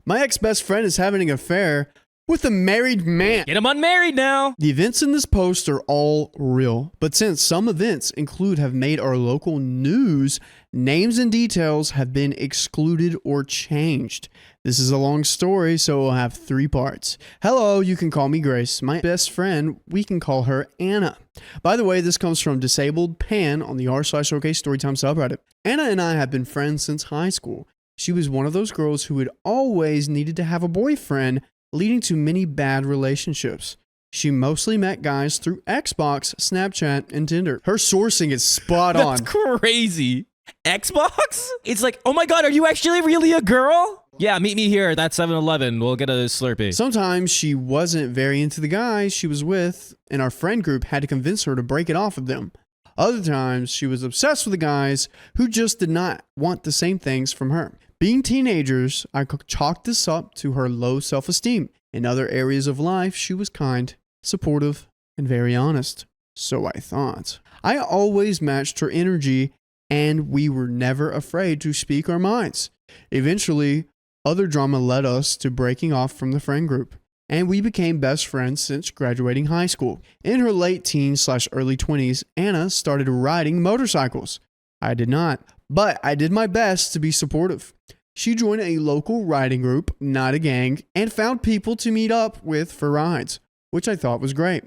My ex-best friend is having an affair with a married man. Get him unmarried now. The events in this post are all real, but since some events have made our local news, names and details have been excluded or changed. This is a long story, so we'll have 3 parts. Hello, you can call me Grace. My best friend, we can call her Anna. By the way, this comes from Disabled Pan on the r/OK Storytime subreddit. Anna and I have been friends since high school. She was one of those girls who had always needed to have a boyfriend, leading to many bad relationships. She mostly met guys through Xbox, Snapchat, and Tinder. Her sourcing is spot on. That's crazy. Xbox? It's like, oh my god, are you actually really a girl? Yeah, meet me here at that 7-Eleven. We'll get a Slurpee. Sometimes she wasn't very into the guys she was with, and our friend group had to convince her to break it off of them. Other times, she was obsessed with the guys who just did not want the same things from her. Being teenagers, I chalked this up to her low self-esteem. In other areas of life, she was kind, supportive, and very honest. So I thought. I always matched her energy, and we were never afraid to speak our minds. Eventually, other drama led us to breaking off from the friend group, and we became best friends since graduating high school. In her late teens/early 20s, Anna started riding motorcycles. I did not, but I did my best to be supportive. She joined a local riding group, not a gang, and found people to meet up with for rides, which I thought was great.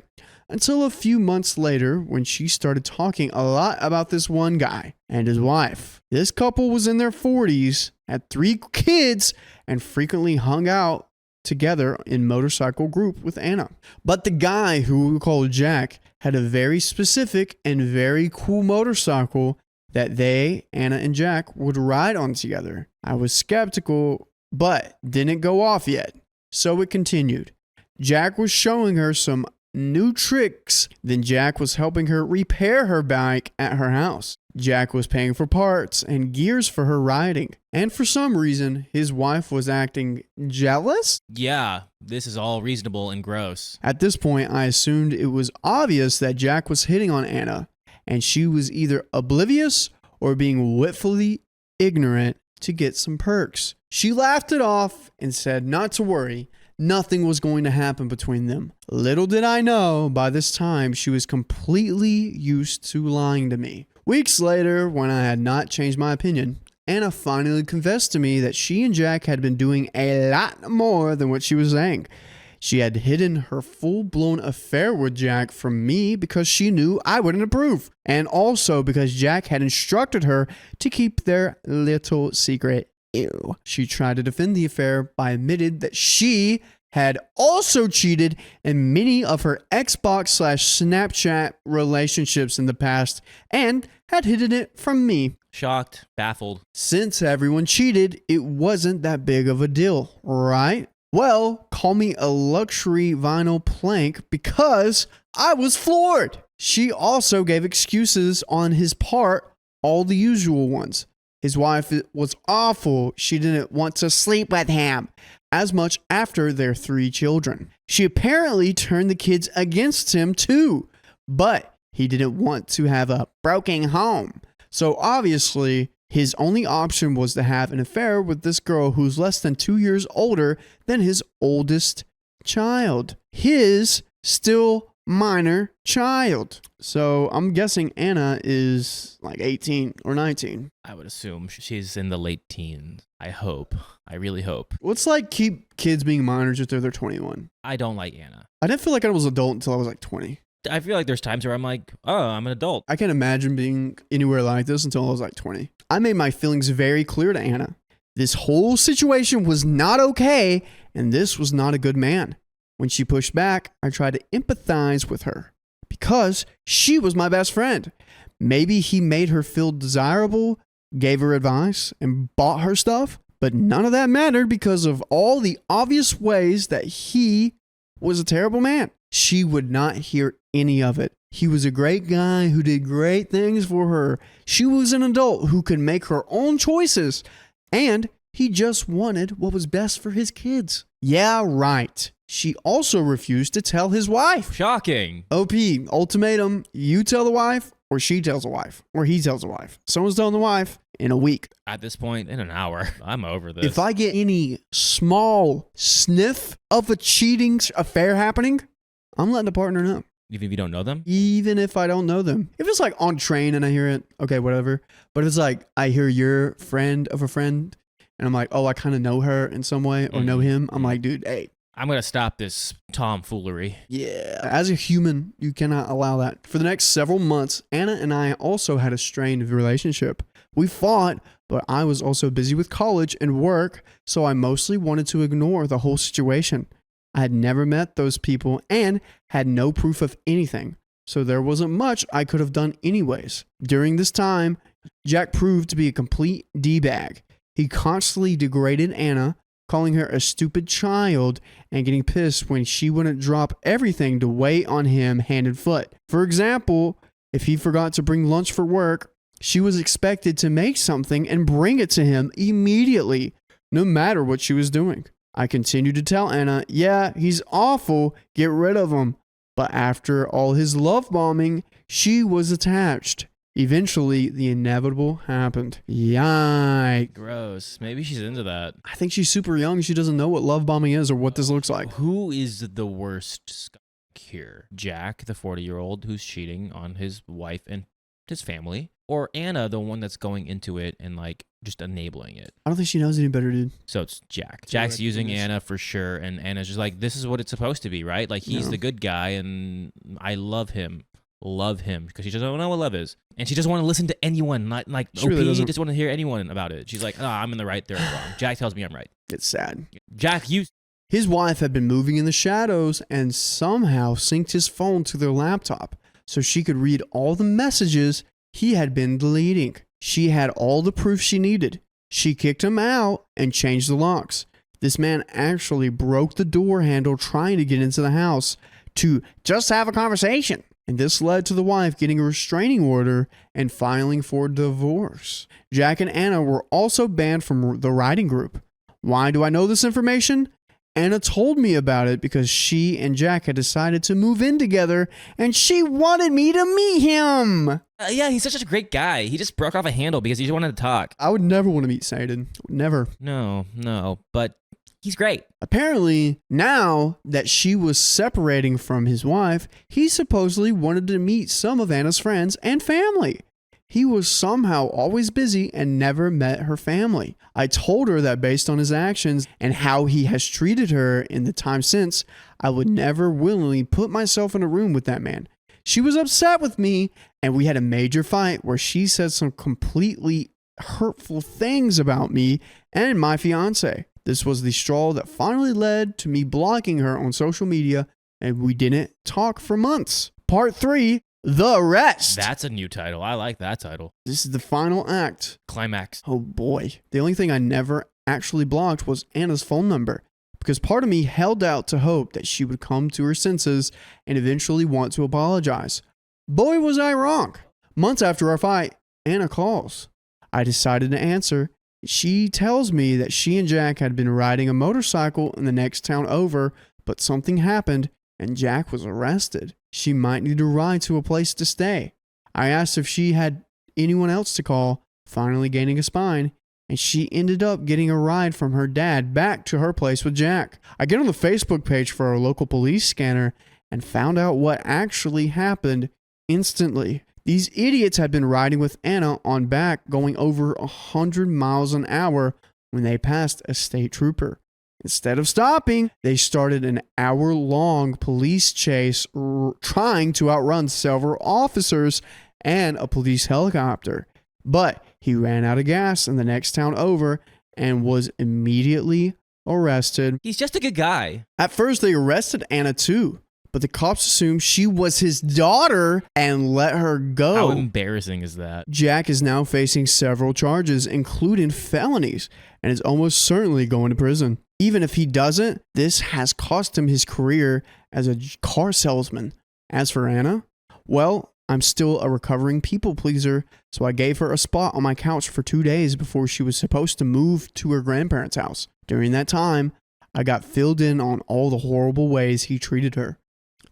Until a few months later, when she started talking a lot about this one guy and his wife. This couple was in their 40s, had 3 kids, and frequently hung out together in motorcycle group with Anna. But the guy, who we call Jack, had a very specific and very cool motorcycle that they, Anna and Jack, would ride on together. I was skeptical, but didn't go off yet. So it continued. Jack was showing her some new tricks. Then Jack was helping her repair her bike at her house. Jack was paying for parts and gears for her riding. And for some reason, his wife was acting jealous? Yeah, this is all reasonable and gross. At this point, I assumed it was obvious that Jack was hitting on Anna, and she was either oblivious or being willfully ignorant to get some perks. She laughed it off and said not to worry. Nothing was going to happen between them. Little did I know, by this time, she was completely used to lying to me. Weeks later, when I had not changed my opinion, Anna finally confessed to me that she and Jack had been doing a lot more than what she was saying. She had hidden her full-blown affair with Jack from me because she knew I wouldn't approve, and also because Jack had instructed her to keep their little secret. Ew. She tried to defend the affair by admitting that she had also cheated in many of her Xbox/Snapchat relationships in the past and had hidden it from me. Shocked, baffled. Since everyone cheated, it wasn't that big of a deal, right? Well, call me a luxury vinyl plank because I was floored. She also gave excuses on his part, all the usual ones. His wife was awful. She didn't want to sleep with him as much after their 3 children. She apparently turned the kids against him too, but he didn't want to have a broken home. So obviously, his only option was to have an affair with this girl who's less than 2 years older than his oldest child. His still minor child. So I'm guessing Anna is like 18 or 19. I would assume she's in the late teens. I hope. I really hope. What's like keep kids being minors until they're 21? I don't like Anna. I didn't feel like I was an adult until I was like 20. I feel like there's times where I'm like, oh, I'm an adult. I can't imagine being anywhere like this until I was like 20. I made my feelings very clear to Anna. This whole situation was not okay, and this was not a good man. When she pushed back, I tried to empathize with her because she was my best friend. Maybe he made her feel desirable, gave her advice, and bought her stuff, but none of that mattered because of all the obvious ways that he was a terrible man. She would not hear any of it. He was a great guy who did great things for her. She was an adult who could make her own choices, and he just wanted what was best for his kids. Yeah, right. She also refused to tell his wife. Shocking. OP, ultimatum, you tell the wife or she tells a wife, or he tells a wife. Someone's telling the wife in a week. At this point, in an hour, I'm over this. If I get any small sniff of a cheating affair happening, I'm letting the partner know. Even if you don't know them? Even if I don't know them. If it's like on train and I hear it, okay, whatever. But if it's like I hear your friend of a friend and I'm like, oh, I kind of know her in some way or know him. I'm like, dude, hey. I'm going to stop this tomfoolery. Yeah. As a human, you cannot allow that. For the next several months, Anna and I also had a strained relationship. We fought, but I was also busy with college and work, so I mostly wanted to ignore the whole situation. I had never met those people and had no proof of anything, so there wasn't much I could have done anyways. During this time, Jack proved to be a complete D-bag. He constantly degraded Anna, calling her a stupid child and getting pissed when she wouldn't drop everything to wait on him hand and foot. For example, if he forgot to bring lunch for work, she was expected to make something and bring it to him immediately, no matter what she was doing. I continued to tell Anna, yeah, he's awful, get rid of him. But after all his love bombing, she was attached. Eventually, the inevitable happened. Yikes. Gross. Maybe she's into that. I think she's super young. She doesn't know what love bombing is or what this looks like. Who is the worst scumbag here? Jack, the 40-year-old who's cheating on his wife and his family? Or Anna, the one that's going into it and like just enabling it? I don't think she knows any better, dude. So it's Jack. Jack's using Anna for sure. And Anna's just like, this is what it's supposed to be, right? Like he's the good guy and I love him. Because she doesn't know what love is, and she doesn't want to listen to anyone. Not like OP, really just want to hear anyone about it. She's like, "Oh, I'm in the right, they're wrong." Jack tells me I'm right. It's sad. Jack, his wife had been moving in the shadows and somehow synced his phone to their laptop so she could read all the messages he had been deleting. She had all the proof she needed. She kicked him out and changed the locks. This man actually broke the door handle trying to get into the house to just have a conversation. And this led to the wife getting a restraining order and filing for divorce. Jack and Anna were also banned from the writing group. Why do I know this information? Anna told me about it because she and Jack had decided to move in together and she wanted me to meet him. Yeah, he's such a great guy. He just broke off a handle because he just wanted to talk. I would never want to meet Satan. Never. No, but he's great. Apparently, now that she was separating from his wife, he supposedly wanted to meet some of Anna's friends and family. He was somehow always busy and never met her family. I told her that based on his actions and how he has treated her in the time since, I would never willingly put myself in a room with that man. She was upset with me, and we had a major fight where she said some completely hurtful things about me and my fiance. This was the straw that finally led to me blocking her on social media, and we didn't talk for months. Part 3, The Rest. That's a new title. I like that title. This is the final act. Climax. Oh boy. The only thing I never actually blocked was Anna's phone number, because part of me held out to hope that she would come to her senses and eventually want to apologize. Boy, was I wrong. Months after our fight, Anna calls. I decided to answer. She tells me that she and Jack had been riding a motorcycle in the next town over, but something happened and Jack was arrested. She might need a ride to a place to stay. I asked if she had anyone else to call, finally gaining a spine, and she ended up getting a ride from her dad back to her place with Jack. I get on the Facebook page for our local police scanner and found out what actually happened instantly. These idiots had been riding with Anna on back going over 100 miles an hour when they passed a state trooper. Instead of stopping, they started an hour-long police chase trying to outrun several officers and a police helicopter. But he ran out of gas in the next town over and was immediately arrested. He's just a good guy. At first, they arrested Anna too, but the cops assumed she was his daughter and let her go. How embarrassing is that? Jack is now facing several charges, including felonies, and is almost certainly going to prison. Even if he doesn't, this has cost him his career as a car salesman. As for Anna, well, I'm still a recovering people pleaser, so I gave her a spot on my couch for 2 days before she was supposed to move to her grandparents' house. During that time, I got filled in on all the horrible ways he treated her.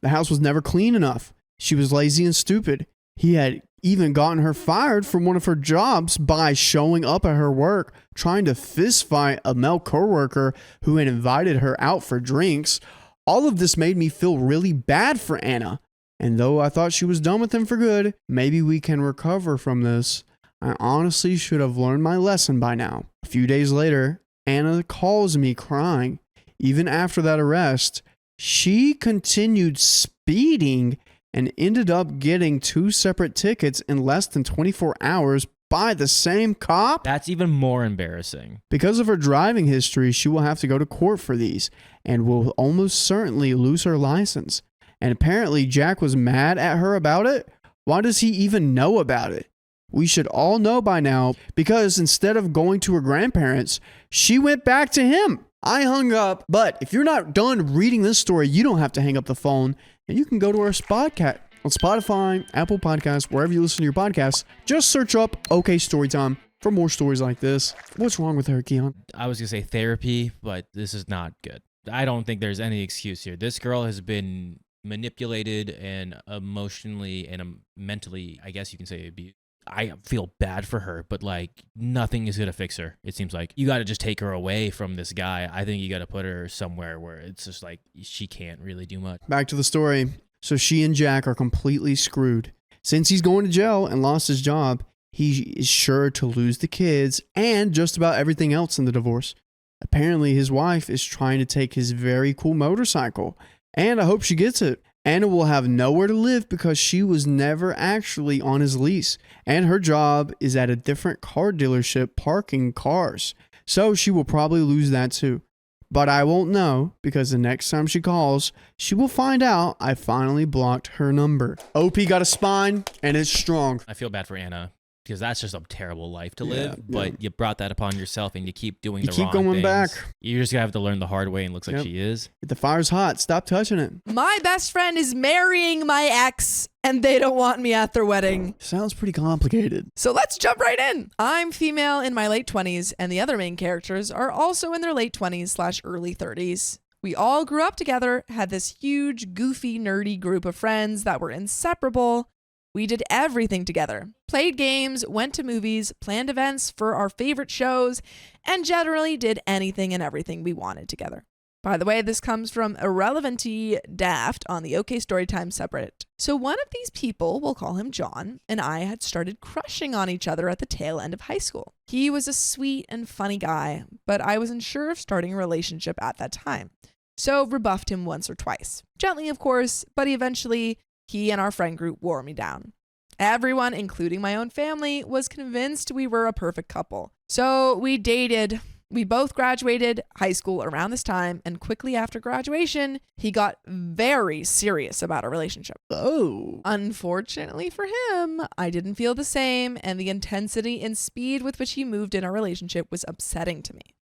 The house was never clean enough. She was lazy and stupid. He had even gotten her fired from one of her jobs by showing up at her work, trying to fistfight a male coworker who had invited her out for drinks. All of this made me feel really bad for Anna. And though I thought she was done with him for good, maybe we can recover from this. I honestly should have learned my lesson by now. A few days later, Anna calls me crying. Even after that arrest, she continued speeding and ended up getting 2 separate tickets in less than 24 hours by the same cop. That's even more embarrassing. Because of her driving history, she will have to go to court for these and will almost certainly lose her license. And apparently Jack was mad at her about it. Why does he even know about it? We should all know by now, because instead of going to her grandparents, she went back to him. I hung up, but if you're not done reading this story, you don't have to hang up the phone, and you can go to our podcast on Spotify, Apple Podcasts, wherever you listen to your podcasts. Just search up OK Storytime for more stories like this. What's wrong with her, Keon? I was going to say therapy, but this is not good. I don't think there's any excuse here. This girl has been manipulated and emotionally and mentally, I guess you can say, abused. I feel bad for her, but like nothing is going to fix her. It seems like you got to just take her away from this guy. I think you got to put her somewhere where it's just like she can't really do much. Back to the story. So she and Jack are completely screwed. Since he's going to jail and lost his job, he is sure to lose the kids and just about everything else in the divorce. Apparently, his wife is trying to take his very cool motorcycle, and I hope she gets it. Anna will have nowhere to live because she was never actually on his lease, and her job is at a different car dealership parking cars. So she will probably lose that too. But I won't know, because the next time she calls, she will find out I finally blocked her number. OP got a spine, and it's strong. I feel bad for Anna, because that's just a terrible life to live, but you brought that upon yourself and you keep doing the wrong things. You keep going back. You just have to learn the hard way, and it looks like she is. If the fire's hot, stop touching it. My best friend is marrying my ex, and they don't want me at their wedding. Sounds pretty complicated. So let's jump right in. I'm female in my late 20s, and the other main characters are also in their late 20s/early 30s. We all grew up together, had this huge, goofy, nerdy group of friends that were inseparable. We did everything together, played games, went to movies, planned events for our favorite shows, and generally did anything and everything we wanted together. By the way, this comes from Irrelevanty Daft on the OK Storytime subreddit. So one of these people, we'll call him John, and I had started crushing on each other at the tail end of high school. He was a sweet and funny guy, but I wasn't sure of starting a relationship at that time. So rebuffed him once or twice. Gently, of course, but eventually he and our friend group wore me down. Everyone, including my own family, was convinced we were a perfect couple. So we dated. We both graduated high school around this time, and quickly after graduation, he got very serious about our relationship. Oh. Unfortunately for him, I didn't feel the same, and the intensity and speed with which he moved in our relationship was upsetting to me.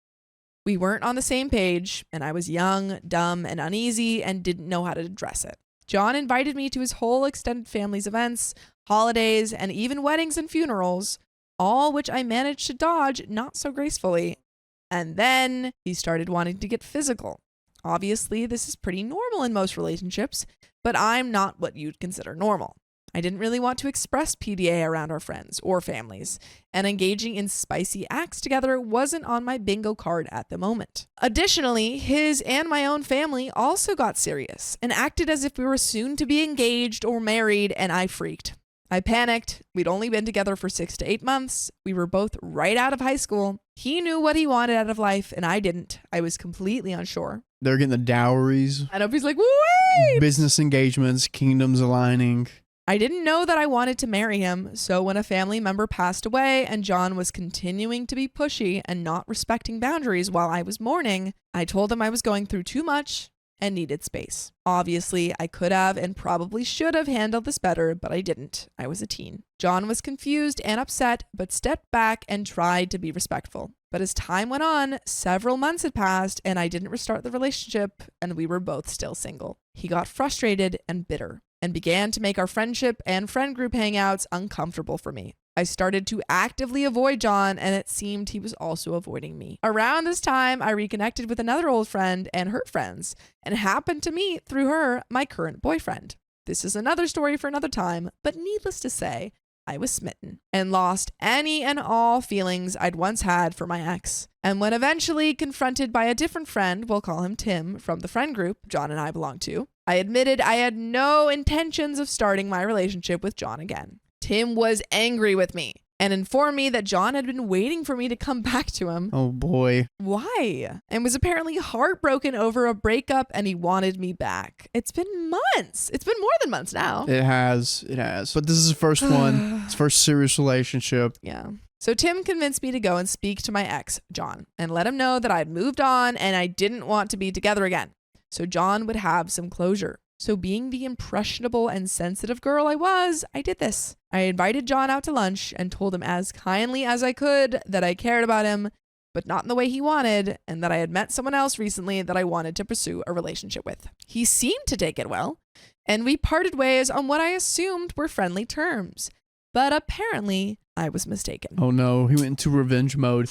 We weren't on the same page, and I was young, dumb, and uneasy, and didn't know how to address it. John invited me to his whole extended family's events, holidays, and even weddings and funerals, all which I managed to dodge not so gracefully. And then he started wanting to get physical. Obviously, this is pretty normal in most relationships, but I'm not what you'd consider normal. I didn't really want to express PDA around our friends or families, and engaging in spicy acts together wasn't on my bingo card at the moment. Additionally, his and my own family also got serious and acted as if we were soon to be engaged or married, and I freaked. I panicked. We'd only been together for 6 to 8 months. We were both right out of high school. He knew what he wanted out of life, and I didn't. I was completely unsure. They're getting the dowries. I know he's like, wait! Business engagements, kingdoms aligning. I didn't know that I wanted to marry him, so when a family member passed away and John was continuing to be pushy and not respecting boundaries while I was mourning, I told him I was going through too much and needed space. Obviously, I could have and probably should have handled this better, but I didn't. I was a teen. John was confused and upset, but stepped back and tried to be respectful. But as time went on, several months had passed and I didn't restart the relationship, and we were both still single. He got frustrated and bitter, and began to make our friendship and friend group hangouts uncomfortable for me. I started to actively avoid John, and it seemed he was also avoiding me. Around this time, I reconnected with another old friend and her friends, and happened to meet through her my current boyfriend. This is another story for another time, but needless to say, I was smitten and lost any and all feelings I'd once had for my ex. And when eventually confronted by a different friend, we'll call him Tim, from the friend group John and I belong to, I admitted I had no intentions of starting my relationship with John again. Tim was angry with me and informed me that John had been waiting for me to come back to him. Oh boy. Why? And was apparently heartbroken over a breakup, and he wanted me back. It's been months. It's been more than months now. It has. But this is the first one. It's first serious relationship. Yeah. So Tim convinced me to go and speak to my ex, John, and let him know that I'd moved on and I didn't want to be together again. So John would have some closure. So being the impressionable and sensitive girl I was, I did this. I invited John out to lunch and told him as kindly as I could that I cared about him, but not in the way he wanted, and that I had met someone else recently that I wanted to pursue a relationship with. He seemed to take it well, and we parted ways on what I assumed were friendly terms. But apparently, I was mistaken. Oh no, he went into revenge mode.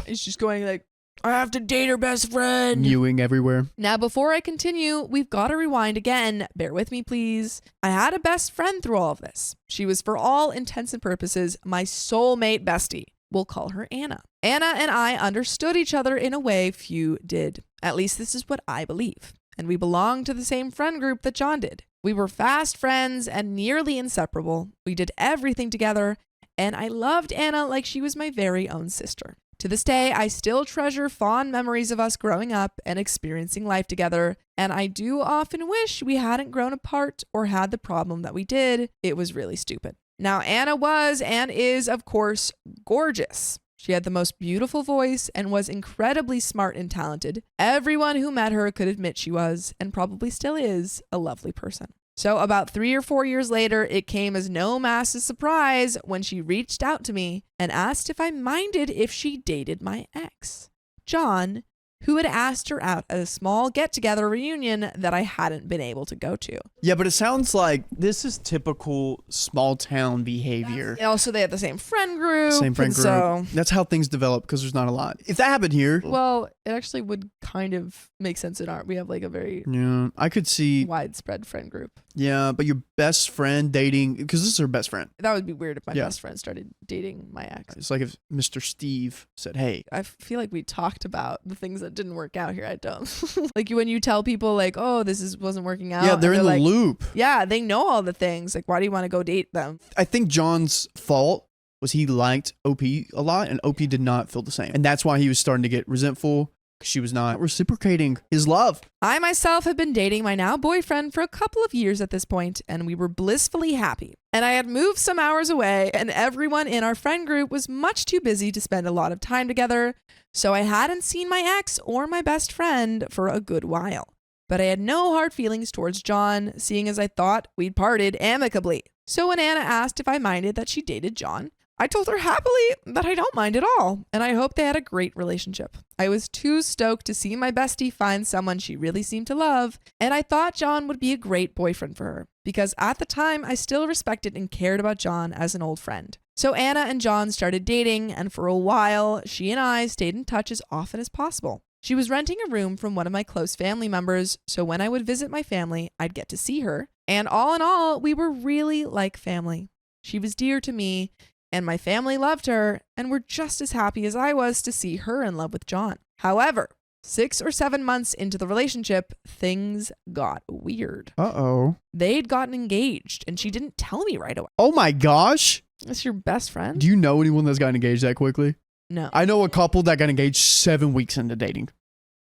He's just going like, I have to date her best friend. Mewing everywhere. Now, before I continue, we've got to rewind again. Bear with me, please. I had a best friend through all of this. She was, for all intents and purposes, my soulmate bestie. We'll call her Anna. Anna and I understood each other in a way few did. At least this is what I believe. And we belonged to the same friend group that John did. We were fast friends and nearly inseparable. We did everything together, and I loved Anna like she was my very own sister. To this day, I still treasure fond memories of us growing up and experiencing life together, and I do often wish we hadn't grown apart or had the problem that we did. It was really stupid. Now, Anna was and is, of course, gorgeous. She had the most beautiful voice and was incredibly smart and talented. Everyone who met her could admit she was, and probably still is, a lovely person. So about 3 or 4 years later, it came as no massive surprise when she reached out to me and asked if I minded if she dated my ex, John, who had asked her out at a small get-together reunion that I hadn't been able to go to. Yeah, but it sounds like this is typical small town behavior. And also, they had the same friend group. Same friend and group. So, That's how things develop because there's not a lot. If that happened here, well, it actually would kind of make sense in we have like a very yeah, I could see. widespread friend group. Yeah, but your best friend dating, because this is her best friend. That would be weird if my Yeah. best friend started dating my ex. It's like if Mr. Steve said, hey, I feel like we talked about the things that didn't work out here. I don't. Like when you tell people like, oh, wasn't working out. yeah, they're and in the like, loop. Yeah, they know all the things. Like, why do you want to go date them? I think John's fault was he liked OP a lot, and OP did not feel the same. And that's why he was starting to get resentful, because she was not reciprocating his love. I myself had been dating my now boyfriend for a couple of years at this point, and we were blissfully happy. And I had moved some hours away, and everyone in our friend group was much too busy to spend a lot of time together, so I hadn't seen my ex or my best friend for a good while. But I had no hard feelings towards John, seeing as I thought we'd parted amicably. So when Anna asked if I minded that she dated John, I told her happily that I don't mind at all, and I hope they had a great relationship. I was too stoked to see my bestie find someone she really seemed to love, and I thought John would be a great boyfriend for her, because at the time I still respected and cared about John as an old friend. So Anna and John started dating, and for a while, she and I stayed in touch as often as possible. She was renting a room from one of my close family members, so when I would visit my family, I'd get to see her, and all in all, we were really like family. She was dear to me, and my family loved her and were just as happy as I was to see her in love with John. However, 6 or 7 months into the relationship, things got weird. Uh-oh. They'd gotten engaged, and she didn't tell me right away. Oh my gosh. That's your best friend? Do you know anyone that's gotten engaged that quickly? No. I know a couple that got engaged 7 weeks into dating.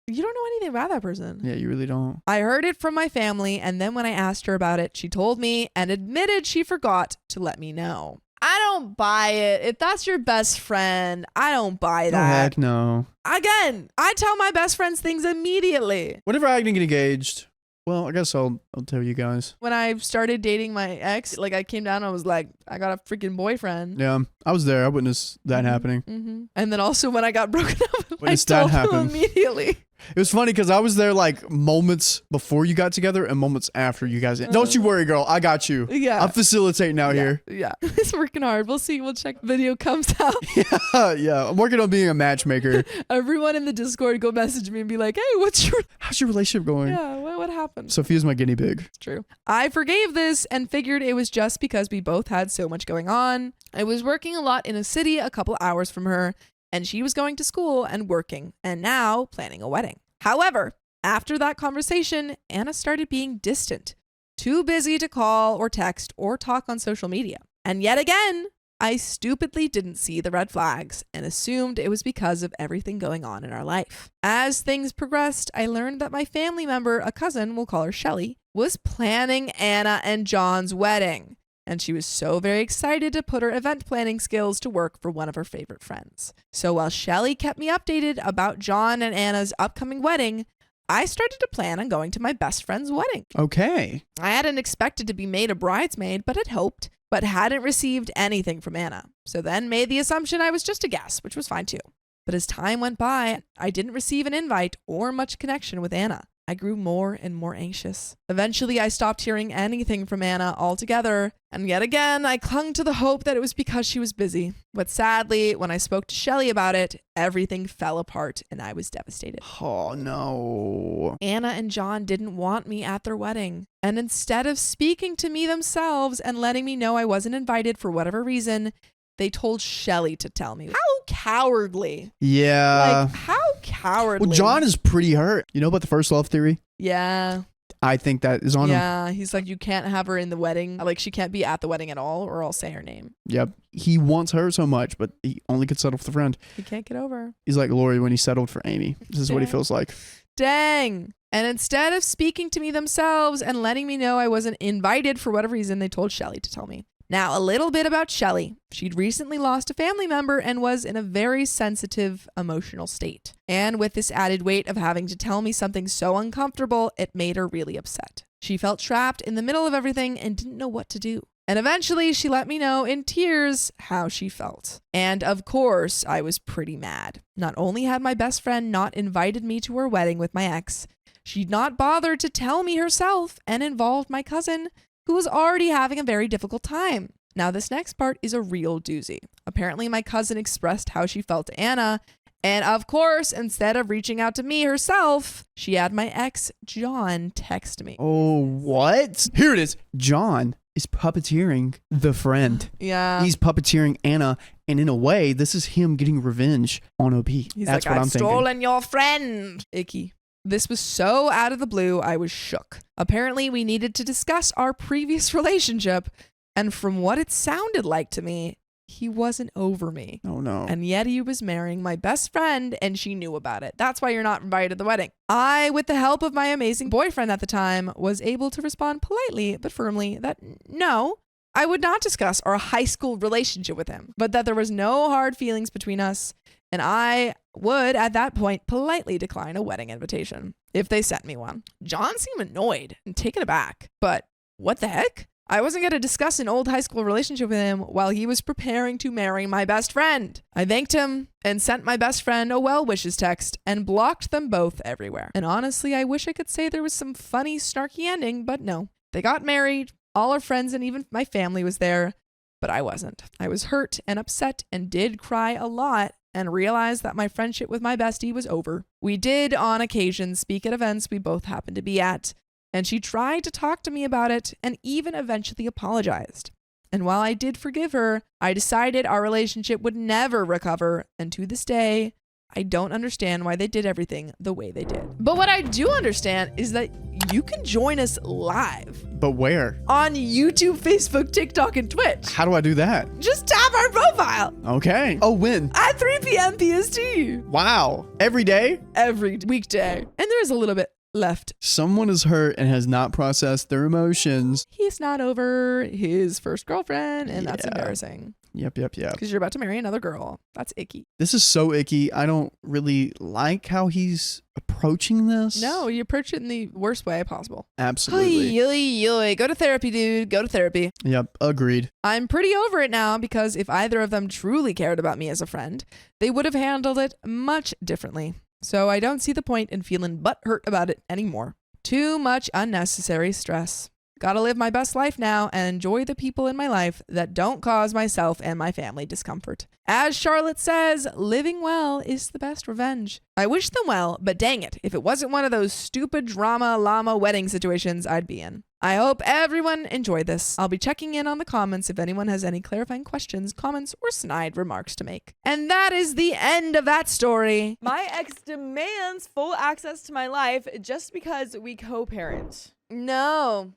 You don't know anything about that person. Yeah, you really don't. I heard it from my family, and then when I asked her about it, she told me and admitted she forgot to let me know. I don't buy it. If that's your best friend, I don't buy that. Oh, heck no. Again, I tell my best friends things immediately. Whenever I get engaged, well, I guess I'll tell you guys. When I started dating my ex, like I came down and I was like, I got a freaking boyfriend. Yeah, I was there. I witnessed that happening. Mm-hmm. And then also when I got broken up, I Witnessed that told him happen. immediately. It was funny because I was there like moments before you got together and moments after you guys. Don't you worry, girl. I got you. Yeah. I'm facilitating out here. Yeah. He's working hard. We'll see. We'll check the video comes out. Yeah. I'm working on being a matchmaker. Everyone in the Discord go message me and be like, hey, how's your relationship going? Yeah, what happened? Sophia's my guinea pig. It's true. I forgave this and figured it was just because we both had so much going on. I was working a lot in a city a couple hours from her, and she was going to school and working, and now planning a wedding. However, after that conversation, Anna started being distant, too busy to call or text or talk on social media. And yet again, I stupidly didn't see the red flags and assumed it was because of everything going on in our life. As things progressed, I learned that my family member, a cousin, we'll call her Shelly, was planning Anna and John's wedding. And she was so very excited to put her event planning skills to work for one of her favorite friends. So while Shelly kept me updated about John and Anna's upcoming wedding, I started to plan on going to my best friend's wedding. Okay. I hadn't expected to be made a bridesmaid, but had hoped, but hadn't received anything from Anna. So then made the assumption I was just a guest, which was fine too. But as time went by, I didn't receive an invite or much connection with Anna. I grew more and more anxious. Eventually, I stopped hearing anything from Anna altogether, and yet again, I clung to the hope that it was because she was busy. But sadly, when I spoke to Shelly about it, everything fell apart and I was devastated. Oh, no. Anna and John didn't want me at their wedding, and instead of speaking to me themselves and letting me know I wasn't invited for whatever reason, they told Shelly to tell me. How cowardly. Yeah. Like, how cowardly. Well, John is pretty hurt. You know about the first love theory? Yeah. I think that is on him. Yeah. He's like, you can't have her in the wedding. Like, she can't be at the wedding at all, or I'll say her name. Yep. He wants her so much, but he only could settle for the friend. He can't get over. He's like Lori when he settled for Amy. This is what he feels like. Dang. And instead of speaking to me themselves and letting me know I wasn't invited for whatever reason, they told Shelly to tell me. Now, a little bit about Shelly. She'd recently lost a family member and was in a very sensitive, emotional state. And with this added weight of having to tell me something so uncomfortable, it made her really upset. She felt trapped in the middle of everything and didn't know what to do. And eventually, she let me know in tears how she felt. And of course, I was pretty mad. Not only had my best friend not invited me to her wedding with my ex, she'd not bothered to tell me herself and involved my cousin, who was already having a very difficult time. Now, this next part is a real doozy. Apparently, my cousin expressed how she felt to Anna, and of course, instead of reaching out to me herself, she had my ex, John, text me. Oh, what? Here it is. John is puppeteering the friend. Yeah. He's puppeteering Anna, and in a way, this is him getting revenge on OP. He's That's like, what I'm I've thinking. stolen your friend. Icky. This was so out of the blue, I was shook. Apparently, we needed to discuss our previous relationship, and from what it sounded like to me, he wasn't over me. Oh, no. And yet he was marrying my best friend, and she knew about it. That's why you're not invited to the wedding. I, with the help of my amazing boyfriend at the time, was able to respond politely but firmly that no, I would not discuss our high school relationship with him, but that there was no hard feelings between us, and I would, at that point, politely decline a wedding invitation if they sent me one. John seemed annoyed and taken aback, but what the heck? I wasn't going to discuss an old high school relationship with him while he was preparing to marry my best friend. I thanked him and sent my best friend a well wishes text and blocked them both everywhere. And honestly, I wish I could say there was some funny, snarky ending, but no. They got married, all our friends and even my family was there, but I wasn't. I was hurt and upset and did cry a lot and realized that my friendship with my bestie was over. We did, on occasion, speak at events we both happened to be at, and she tried to talk to me about it and even eventually apologized. And while I did forgive her, I decided our relationship would never recover, and to this day, I don't understand why they did everything the way they did. But what I do understand is that you can join us live. But where? On YouTube, Facebook, TikTok, and Twitch. How do I do that? Just tap our profile. Okay. Oh, when? At 3 p.m. PST. Wow. Every day? Every weekday. And there's a little bit left. Someone is hurt and has not processed their emotions. He's not over his first girlfriend, and that's embarrassing. Yep. Because you're about to marry another girl. That's icky. This is so icky. I don't really like how he's approaching this. No, you approach it in the worst way possible. Absolutely. Oy. Go to therapy, dude. Go to therapy. Yep. Agreed. I'm pretty over it now because if either of them truly cared about me as a friend, they would have handled it much differently. So I don't see the point in feeling butthurt about it anymore. Too much unnecessary stress. Gotta live my best life now and enjoy the people in my life that don't cause myself and my family discomfort. As Charlotte says, living well is the best revenge. I wish them well, but dang it, if it wasn't one of those stupid drama llama wedding situations I'd be in. I hope everyone enjoyed this. I'll be checking in on the comments if anyone has any clarifying questions, comments, or snide remarks to make. And that is the end of that story. My ex demands full access to my life just because we co-parent. No.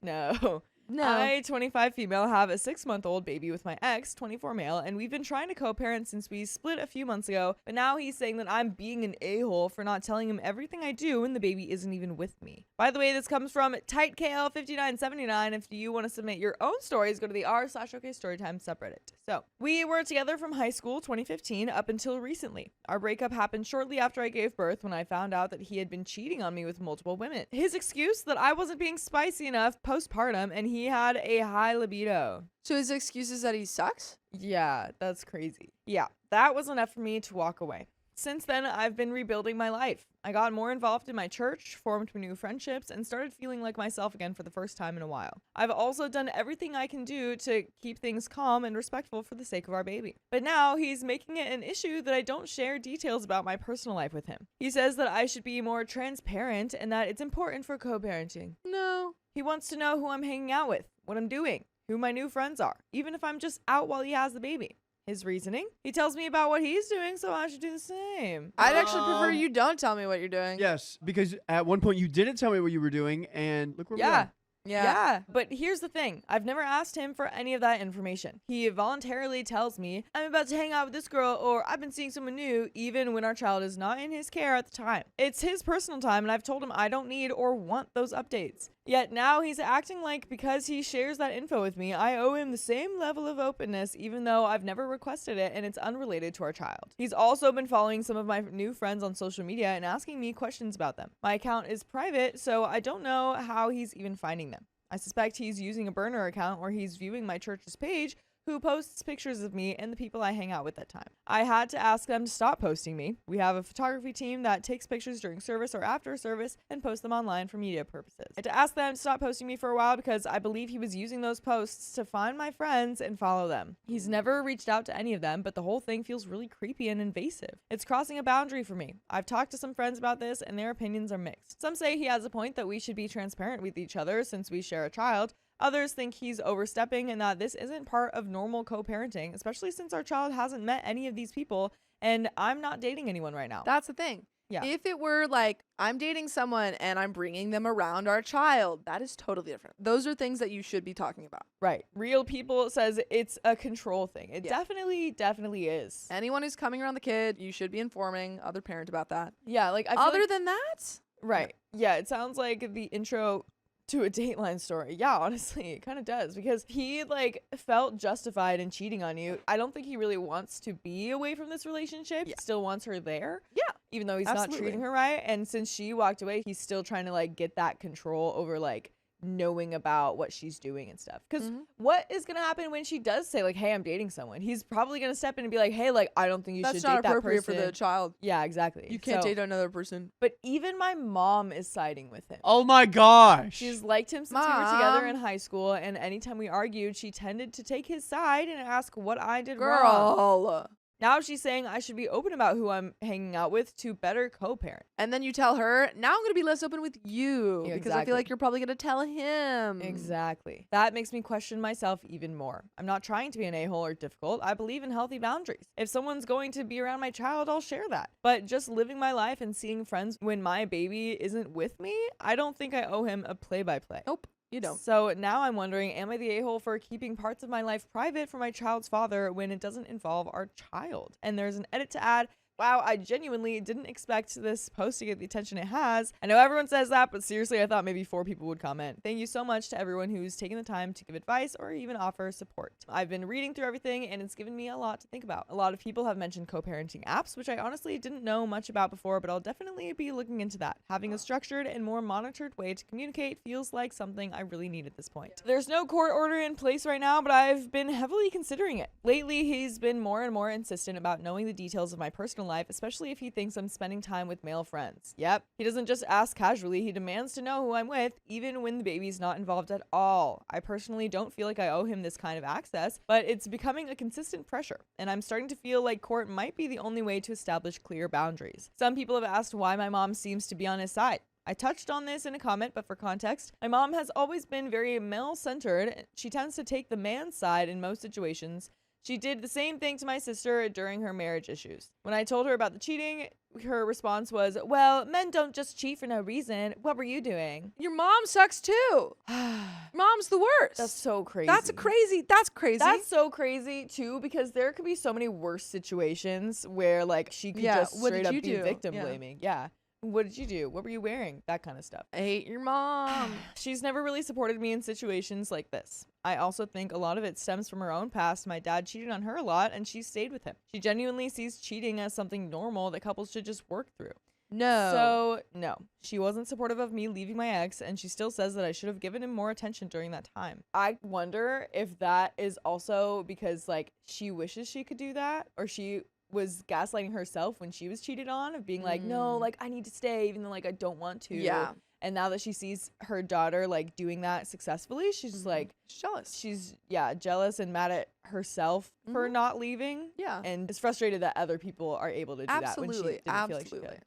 I, 25 female, have a 6-month-old baby with my ex, 24 male, and we've been trying to co-parent since we split a few months ago, but now he's saying that I'm being an a-hole for not telling him everything I do when the baby isn't even with me. By the way, this comes from TightKL5979. If you want to submit your own stories, go to the r/OKStorytime subreddit. So, we were together from high school 2015 up until recently. Our breakup happened shortly after I gave birth when I found out that he had been cheating on me with multiple women. His excuse that I wasn't being spicy enough postpartum and he had a high libido. So his excuse is that he sucks? Yeah, that's crazy. Yeah, that was enough for me to walk away. Since then, I've been rebuilding my life. I got more involved in my church, formed new friendships, and started feeling like myself again for the first time in a while. I've also done everything I can do to keep things calm and respectful for the sake of our baby. But now he's making it an issue that I don't share details about my personal life with him. He says that I should be more transparent and that it's important for co-parenting. No. He wants to know who I'm hanging out with, what I'm doing, who my new friends are, even if I'm just out while he has the baby. His reasoning? He tells me about what he's doing, so I should do the same. I'd actually prefer you don't tell me what you're doing. Yes, because at one point you didn't tell me what you were doing, and look where we are. Yeah, but here's the thing. I've never asked him for any of that information. He voluntarily tells me, I'm about to hang out with this girl, or I've been seeing someone new, even when our child is not in his care at the time. It's his personal time, and I've told him I don't need or want those updates. Yet now he's acting like because he shares that info with me, I owe him the same level of openness, even though I've never requested it and it's unrelated to our child. He's also been following some of my new friends on social media and asking me questions about them. My account is private, so I don't know how he's even finding them. I suspect he's using a burner account where he's viewing my church's page, who posts pictures of me and the people I hang out with that time. I had to ask them to stop posting me. We have a photography team that takes pictures during service or after service and posts them online for media purposes. I had to ask them to stop posting me for a while because I believe he was using those posts to find my friends and follow them. He's never reached out to any of them, but the whole thing feels really creepy and invasive. It's crossing a boundary for me. I've talked to some friends about this and their opinions are mixed. Some say he has a point that we should be transparent with each other since we share a child. Others think he's overstepping and that this isn't part of normal co-parenting, especially since our child hasn't met any of these people and I'm not dating anyone right now. That's the thing. Yeah. If it were like, I'm dating someone and I'm bringing them around our child, that is totally different. Those are things that you should be talking about. Right. Real People says it's a control thing. It definitely is. Anyone who's coming around the kid, you should be informing other parent about that. Yeah, like I feel Other like, than that? right. Yeah, it sounds like the intro to a Dateline story. Yeah, honestly, it kind of does because he like felt justified in cheating on you. I don't think he really wants to be away from this relationship. Yeah. He still wants her there. Yeah. Even though he's Absolutely. not treating her right. And since she walked away, he's still trying to like get that control over like knowing about what she's doing and stuff. Because what is going to happen when she does say like, hey, I'm dating someone? He's probably going to step in and be like, hey, like, I don't think you should date that person. That's not appropriate for the child. Yeah, exactly. You can't date another person. But even my mom is siding with him. Oh my gosh. She's liked him since we were together in high school, and anytime we argued, she tended to take his side and ask what I did wrong. Now she's saying I should be open about who I'm hanging out with to better co-parent. And then you tell her, now I'm going to be less open with you because I feel like you're probably going to tell him. Exactly. That makes me question myself even more. I'm not trying to be an a-hole or difficult. I believe in healthy boundaries. If someone's going to be around my child, I'll share that. But just living my life and seeing friends when my baby isn't with me, I don't think I owe him a play-by-play. Nope. You don't. So now I'm wondering, am I the a-hole for keeping parts of my life private for my child's father when it doesn't involve our child? And there's an edit to add. Wow, I genuinely didn't expect this post to get the attention it has. I know everyone says that, but seriously, I thought maybe 4 people would comment. Thank you so much to everyone who's taken the time to give advice or even offer support. I've been reading through everything and it's given me a lot to think about. A lot of people have mentioned co-parenting apps, which I honestly didn't know much about before, but I'll definitely be looking into that. Having a structured and more monitored way to communicate feels like something I really need at this point. There's no court order in place right now, but I've been heavily considering it. Lately, he's been more and more insistent about knowing the details of my personal personal life, especially if he thinks I'm spending time with male friends. Yep. He doesn't just ask casually, he demands to know who I'm with, even when the baby's not involved at all. I personally don't feel like I owe him this kind of access, but it's becoming a consistent pressure, and I'm starting to feel like court might be the only way to establish clear boundaries. Some people have asked why my mom seems to be on his side. I touched on this in a comment, but for context, my mom has always been very male-centered. She tends to take the man's side in most situations. She did the same thing to my sister during her marriage issues. When I told her about the cheating, her response was, well, men don't just cheat for no reason. What were you doing? Your mom sucks too. Mom's the worst. That's so crazy. That's crazy. That's so crazy too, because there could be so many worse situations where like she could just straight up be victim blaming. Yeah. What did you do? What were you wearing? That kind of stuff. I hate your mom. She's never really supported me in situations like this. I also think a lot of it stems from her own past. My dad cheated on her a lot and she stayed with him. She genuinely sees cheating as something normal that couples should just work through. No. She wasn't supportive of me leaving my ex, and she still says that I should have given him more attention during that time. I wonder if that is also because like she wishes she could do that, or she was gaslighting herself when she was cheated on, of being like, no, like I need to stay even though like I don't want to. Yeah. And now that she sees her daughter like doing that successfully, she's just like jealous. She's jealous and mad at herself for not leaving. Yeah. And is frustrated that other people are able to do that when she didn't feel like she could.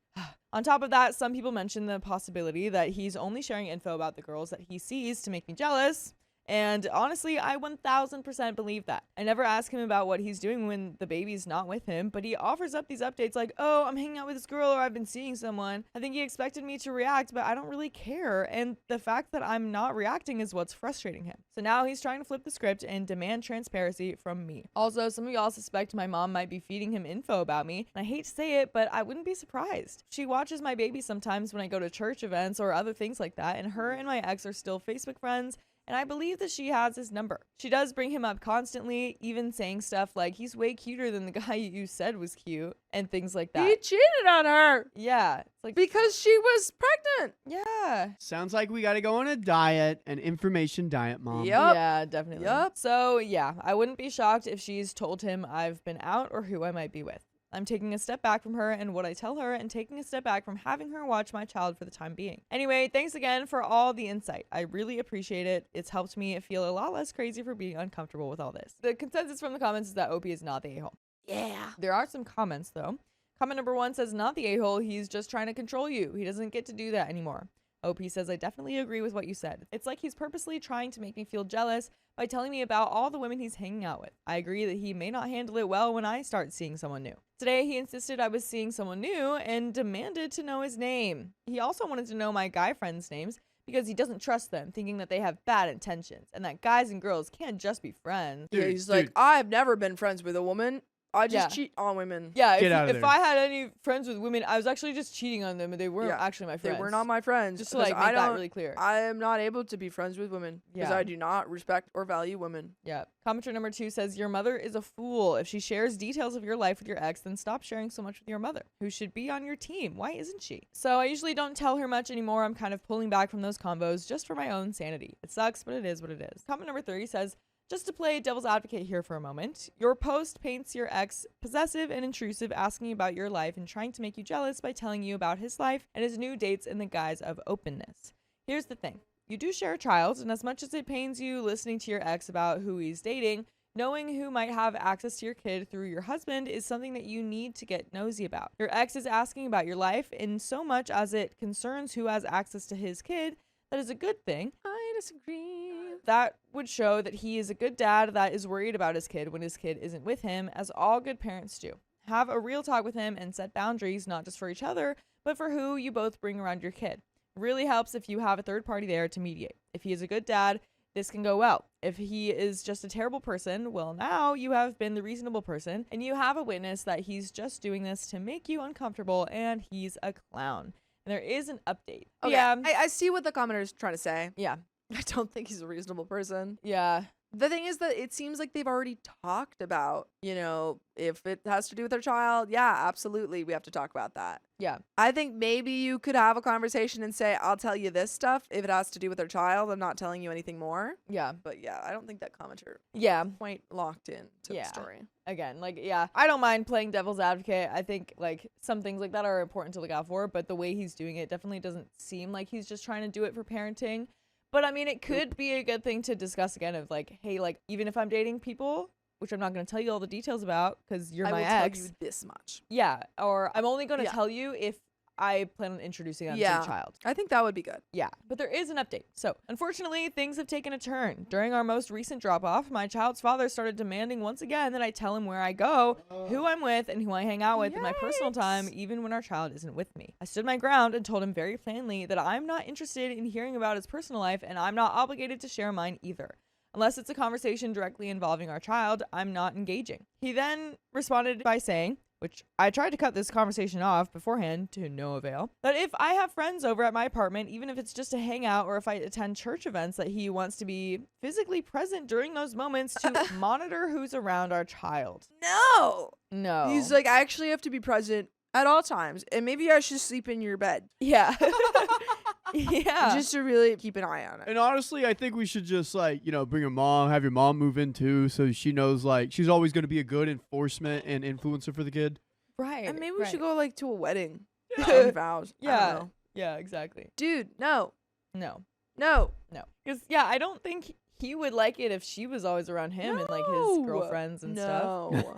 On top of that, some people mention the possibility that he's only sharing info about the girls that he sees to make me jealous. And honestly, I 1000% believe that. I never ask him about what he's doing when the baby's not with him, but he offers up these updates like, oh, I'm hanging out with this girl, or I've been seeing someone. I think he expected me to react, but I don't really care. And the fact that I'm not reacting is what's frustrating him. So now he's trying to flip the script and demand transparency from me. Also, some of y'all suspect my mom might be feeding him info about me. And I hate to say it, but I wouldn't be surprised. She watches my baby sometimes when I go to church events or other things like that, and her and my ex are still Facebook friends. And I believe that she has his number. She does bring him up constantly, even saying stuff like, he's way cuter than the guy you said was cute, and things like that. He cheated on her. Yeah. It's like, because she was pregnant. Yeah. Sounds like we got to go on a diet, an information diet, Mom. Yep. Yeah, definitely. Yep. So, yeah, I wouldn't be shocked if she's told him I've been out or who I might be with. I'm taking a step back from her and what I tell her, and taking a step back from having her watch my child for the time being. Anyway, thanks again for all the insight. I really appreciate it. It's helped me feel a lot less crazy for being uncomfortable with all this. The consensus from the comments is that OP is not the a-hole. Yeah. There are some comments though. Comment number 1 says, not the a-hole, he's just trying to control you. He doesn't get to do that anymore. OP says, I definitely agree with what you said. It's like he's purposely trying to make me feel jealous by telling me about all the women he's hanging out with. I agree that he may not handle it well when I start seeing someone new. Today, he insisted I was seeing someone new and demanded to know his name. He also wanted to know my guy friends' names because he doesn't trust them, thinking that they have bad intentions and that guys and girls can't just be friends. Yeah, he's like, I've never been friends with a woman. I just cheat on women. Yeah, if I had any friends with women, I was actually just cheating on them, and they weren't actually my friends. They were not my friends. Just to like make that really clear. I am not able to be friends with women because I do not respect or value women. Yeah. Commenter number 2 says, your mother is a fool. If she shares details of your life with your ex, then stop sharing so much with your mother, who should be on your team. Why isn't she? So I usually don't tell her much anymore. I'm kind of pulling back from those combos just for my own sanity. It sucks, but it is what it is. Comment number 3 says, just to play devil's advocate here for a moment, your post paints your ex possessive and intrusive, asking about your life and trying to make you jealous by telling you about his life and his new dates in the guise of openness. Here's the thing. You do share a child, and as much as it pains you listening to your ex about who he's dating, knowing who might have access to your kid through your husband is something that you need to get nosy about. Your ex is asking about your life in so much as it concerns who has access to his kid. That is a good thing. I disagree. That would show that he is a good dad that is worried about his kid when his kid isn't with him, as all good parents do. Have a real talk with him and set boundaries, not just for each other, but for who you both bring around your kid. It really helps if you have a third party there to mediate. If he is a good dad, this can go well. If he is just a terrible person, well, now you have been the reasonable person, and you have a witness that he's just doing this to make you uncomfortable, and he's a clown. And there is an update. Okay. Yeah. I see what the commenter is trying to say. Yeah. I don't think he's a reasonable person. Yeah. The thing is that it seems like they've already talked about, if it has to do with their child, yeah, absolutely, we have to talk about that. Yeah. I think maybe you could have a conversation and say, I'll tell you this stuff if it has to do with their child. I'm not telling you anything more. Yeah. But yeah, I don't think that commenter Yeah. quite locked in to the story. Again, I don't mind playing devil's advocate. I think some things like that are important to look out for, but the way he's doing it definitely doesn't seem like he's just trying to do it for parenting. But I mean, it could be a good thing to discuss again of hey, even if I'm dating people, which I'm not going to tell you all the details about because you're my ex. I will tell you this much. Yeah. Or I'm only going to tell you if I plan on introducing them to the child. I think that would be good. Yeah, but there is an update. So, unfortunately, things have taken a turn. During our most recent drop-off, my child's father started demanding once again that I tell him where I go, who I'm with, and who I hang out with in my personal time, even when our child isn't with me. I stood my ground and told him very plainly that I'm not interested in hearing about his personal life, and I'm not obligated to share mine either. Unless it's a conversation directly involving our child, I'm not engaging. He then responded by saying, which I tried to cut this conversation off beforehand to no avail, that if I have friends over at my apartment, even if it's just to hang out or if I attend church events, that he wants to be physically present during those moments to monitor who's around our child. No. He's like, I actually have to be present at all times, and maybe I should sleep in your bed. Yeah. Yeah. Just to really keep an eye on it. And honestly, I think we should just bring your mom, have your mom move in too, so she knows she's always going to be a good enforcement and influencer for the kid. Right. And maybe we should go to a wedding. Yeah. Vows. Yeah. Yeah, exactly. Dude, no. No. Because I don't think he would like it if she was always around him and his girlfriends and stuff. No.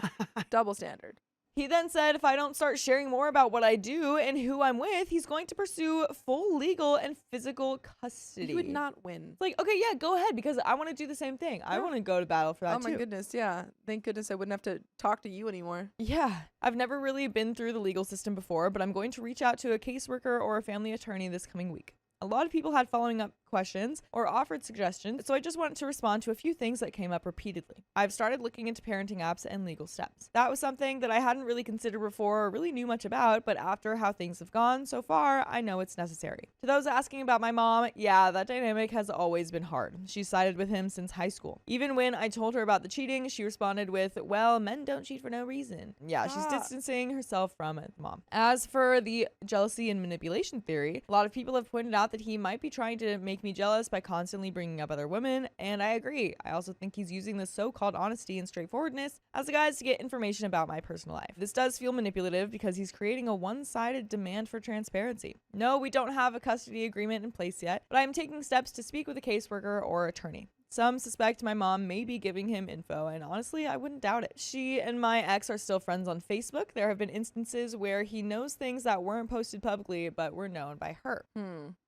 Double standard. He then said if I don't start sharing more about what I do and who I'm with, he's going to pursue full legal and physical custody. He would not win. It's okay, yeah, go ahead, because I want to do the same thing. I want to go to battle for that too. Oh my goodness, yeah. Thank goodness I wouldn't have to talk to you anymore. Yeah. I've never really been through the legal system before, but I'm going to reach out to a caseworker or a family attorney this coming week. A lot of people had following up questions or offered suggestions, so I just wanted to respond to a few things that came up repeatedly. I've started looking into parenting apps and legal steps. That was something that I hadn't really considered before or really knew much about, but after how things have gone so far, I know it's necessary. To those asking about my mom, yeah, that dynamic has always been hard. She sided with him since high school. Even when I told her about the cheating, she responded with, well, men don't cheat for no reason. Yeah, she's distancing herself from mom. As for the jealousy and manipulation theory, a lot of people have pointed out that he might be trying to make me jealous by constantly bringing up other women, and I agree. I also think he's using this so-called honesty and straightforwardness as a guise to get information about my personal life. This does feel manipulative because he's creating a one-sided demand for transparency. No, we don't have a custody agreement in place yet, but I'm taking steps to speak with a caseworker or attorney. Some suspect my mom may be giving him info, and honestly, I wouldn't doubt it. She and my ex are still friends on Facebook. There have been instances where he knows things that weren't posted publicly, but were known by her.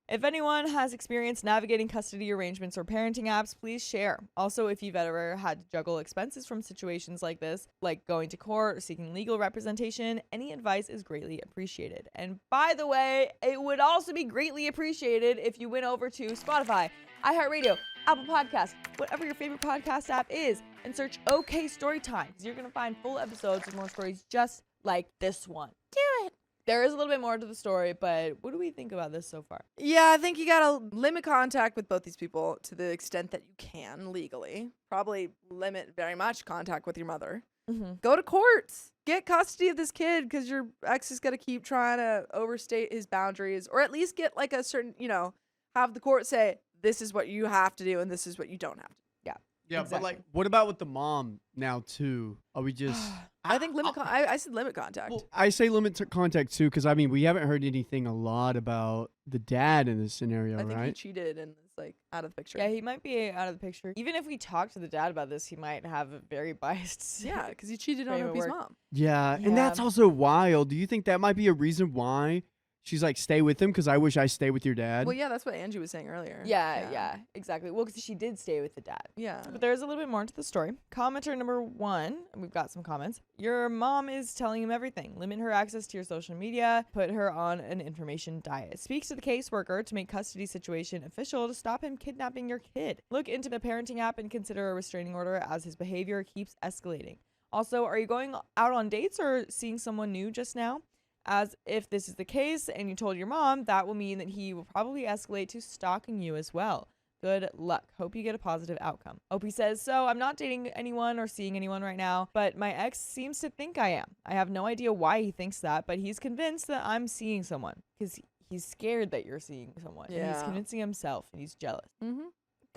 If anyone has experience navigating custody arrangements or parenting apps, please share. Also, if you've ever had to juggle expenses from situations like this, like going to court or seeking legal representation, any advice is greatly appreciated. And by the way, it would also be greatly appreciated if you went over to Spotify, iHeartRadio, Apple Podcasts, whatever your favorite podcast app is, and search OK Storytime, because you're going to find full episodes of more stories just like this one. Do it. There is a little bit more to the story, but what do we think about this so far? Yeah, I think you gotta limit contact with both these people to the extent that you can legally. Probably limit very much contact with your mother. Go to courts. Get custody of this kid because your ex is gonna keep trying to overstate his boundaries, or at least get a certain, have the court say, this is what you have to do and this is what you don't have to do. Yeah, Exactly. but what about with the mom now too? Are we just? I think I said limit contact. Well, I say contact too because we haven't heard anything a lot about the dad in this scenario, I think right? he cheated and is out of the picture. Yeah, he might be out of the picture. Even if we talk to the dad about this, he might have a very biased. Yeah, because he cheated on Frame of Opie's work. mom. Yeah, Yeah. and that's also wild. Do you think that might be a reason why she's stay with him? Because I wish I stay with your dad. Well, yeah, that's what Angie was saying earlier. Yeah, exactly. Well, because she did stay with the dad. Yeah. But there's a little bit more to the story. Commenter number 1, we've got some comments. Your mom is telling him everything. Limit her access to your social media. Put her on an information diet. Speaks to the caseworker to make custody situation official to stop him kidnapping your kid. Look into the parenting app and consider a restraining order as his behavior keeps escalating. Also, are you going out on dates or seeing someone new just now? As if this is the case and you told your mom, that will mean that he will probably escalate to stalking you as well. Good luck. Hope you get a positive outcome. Opie says, so I'm not dating anyone or seeing anyone right now, but my ex seems to think I am. I have no idea why he thinks that, but he's convinced that I'm seeing someone because he's scared that you're seeing someone. And he's convincing himself and he's jealous.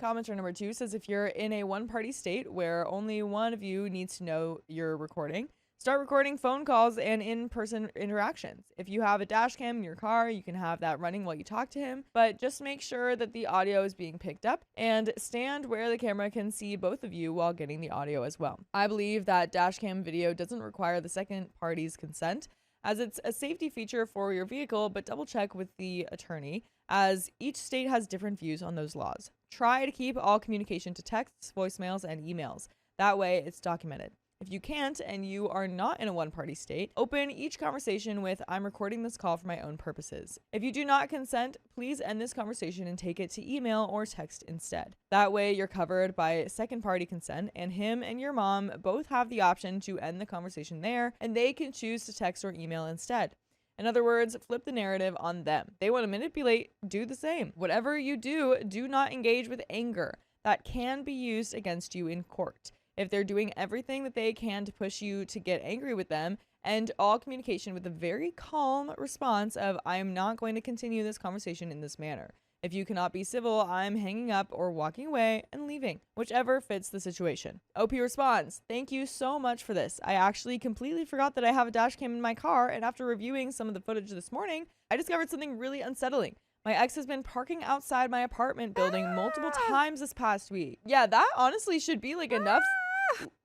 Commenter number 2 says, if you're in a one-party state where only one of you needs to know you're recording, start recording phone calls and in-person interactions. If you have a dash cam in your car, you can have that running while you talk to him, but just make sure that the audio is being picked up and stand where the camera can see both of you while getting the audio as well. I believe that dash cam video doesn't require the second party's consent, as it's a safety feature for your vehicle, but double check with the attorney, as each state has different views on those laws. Try to keep all communication to texts, voicemails, and emails. That way it's documented. If you can't and you are not in a one-party state, open each conversation with, I'm recording this call for my own purposes. If you do not consent, please end this conversation and take it to email or text instead. That way you're covered by second-party consent, and him and your mom both have the option to end the conversation there, and they can choose to text or email instead. In other words, flip the narrative on them. They want to manipulate, do the same. Whatever you do, do not engage with anger. That can be used against you in court. If they're doing everything that they can to push you to get angry with them, and all communication with a very calm response of, I am not going to continue this conversation in this manner. If you cannot be civil, I'm hanging up or walking away and leaving, whichever fits the situation. OP responds, thank you so much for this. I actually completely forgot that I have a dash cam in my car, and after reviewing some of the footage this morning, I discovered something really unsettling. My ex has been parking outside my apartment building multiple times this past week. Yeah, that honestly should be like enough,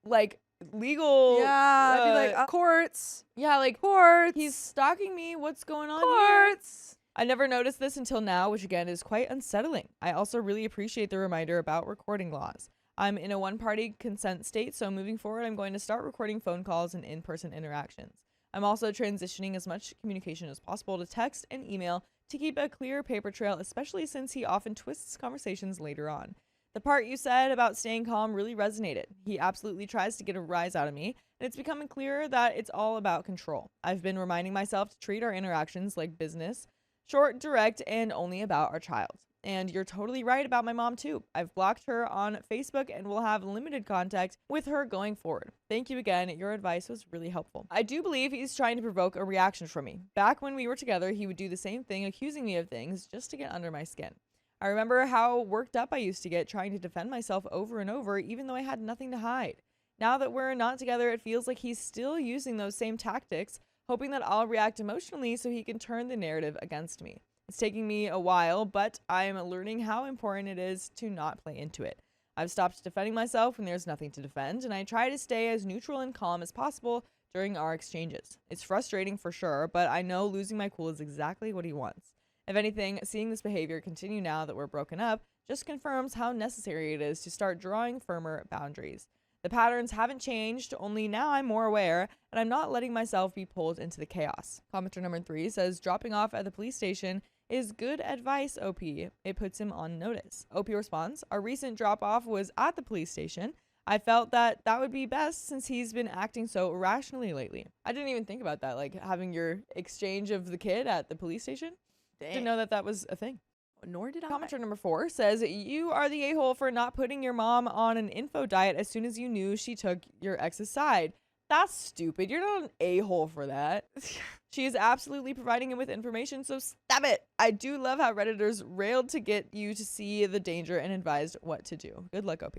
like, legal. Yeah, I'd be like, courts. Yeah, like, Courts. he's stalking me. What's going on Courts. here? I never noticed this until now, which again is quite unsettling. I also really appreciate the reminder about recording laws. I'm in a one-party consent state, so moving forward, I'm going to start recording phone calls and in-person interactions. I'm also transitioning as much communication as possible to text and email to keep a clear paper trail, especially since he often twists conversations later on. The part you said about staying calm really resonated. He absolutely tries to get a rise out of me, and it's becoming clearer that it's all about control. I've been reminding myself to treat our interactions like business, short, direct, and only about our child. And you're totally right about my mom too. I've blocked her on Facebook and will have limited contact with her going forward. Thank you again. Your advice was really helpful. I do believe he's trying to provoke a reaction from me. Back when we were together, he would do the same thing, accusing me of things just to get under my skin. I remember how worked up I used to get trying to defend myself over and over, even though I had nothing to hide. Now that we're not together, it feels like he's still using those same tactics, hoping that I'll react emotionally so he can turn the narrative against me. It's taking me a while, but I'm learning how important it is to not play into it. I've stopped defending myself when there's nothing to defend, and I try to stay as neutral and calm as possible during our exchanges. It's frustrating for sure, but I know losing my cool is exactly what he wants. If anything, seeing this behavior continue now that we're broken up just confirms how necessary it is to start drawing firmer boundaries. The patterns haven't changed, only now I'm more aware, and I'm not letting myself be pulled into the chaos. Commenter number 3 says, dropping off at the police station is good advice, OP. It puts him on notice. OP responds, our recent drop-off was at the police station. I felt that would be best since he's been acting so irrationally lately. I didn't even think about that, like having your exchange of the kid at the police station. Dang. Didn't know that was a thing. Nor did I. Commenter number 4 says, you are the a-hole for not putting your mom on an info diet as soon as you knew she took your ex's side. That's stupid. You're not an a-hole for that. She is absolutely providing him with information, so stop it. I do love how Redditors railed to get you to see the danger and advised what to do. Good luck, OP.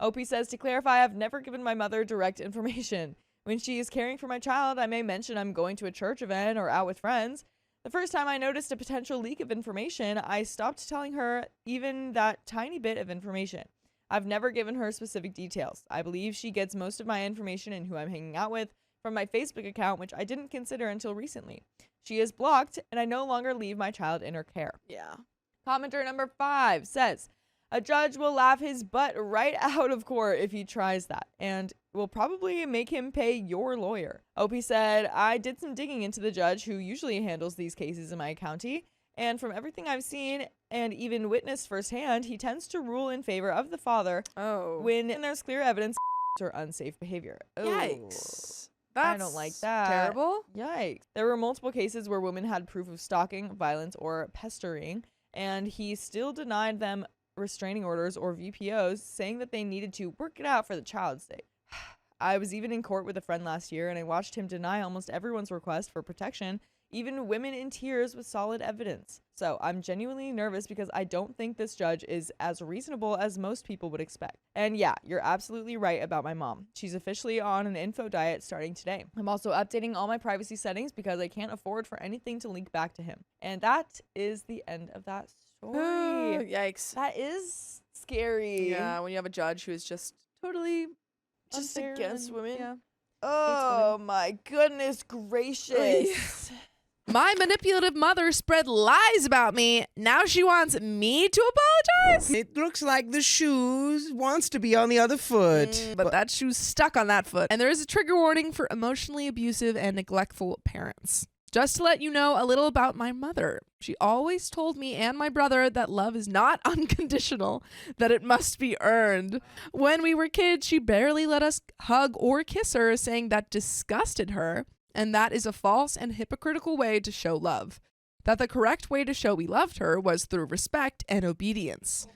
OP says, to clarify, I've never given my mother direct information. When she is caring for my child, I may mention I'm going to a church event or out with friends. The first time I noticed a potential leak of information, I stopped telling her even that tiny bit of information. I've never given her specific details. I believe she gets most of my information and who I'm hanging out with from my Facebook account, which I didn't consider until recently. She is blocked, and I no longer leave my child in her care. Yeah. Commenter number 5 says, a judge will laugh his butt right out of court if he tries that, and will probably make him pay your lawyer. OP said, I did some digging into the judge who usually handles these cases in my county, and from everything I've seen and even witnessed firsthand, he tends to rule in favor of the father when there's clear evidence or unsafe behavior. Yikes. I don't like that. Terrible. Yikes. There were multiple cases where women had proof of stalking, violence, or pestering, and he still denied them restraining orders or VPOs, saying that they needed to work it out for the child's sake. I was even in court with a friend last year, and I watched him deny almost everyone's request for protection, even women in tears with solid evidence. So I'm genuinely nervous because I don't think this judge is as reasonable as most people would expect. And yeah, you're absolutely right about my mom. She's officially on an info diet starting today. I'm also updating all my privacy settings because I can't afford for anything to leak back to him. And that is the end of that story. Yikes. That is scary. Yeah, when you have a judge who is just totally Just unfair against and- women. Yeah. Oh my goodness gracious. My manipulative mother spread lies about me. Now she wants me to apologize. It looks like the shoes wants to be on the other foot. But that shoe's stuck on that foot. And there is a trigger warning for emotionally abusive and neglectful parents. Just to let you know a little about my mother. She always told me and my brother that love is not unconditional, that it must be earned. When we were kids, she barely let us hug or kiss her, saying that disgusted her, and that is a false and hypocritical way to show love. That the correct way to show we loved her was through respect and obedience.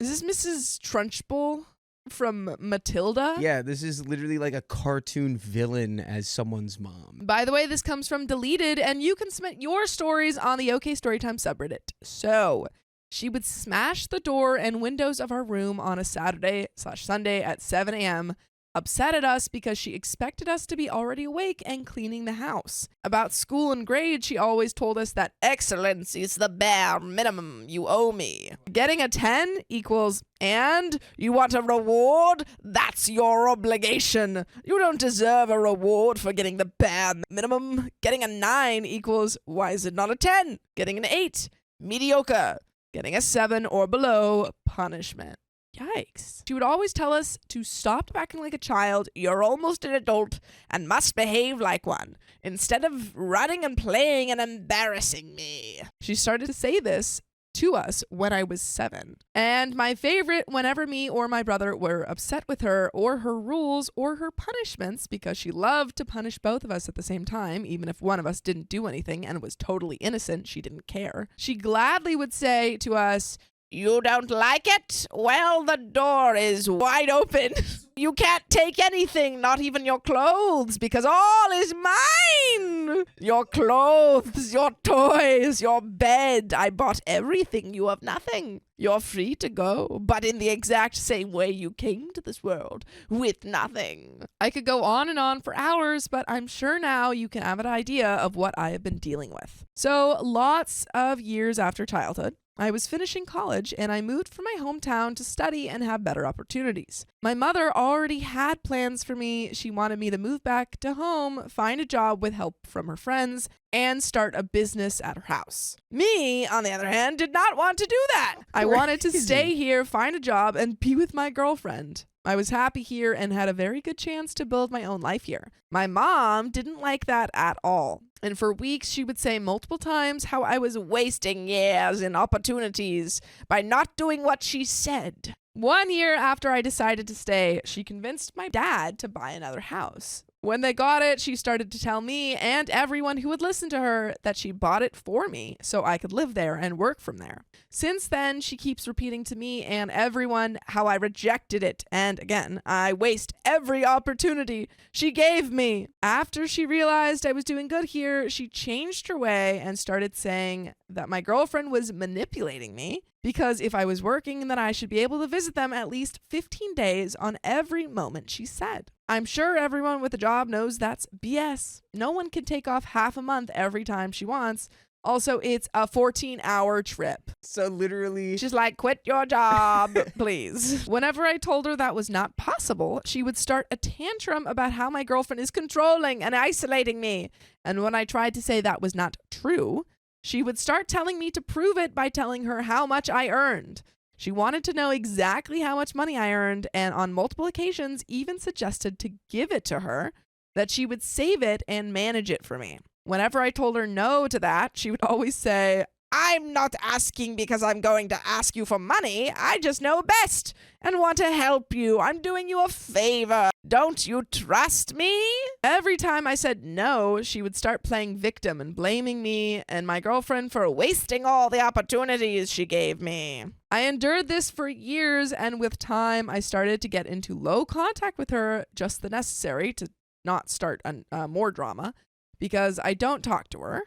Is this Mrs. Trunchbull from Matilda? Yeah, this is literally like a cartoon villain as someone's mom. By the way, this comes from Deleted, and you can submit your stories on the OK Storytime subreddit. So, she would smash the door and windows of our room on a Saturday/Sunday at 7 a.m., upset at us because she expected us to be already awake and cleaning the house. About school and grades, she always told us that excellence is the bare minimum you owe me. Getting a 10 equals, and you want a reward? That's your obligation. You don't deserve a reward for getting the bare minimum. Getting a 9 equals, why is it not a 10? Getting an 8, mediocre. Getting a 7 or below, punishment. Yikes. She would always tell us to stop acting like a child, you're almost an adult, and must behave like one, instead of running and playing and embarrassing me. She started to say this to us when I was 7. And my favorite, whenever me or my brother were upset with her or her rules or her punishments, because she loved to punish both of us at the same time, even if one of us didn't do anything and was totally innocent, she didn't care. She gladly would say to us, you don't like it? Well, the door is wide open. You can't take anything, not even your clothes, because all is mine. Your clothes, your toys, your bed. I bought everything. You have nothing. You're free to go, but in the exact same way you came to this world, with nothing. I could go on and on for hours, but I'm sure now you can have an idea of what I have been dealing with. So, lots of years after childhood, I was finishing college and I moved from my hometown to study and have better opportunities. My mother already had plans for me. She wanted me to move back to home, find a job with help from her friends, and start a business at her house. Me, on the other hand, did not want to do that. I wanted to stay here, find a job, and be with my girlfriend. I was happy here and had a very good chance to build my own life here. My mom didn't like that at all. And for weeks, she would say multiple times how I was wasting years and opportunities by not doing what she said. 1 year after I decided to stay, she convinced my dad to buy another house. When they got it, she started to tell me and everyone who would listen to her that she bought it for me so I could live there and work from there. Since then, she keeps repeating to me and everyone how I rejected it, and again, I waste every opportunity she gave me. After she realized I was doing good here, she changed her way and started saying that my girlfriend was manipulating me because if I was working, then I should be able to visit them at least 15 days on every moment, she said. I'm sure everyone with a job knows that's BS. No one can take off half a month every time she wants. Also, it's a 14-hour trip. So literally, She's like, quit your job, please. Whenever I told her that was not possible, she would start a tantrum about how my girlfriend is controlling and isolating me. And when I tried to say that was not true, she would start telling me to prove it by telling her how much I earned. She wanted to know exactly how much money I earned, and on multiple occasions even suggested to give it to her, that she would save it and manage it for me. Whenever I told her no to that, she would always say, I'm not asking because I'm going to ask you for money. I just know best and want to help you. I'm doing you a favor. Don't you trust me? Every time I said no, she would start playing victim and blaming me and my girlfriend for wasting all the opportunities she gave me. I endured this for years, and with time, I started to get into low contact with her, just the necessary to not start more drama, because I don't talk to her.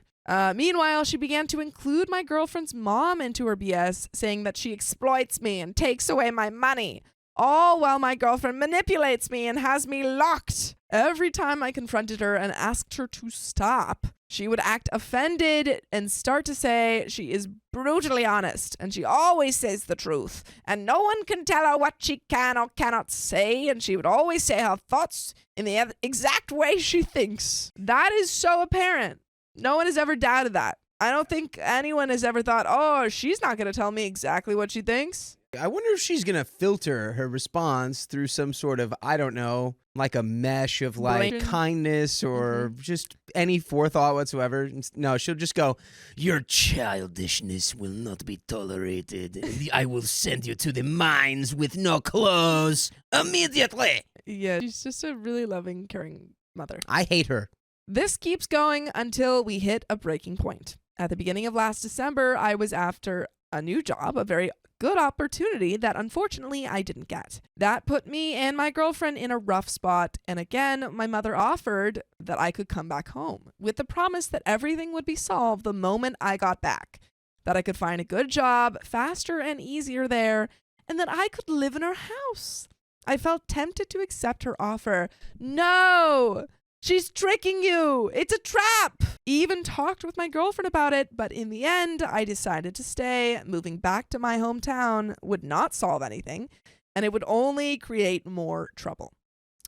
Meanwhile, she began to include my girlfriend's mom into her BS, saying that she exploits me and takes away my money, all while my girlfriend manipulates me and has me locked. Every time I confronted her and asked her to stop, she would act offended and start to say she is brutally honest and she always says the truth and no one can tell her what she can or cannot say, and she would always say her thoughts in the exact way she thinks. That is so apparent. No one has ever doubted that. I don't think anyone has ever thought, oh, she's not going to tell me exactly what she thinks. I wonder if she's going to filter her response through some sort of, I don't know, like a mesh of like Blatant. kindness or just any forethought whatsoever. No, she'll just go, your childishness will not be tolerated. I will send you to the mines with no clothes immediately. Yeah, she's just a really loving, caring mother. I hate her. This keeps going until we hit a breaking point. At the beginning of last December, I was after a new job, a very good opportunity that unfortunately I didn't get. That put me and my girlfriend in a rough spot, and again, my mother offered that I could come back home with the promise that everything would be solved the moment I got back, that I could find a good job faster and easier there, and that I could live in her house. I felt tempted to accept her offer. No! She's tricking you. It's a trap. Even talked with my girlfriend about it, but in the end, I decided to stay. Moving back to my hometown would not solve anything, and it would only create more trouble.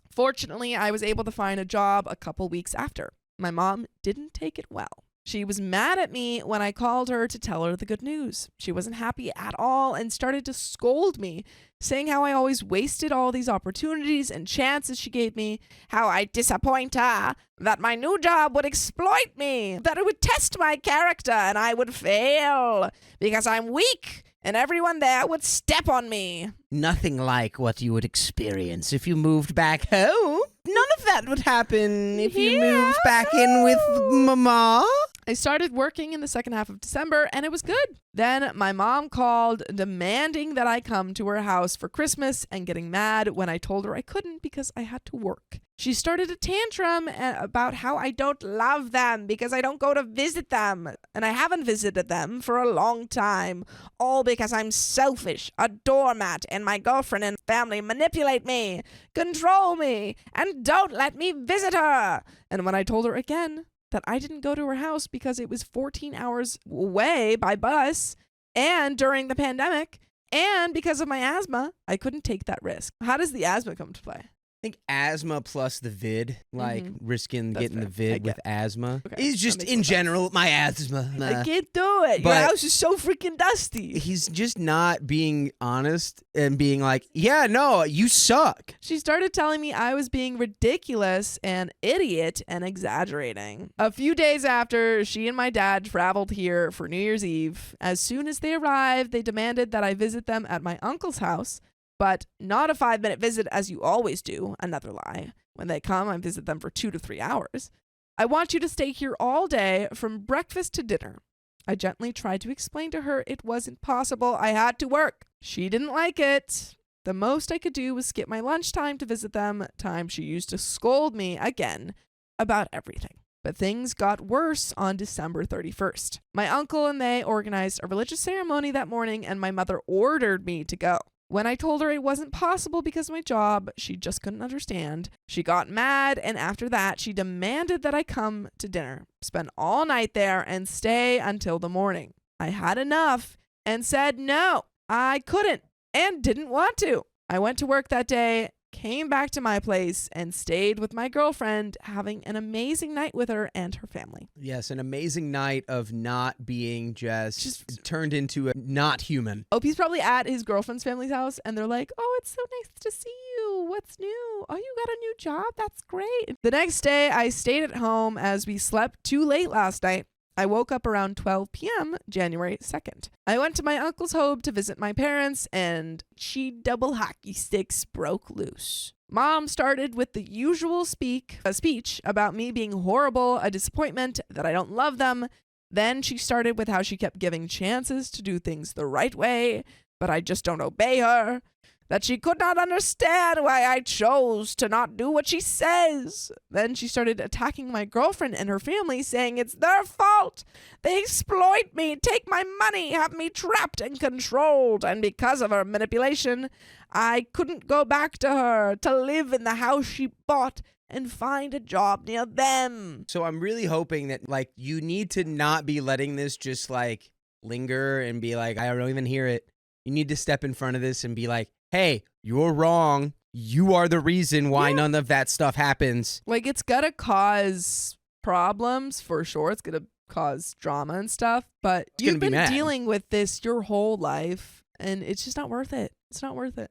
Fortunately, I was able to find a job a couple weeks after. My mom didn't take it well. She was mad at me when I called her to tell her the good news. She wasn't happy at all and started to scold me, saying how I always wasted all these opportunities and chances she gave me, how I disappoint her, that my new job would exploit me, that it would test my character and I would fail because I'm weak and everyone there would step on me. Nothing like what you would experience if you moved back home. None of that would happen if you moved back in with Mama. I started working in the second half of December and it was good. Then my mom called demanding that I come to her house for Christmas and getting mad when I told her I couldn't because I had to work. She started a tantrum about how I don't love them because I don't go to visit them, and I haven't visited them for a long time, all because I'm selfish, a doormat, and my girlfriend and family manipulate me, control me, and don't let me visit her. And when I told her again that I didn't go to her house because it was 14 hours away by bus, and during the pandemic, and because of my asthma, I couldn't take that risk. How does the asthma come to play? I think asthma plus the vid, like risking That's getting the fair. I vid with get asthma, Okay, is that just makes in more sense. general my asthma. I can't do it. Your But- house is so freaking dusty. He's just not being honest and being like, yeah, no, you suck. She started telling me I was being ridiculous, an idiot, and exaggerating. A few days after, she and my dad traveled here for New Year's Eve. As soon as they arrived, they demanded that I visit them at my uncle's house, but not a 5-minute visit as you always do. Another lie. When they come, I visit them for 2 to 3 hours. I want you to stay here all day from breakfast to dinner. I gently tried to explain to her it wasn't possible. I had to work. She didn't like it. The most I could do was skip my lunchtime to visit them, time she used to scold me again about everything. But things got worse on December 31st. My uncle and they organized a religious ceremony that morning, and my mother ordered me to go. When I told her it wasn't possible because of my job, she just couldn't understand. She got mad, and after that, she demanded that I come to dinner, spend all night there, and stay until the morning. I had enough and said no, I couldn't and didn't want to. I went to work that day, came back to my place, and stayed with my girlfriend, having an amazing night with her and her family. Yes, an amazing night of not being just turned into a not human. Opie's probably at his girlfriend's family's house, and they're like, oh, it's so nice to see you. What's new? Oh, you got a new job? That's great. The next day, I stayed at home as we slept too late last night. I woke up around 12 p.m. January 2nd. I went to my uncle's home to visit my parents, and she double hockey sticks broke loose. Mom started with the usual speech about me being horrible, a disappointment, that I don't love them. Then she started with how she kept giving chances to do things the right way, but I just don't obey her. That she could not understand why I chose to not do what she says. Then she started attacking my girlfriend and her family, saying it's their fault. They exploit me, take my money, have me trapped and controlled. And because of her manipulation, I couldn't go back to her to live in the house she bought and find a job near them. So I'm really hoping that, like, you need to not be letting this just, like, linger and be like, I don't even hear it. You need to step in front of this and be like, hey, you're wrong. You are the reason why none of that stuff happens. Like, it's gonna cause problems for sure. It's gonna cause drama and stuff, but you've been dealing with this your whole life, and it's just not worth it. It's not worth it.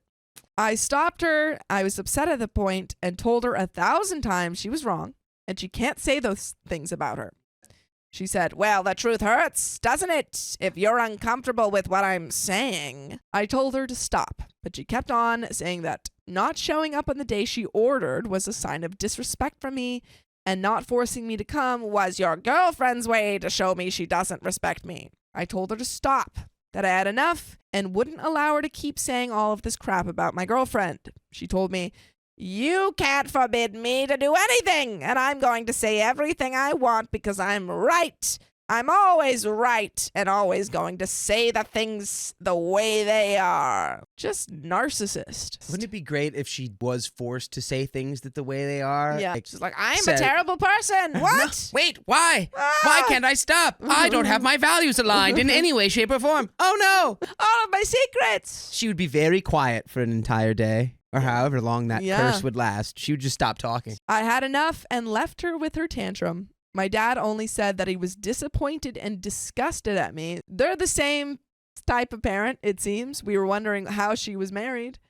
I stopped her. I was upset at the point and told her 1,000 times she was wrong and she can't say those things about her. She said, well, the truth hurts, doesn't it? If you're uncomfortable with what I'm saying. I told her to stop, but she kept on saying that not showing up on the day she ordered was a sign of disrespect from me, and not forcing me to come was your girlfriend's way to show me she doesn't respect me. I told her to stop, that I had enough, and wouldn't allow her to keep saying all of this crap about my girlfriend. She told me, you can't forbid me to do anything, and I'm going to say everything I want because I'm right. I'm always right and always going to say the things the way they are. Just narcissist. Wouldn't it be great if she was forced to say things that the way they are? Yeah. She's like, I'm a terrible person. What? No, wait, why? Why can't I stop? I don't have my values aligned in any way, shape, or form. Oh, no. All of my secrets. She would be very quiet for an entire day. Or however long that curse would last. She would just stop talking. I had enough and left her with her tantrum. My dad only said that he was disappointed and disgusted at me. They're the same type of parent, it seems. We were wondering how she was married.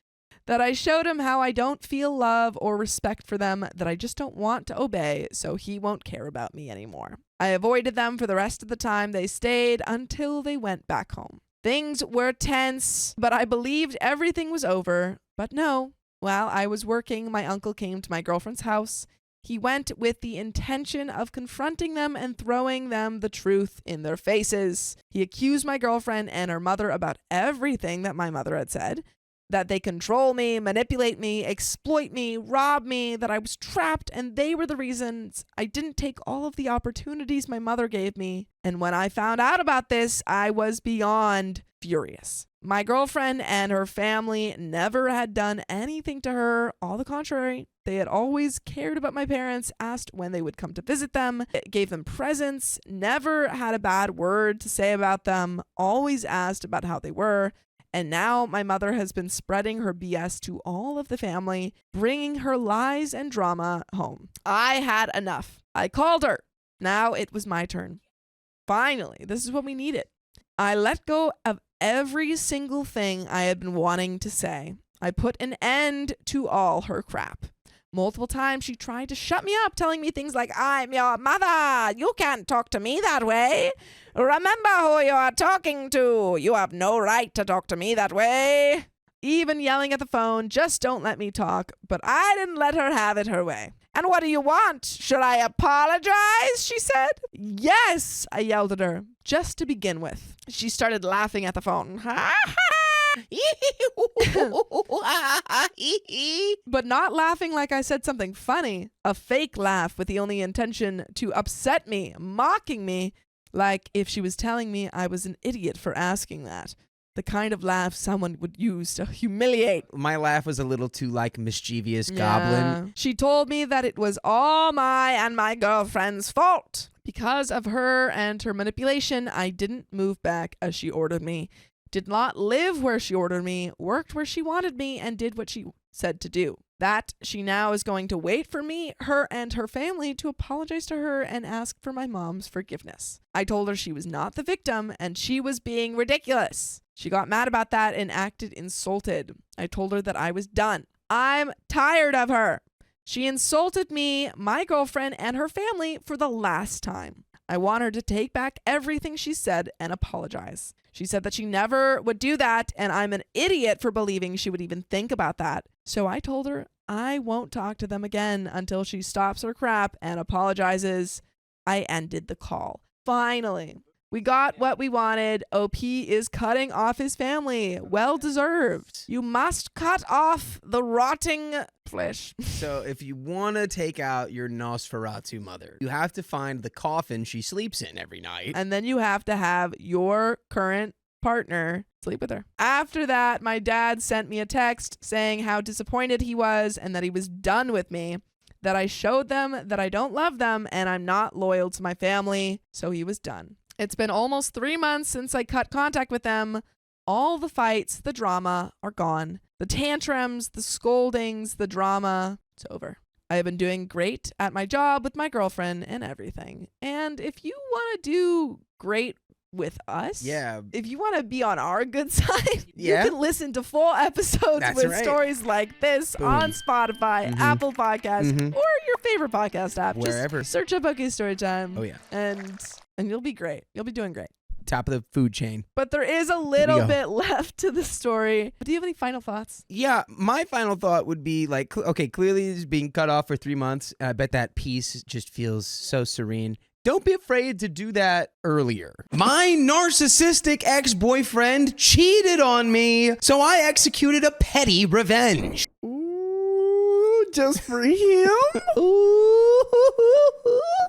That I showed him how I don't feel love or respect for them, that I just don't want to obey, so he won't care about me anymore. I avoided them for the rest of the time they stayed until they went back home. Things were tense, but I believed everything was over. But no, while I was working, my uncle came to my girlfriend's house. He went with the intention of confronting them and throwing them the truth in their faces. He accused my girlfriend and her mother about everything that my mother had said. That they control me, manipulate me, exploit me, rob me, that I was trapped, and they were the reasons I didn't take all of the opportunities my mother gave me. And when I found out about this, I was beyond furious. My girlfriend and her family never had done anything to her. All the contrary, they had always cared about my parents, asked when they would come to visit them, gave them presents, never had a bad word to say about them, always asked about how they were. And now my mother has been spreading her BS to all of the family, bringing her lies and drama home. I had enough. I called her. Now it was my turn. Finally, this is what we needed. I let go of every single thing I had been wanting to say. I put an end to all her crap. Multiple times she tried to shut me up, telling me things like, I'm your mother. You can't talk to me that way. Remember who you are talking to. You have no right to talk to me that way. Even yelling at the phone, just don't let me talk. But I didn't let her have it her way. And what do you want? Should I apologize? She said. Yes, I yelled at her, just to begin with. She started laughing at the phone. But not laughing like I said something funny. A fake laugh with the only intention to upset me, mocking me, like if she was telling me I was an idiot for asking that. The kind of laugh someone would use to humiliate. My laugh was a little too, like, mischievous goblin. She told me that it was all my and my girlfriend's fault. Because of her and her manipulation, I didn't move back as she ordered me. Did not live where she ordered me, worked where she wanted me, and did what she said to do. That she now is going to wait for me, her, and her family to apologize to her and ask for my mom's forgiveness. I told her she was not the victim and she was being ridiculous. She got mad about that and acted insulted. I told her that I was done. I'm tired of her. She insulted me, my girlfriend, and her family for the last time. I want her to take back everything she said and apologize. She said that she never would do that, and I'm an idiot for believing she would even think about that. So I told her I won't talk to them again until she stops her crap and apologizes. I ended the call. Finally, we got what we wanted. OP is cutting off his family. Well deserved. You must cut off the rotting flesh. So if you want to take out your Nosferatu mother, you have to find the coffin she sleeps in every night. And then you have to have your current partner sleep with her. After that, my dad sent me a text saying how disappointed he was and that he was done with me, that I showed them that I don't love them and I'm not loyal to my family, so he was done. It's been almost 3 months since I cut contact with them. All the fights, the drama are gone. The tantrums, the scoldings, the drama, it's over. I have been doing great at my job with my girlfriend and everything. And if you want to do great with us, if you want to be on our good side, you can listen to full episodes with stories like this on Spotify, Apple Podcasts, or your favorite podcast app. Wherever. Just search up OK Storytime. Oh, yeah. And you'll be great. You'll be doing great. Top of the food chain. But there is a little bit left to the story. Do you have any final thoughts? Yeah, my final thought would be like, okay, clearly he's being cut off for 3 months. I bet that peace just feels so serene. Don't be afraid to do that earlier. My narcissistic ex-boyfriend cheated on me, so I executed a petty revenge. Ooh, just for him? Ooh.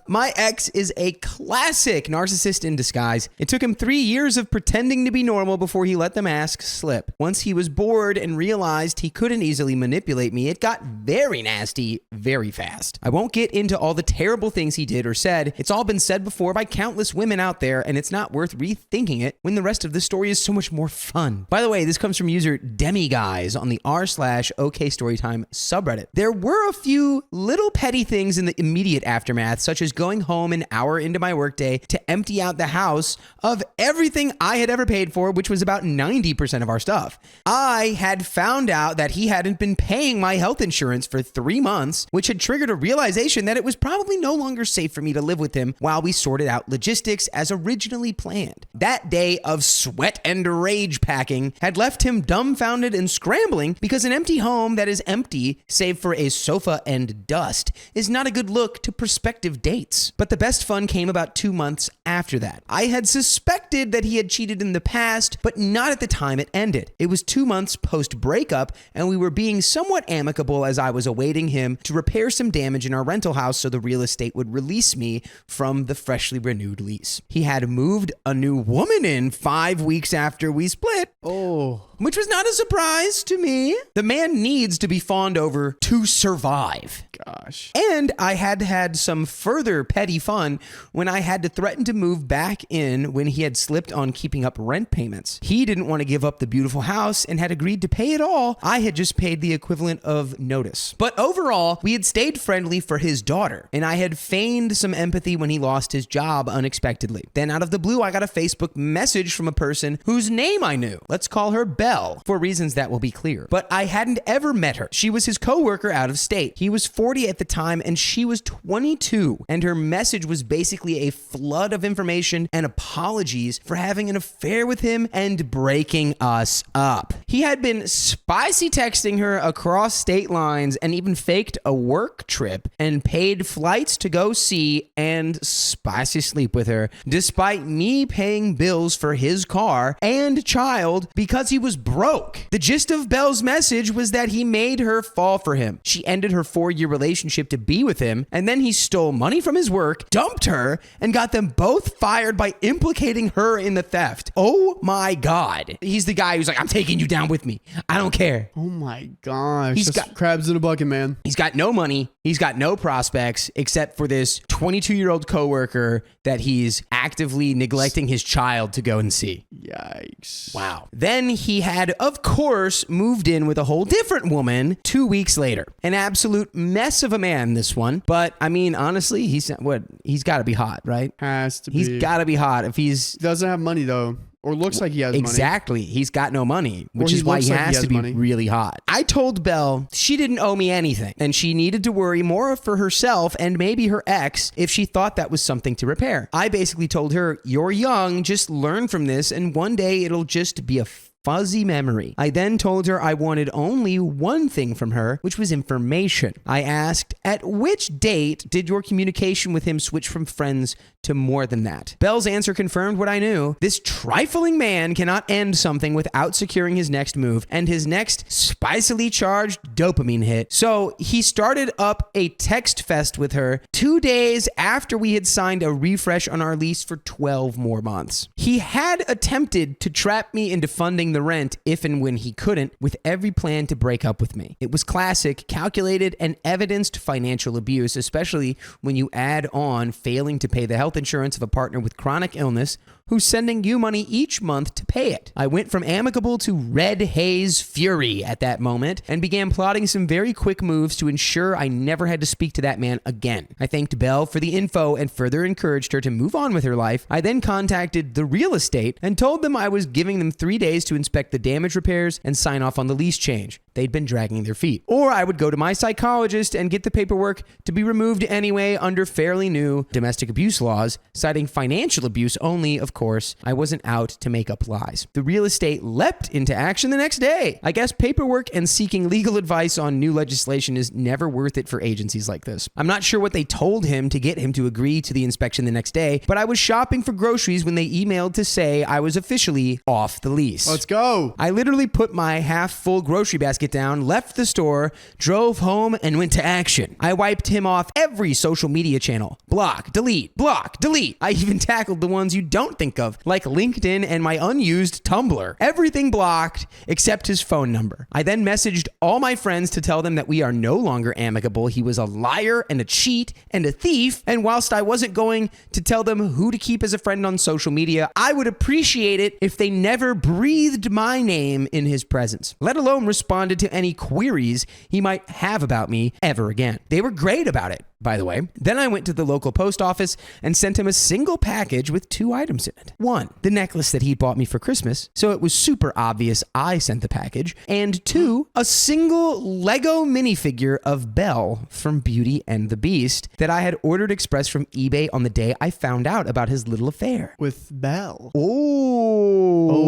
My ex is a classic narcissist in disguise. It took him 3 years of pretending to be normal before he let the mask slip. Once he was bored and realized he couldn't easily manipulate me, it got very nasty very fast. I won't get into all the terrible things he did or said. It's all been said before by countless women out there, and it's not worth rethinking it when the rest of the story is so much more fun. By the way, this comes from user DemiGuys on the r/OKStorytime subreddit. There were a few little petty things in the immediate aftermath, such as going home an hour into my workday to empty out the house of everything I had ever paid for, which was about 90% of our stuff. I had found out that he hadn't been paying my health insurance for 3 months, which had triggered a realization that it was probably no longer safe for me to live with him while we sorted out logistics as originally planned. That day of sweat and rage packing had left him dumbfounded and scrambling because an empty home that is empty, save for a sofa and dust, is not a good look to prospective dates. But the best fun came about 2 months after that. I had suspected that he had cheated in the past, but not at the time it ended. It was 2 months post-breakup, and we were being somewhat amicable as I was awaiting him to repair some damage in our rental house so the real estate would release me from the freshly renewed lease. He had moved a new woman in 5 weeks after we split. Oh. Which was not a surprise to me. The man needs to be fawned over to survive. Gosh. And I had some further petty fun when I had to threaten to move back in when he had slipped on keeping up rent payments. He didn't want to give up the beautiful house and had agreed to pay it all. I had just paid the equivalent of notice. But overall, we had stayed friendly for his daughter, and I had feigned some empathy when he lost his job unexpectedly. Then out of the blue, I got a Facebook message from a person whose name I knew. Let's call her Belle, for reasons that will be clear. But I hadn't ever met her. She was his coworker out of state. He was 40 at the time, and she was 22. And her message was basically a flood of information and apologies for having an affair with him and breaking us up. He had been spicy texting her across state lines and even faked a work trip and paid flights to go see and spicy sleep with her, despite me paying bills for his car and child because he was broke. The gist of Belle's message was that he made her fall for him. She ended her 4-year relationship to be with him, and then he stole money from his work, dumped her, and got them both fired by implicating her in the theft. Oh my God. He's the guy who's like, I'm taking you down with me. I don't care. Oh my gosh. He's That's got crabs in a bucket, man. He's got no money. He's got no prospects except for this 22-year-old coworker that he's actively neglecting his child to go and see. Yikes. Wow. Then he had, of course, moved in with a whole different woman 2 weeks later. An absolute mess of a man, this one. But, I mean, honestly, he's got to be hot, right? Has to be. He's got to be hot if He doesn't have money, though. or looks like he has money. Exactly. He's got no money, Or which he is why looks he like he has has to be money. really hot. I told Belle she didn't owe me anything, and she needed to worry more for herself and maybe her ex if she thought that was something to repair. I basically told her, you're young, just learn from this, and one day it'll just be a fuzzy memory. I then told her I wanted only one thing from her, which was information. I asked, at which date did your communication with him switch from friends to more than that? Belle's answer confirmed what I knew. This trifling man cannot end something without securing his next move and his next spicily charged dopamine hit. So he started up a text fest with her 2 days after we had signed a refresh on our lease for 12 more months. He had attempted to trap me into funding the rent if and when he couldn't, with every plan to break up with me. It was classic, calculated, and evidenced financial abuse, especially when you add on failing to pay the health insurance of a partner with chronic illness who's sending you money each month to pay it. I went from amicable to red haze fury at that moment and began plotting some very quick moves to ensure I never had to speak to that man again. I thanked Belle for the info and further encouraged her to move on with her life. I then contacted the real estate and told them I was giving them 3 days to inspect the damage repairs and sign off on the lease change. They'd been dragging their feet. Or I would go to my psychologist and get the paperwork to be removed anyway under fairly new domestic abuse laws, citing financial abuse only, of course. I wasn't out to make up lies. The real estate leapt into action the next day. I guess paperwork and seeking legal advice on new legislation is never worth it for agencies like this. I'm not sure what they told him to get him to agree to the inspection the next day, but I was shopping for groceries when they emailed to say I was officially off the lease. Let's go. I literally put my half-full grocery basket down, left the store, drove home, and went to action. I wiped him off every social media channel. Block, delete, block, delete. I even tackled the ones you don't think of, like LinkedIn and my unused Tumblr. Everything blocked except his phone number. I then messaged all my friends to tell them that we are no longer amicable. He was a liar and a cheat and a thief. And whilst I wasn't going to tell them who to keep as a friend on social media, I would appreciate it if they never breathed my name in his presence, let alone responded to any queries he might have about me ever again. They were great about it, by the way. Then I went to the local post office and sent him a single package with 2 items in it. 1, the necklace that he bought me for Christmas, so it was super obvious I sent the package. And 2, a single Lego minifigure of Belle from Beauty and the Beast that I had ordered express from eBay on the day I found out about his little affair. With Belle. Oh.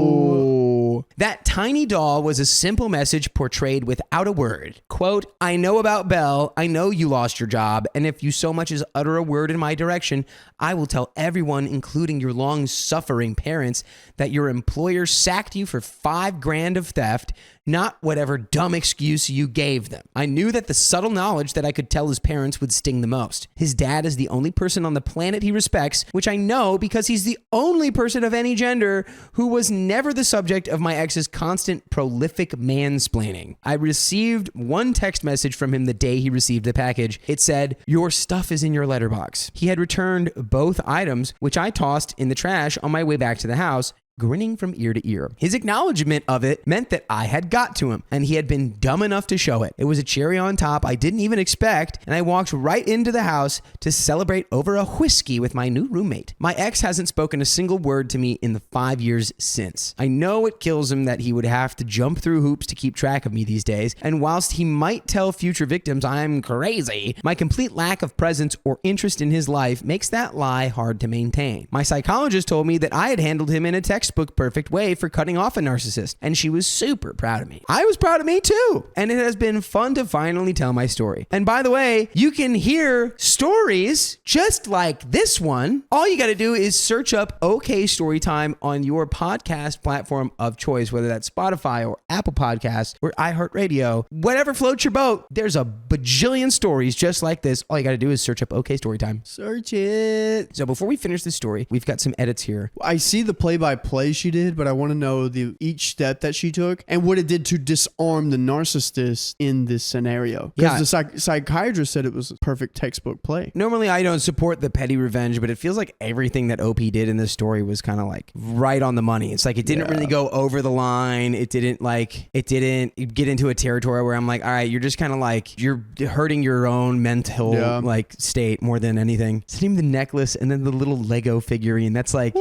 That tiny doll was a simple message portrayed without a word. Quote, I know about Belle. I know you lost your job. And if you so much as utter a word in my direction, I will tell everyone, including your long-suffering parents, that your employer sacked you for $5,000 of theft, not whatever dumb excuse you gave them. I knew that the subtle knowledge that I could tell his parents would sting the most. His dad is the only person on the planet he respects, which I know because he's the only person of any gender who was never the subject of my ex's constant prolific mansplaining. I received one text message from him the day he received the package. It said, your stuff is in your letterbox. He had returned both items, which I tossed in the trash on my way back to the house, grinning from ear to ear. His acknowledgement of it meant that I had got to him, and he had been dumb enough to show it. It was a cherry on top I didn't even expect, and I walked right into the house to celebrate over a whiskey with my new roommate. My ex hasn't spoken a single word to me in the 5 years since. I know it kills him that he would have to jump through hoops to keep track of me these days, and whilst he might tell future victims I'm crazy, my complete lack of presence or interest in his life makes that lie hard to maintain. My psychologist told me that I had handled him in a textbook perfect way for cutting off a narcissist, and she was super proud of me. I was proud of me too, and it has been fun to finally tell my story. And by the way, you can hear stories just like this one. All you got to do is search up OK Storytime on your podcast platform of choice, whether that's Spotify or Apple Podcasts or iHeartRadio. Whatever floats your boat, there's a bajillion stories just like this. All you got to do is search up OK Storytime. Search it. So before we finish this story, we've got some edits here. I see the play-by-play she did, but I want to know each step that she took and what it did to disarm the narcissist in this scenario. Because the psychiatrist said it was a perfect textbook play. Normally, I don't support the petty revenge, but it feels like everything that OP did in this story was kind of like right on the money. It's like it didn't really go over the line. It didn't get into a territory where I'm like, all right, you're just kind of like, you're hurting your own mental like state more than anything. It's even the necklace and then the little Lego figurine. That's like,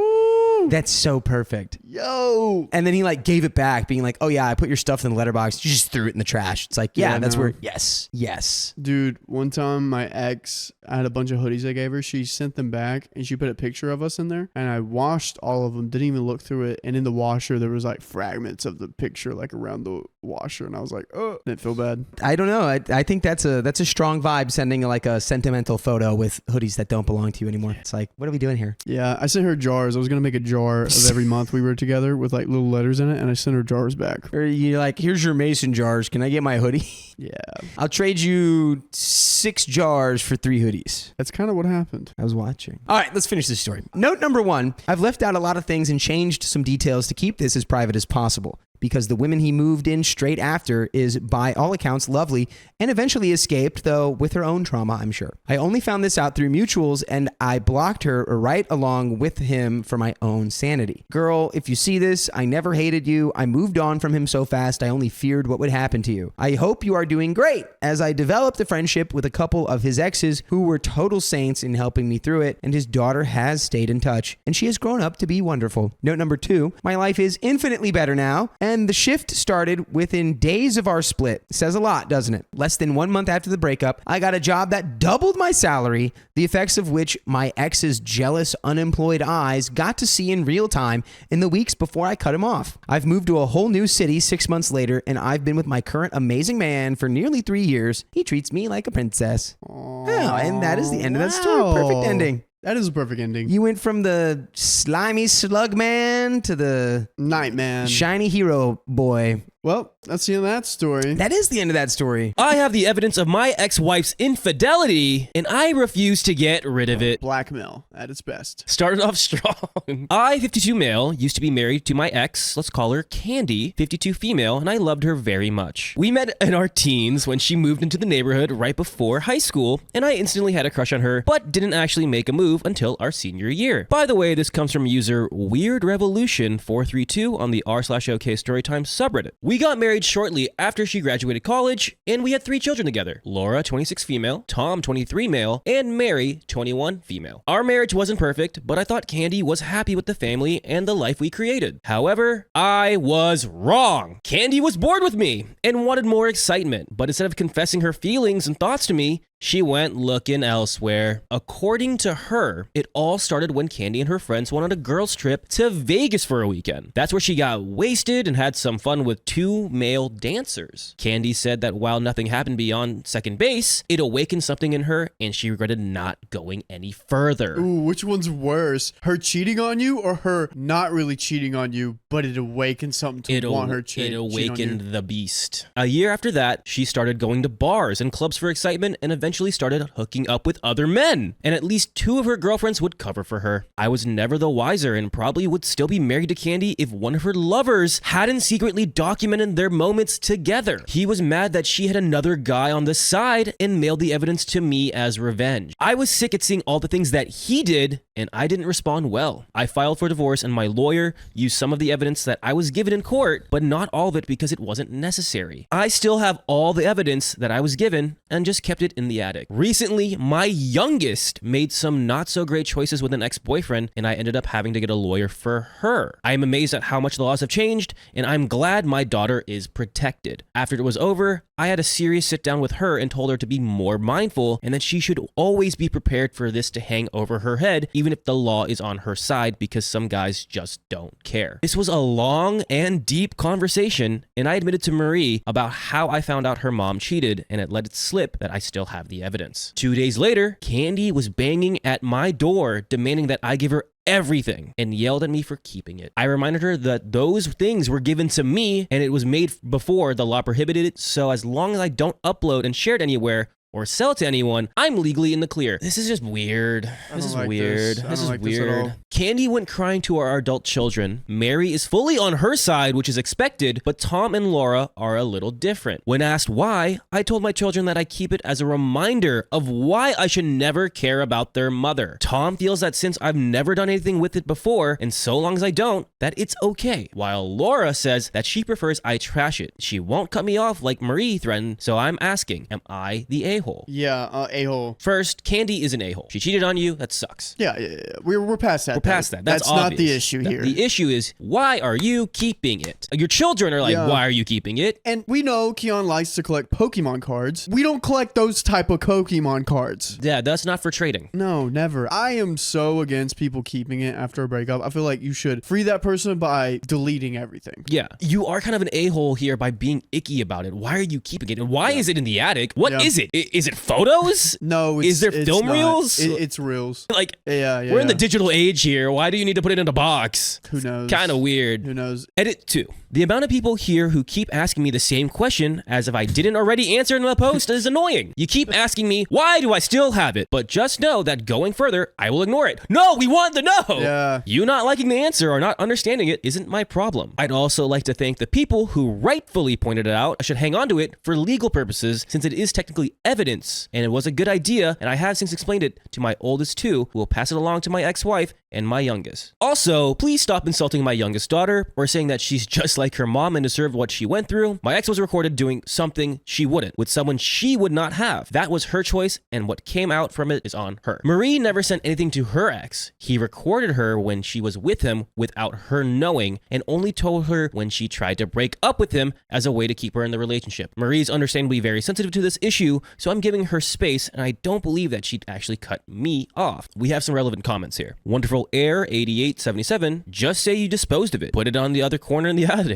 That's so perfect. Yo. And then he like gave it back, being like, "Oh yeah, I put your stuff in the letterbox. You just threw it in the trash." It's like, yeah, Yeah, that's no. where. Yes. Dude, one time my ex, I had a bunch of hoodies I gave her. She sent them back and she put a picture of us in there. And I washed all of them, didn't even look through it. And in the washer, there was like fragments of the picture like around the washer. And I was like, oh, didn't feel bad. I don't know. I think that's a strong vibe, sending like a sentimental photo with hoodies that don't belong to you anymore. It's like, what are we doing here? Yeah, I sent her jars. I was going to make a jar of every month we were together with like little letters in it. And I sent her jars back. Or you're like, here's your mason jars. Can I get my hoodie? Yeah. I'll trade you 6 jars for 3 hoodies. That's kind of what happened. I was watching. All right, let's finish this story. Note number 1, I've left out a lot of things and changed some details to keep this as private as possible, because the woman he moved in straight after is, by all accounts, lovely and eventually escaped, though with her own trauma, I'm sure. I only found this out through mutuals, and I blocked her right along with him for my own sanity. Girl, if you see this, I never hated you. I moved on from him so fast, I only feared what would happen to you. I hope you are doing great, as I developed a friendship with a couple of his exes who were total saints in helping me through it, and his daughter has stayed in touch, and she has grown up to be wonderful. Note number 2, my life is infinitely better now, and the shift started within days of our split. Says a lot, doesn't it? Less than 1 month after the breakup, I got a job that doubled my salary, the effects of which my ex's jealous, unemployed eyes got to see in real time in the weeks before I cut him off. I've moved to a whole new city 6 months later, and I've been with my current amazing man for nearly 3 years. He treats me like a princess. Oh, and that is the end of that story. Perfect ending. That is a perfect ending. You went from the slimy slug man to the Nightman. shiny hero boy. Well, that's the end of that story. That is the end of that story. I have the evidence of my ex-wife's infidelity, and I refuse to get rid of it. Blackmail at its best. Started off strong. I, 52 male, used to be married to my ex, let's call her Candy, 52 female, and I loved her very much. We met in our teens when she moved into the neighborhood right before high school, and I instantly had a crush on her, but didn't actually make a move until our senior year. By the way, this comes from user Weird Revolution 432 on the r/OK Storytime subreddit. We got married shortly after she graduated college, and we had 3 children together. Laura, 26 female, Tom, 23 male, and Mary, 21 female. Our marriage wasn't perfect, but I thought Candy was happy with the family and the life we created. However, I was wrong. Candy was bored with me and wanted more excitement, but instead of confessing her feelings and thoughts to me, she went looking elsewhere. According to her, it all started when Candy and her friends went on a girls' trip to Vegas for a weekend. That's where she got wasted and had some fun with 2 male dancers. Candy said that while nothing happened beyond second base, it awakened something in her and she regretted not going any further. Ooh, which one's worse? Her cheating on you or her not really cheating on you, but it awakened something to want her It cheat on you? awakened the beast. A year after that, she started going to bars and clubs for excitement and eventually started hooking up with other men, and at least 2 of her girlfriends would cover for her. I was never the wiser and probably would still be married to Candy if one of her lovers hadn't secretly documented their moments together. He was mad that she had another guy on the side and mailed the evidence to me as revenge. I was sick at seeing all the things that he did, and I didn't respond well. I filed for divorce, and my lawyer used some of the evidence that I was given in court, but not all of it because it wasn't necessary. I still have all the evidence that I was given and just kept it in the attic. Recently, my youngest made some not so great choices with an ex-boyfriend, and I ended up having to get a lawyer for her. I am amazed at how much the laws have changed, and I'm glad my daughter is protected. After it was over, I had a serious sit down with her and told her to be more mindful and that she should always be prepared for this to hang over her head, even if the law is on her side, because some guys just don't care. This was a long and deep conversation, and I admitted to Marie about how I found out her mom cheated and it let it slip that I still have the evidence. 2 days later, Candy was banging at my door demanding that I give her everything and yelled at me for keeping it. I reminded her that those things were given to me and it was made before the law prohibited it, so as long as I don't upload and share it anywhere or sell it to anyone, I'm legally in the clear. This is just weird. This is weird. This is weird. Candy went crying to our adult children. Mary is fully on her side, which is expected, but Tom and Laura are a little different. When asked why, I told my children that I keep it as a reminder of why I should never care about their mother. Tom feels that since I've never done anything with it before, and so long as I don't, that it's okay. While Laura says that she prefers I trash it. She won't cut me off like Marie threatened, so I'm asking, am I the a-hole? a-hole. Yeah, a-hole. First, Candy is an a-hole. She cheated on you. That sucks. Yeah. We're past that. We're past that. That's not the obvious. issue here. The issue is, why are you keeping it? Your children are like, why are you keeping it? And we know Keon likes to collect Pokemon cards. We don't collect those type of Pokemon cards. Yeah, that's not for trading. No, never. I am so against people keeping it after a breakup. I feel like you should free that person by deleting everything. Yeah, you are kind of an a-hole here by being icky about it. Why are you keeping it? And why is it in the attic? What is it? Is it photos? No, is there film not. reels? It's reels. Like, yeah. We're in the digital age here. Why do you need to put it in a box? Who knows? Kind of weird. Who knows? Edit 2. The amount of people here who keep asking me the same question as if I didn't already answer in the post is annoying. You keep asking me, why do I still have it? But just know that going further, I will ignore it. No, we want the no. Yeah. You not liking the answer or not understanding it isn't my problem. I'd also like to thank the people who rightfully pointed it out. I should hang on to it for legal purposes since it is technically evidence and it was a good idea, and I have since explained it to my oldest two, who will pass it along to my ex-wife and my youngest. Also, please stop insulting my youngest daughter or saying that she's just like her mom and deserved what she went through. My ex was recorded doing something she wouldn't with someone she would not have. That was her choice, and what came out from it is on her. Marie never sent anything to her ex. He recorded her when she was with him without her knowing and only told her when she tried to break up with him as a way to keep her in the relationship. Marie's understandably very sensitive to this issue, so I'm giving her space, and I don't believe that she'd actually cut me off. We have some relevant comments here. Wonderful Air 8877, just say you disposed of it. Put it on the other corner in the attic.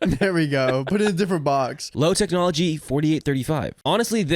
There we go. Put it in a different box. Low Technology 4835. Honestly,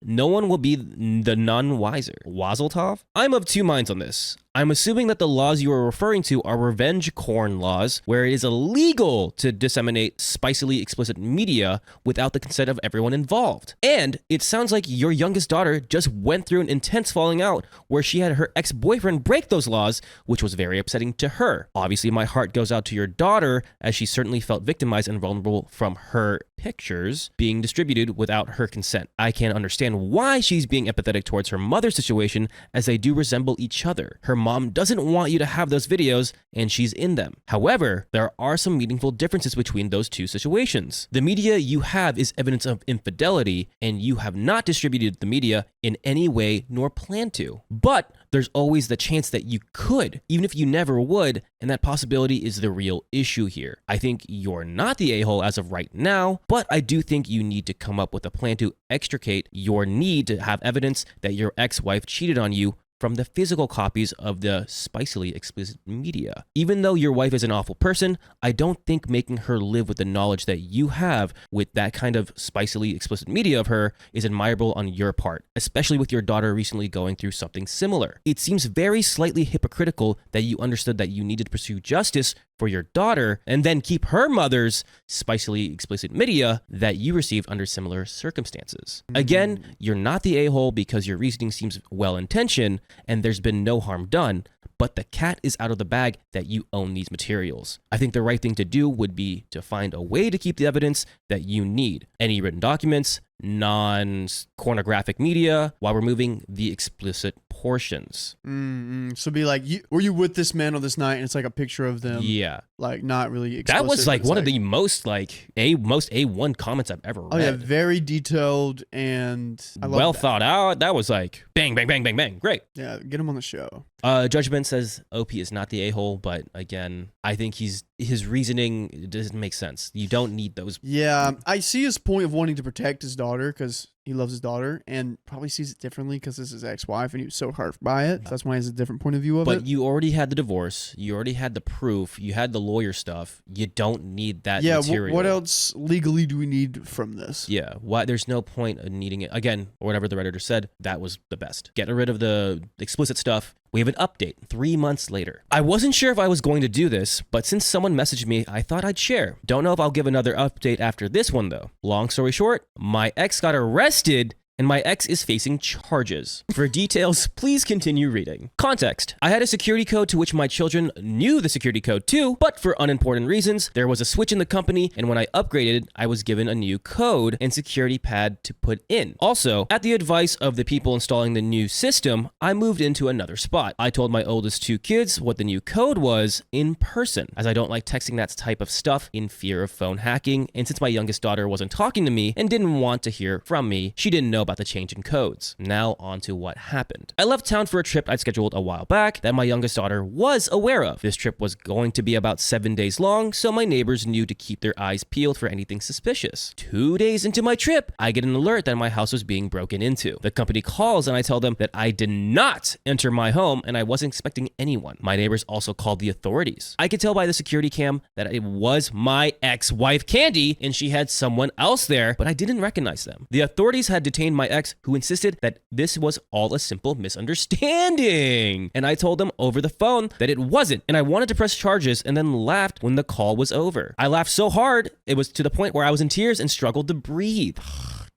no one will be the none wiser. Wazeltov? I'm of two minds on this. I'm assuming that the laws you are referring to are revenge porn laws, where it is illegal to disseminate spicily explicit media without the consent of everyone involved. And it sounds like your youngest daughter just went through an intense falling out where she had her ex-boyfriend break those laws, which was very upsetting to her. Obviously, my heart goes out to your daughter, as she certainly felt victimized and vulnerable from her pictures being distributed without her consent. I can understand why she's being empathetic towards her mother's situation, as they do resemble each other. Her mom doesn't want you to have those videos, and she's in them. However, there are some meaningful differences between those two situations. The media you have is evidence of infidelity, and you have not distributed the media in any way nor plan to. But there's always the chance that you could, even if you never would, and that possibility is the real issue here. I think you're not the a-hole as of right now, but I do think you need to come up with a plan to extricate your need to have evidence that your ex-wife cheated on you from the physical copies of the spicily explicit media. Even though your wife is an awful person, I don't think making her live with the knowledge that you have with that kind of spicily explicit media of her is admirable on your part, especially with your daughter recently going through something similar. It seems very slightly hypocritical that you understood that you needed to pursue justice for your daughter and then keep her mother's spicily explicit media that you received under similar circumstances. Again, you're not the a-hole because your reasoning seems well-intentioned and there's been no harm done, but the cat is out of the bag that you own these materials. I think the right thing to do would be to find a way to keep the evidence that you need. Any written documents, non-pornographic media, while removing the explicit portions. So be like, were you with this man on this night? And it's like a picture of them. Yeah. Like not really explicit. That was like one of the most most A1 comments I've ever read. Oh yeah, very detailed and well thought out. That was like bang, bang, bang, bang, bang. Great. Yeah, get him on the show. Judgment says OP is not the a-hole, but again, I think his reasoning doesn't make sense. You don't need those. Yeah, I see his point of wanting to protect his daughter because he loves his daughter and probably sees it differently because it's his ex-wife and he was so hurt by it. So that's why he has a different point of view of it. But you already had the divorce. You already had the proof. You had the lawyer stuff. You don't need that material. What else legally do we need from this? Yeah, why? There's no point in needing it. Again, or whatever the Redditor said, that was the best. Get rid of the explicit stuff. We have an update 3 months later. I wasn't sure if I was going to do this, but since someone messaged me, I thought I'd share. Don't know if I'll give another update after this one though. Long story short, my ex got arrested and my ex is facing charges. For details, please continue reading. Context. I had a security code to which my children knew the security code too, but for unimportant reasons, there was a switch in the company, and when I upgraded, I was given a new code and security pad to put in. Also, at the advice of the people installing the new system, I moved into another spot. I told my oldest two kids what the new code was in person, as I don't like texting that type of stuff in fear of phone hacking, and since my youngest daughter wasn't talking to me and didn't want to hear from me, she didn't know about the change in codes. Now on to what happened. I left town for a trip I'd scheduled a while back that my youngest daughter was aware of. This trip was going to be about 7 days long, so my neighbors knew to keep their eyes peeled for anything suspicious. 2 days into my trip, I get an alert that my house was being broken into. The company calls and I tell them that I did not enter my home and I wasn't expecting anyone. My neighbors also called the authorities. I could tell by the security cam that it was my ex-wife Candy and she had someone else there, but I didn't recognize them. The authorities had detained my ex, who insisted that this was all a simple misunderstanding. And I told them over the phone that it wasn't, and I wanted to press charges and then laughed when the call was over. I laughed so hard, it was to the point where I was in tears and struggled to breathe.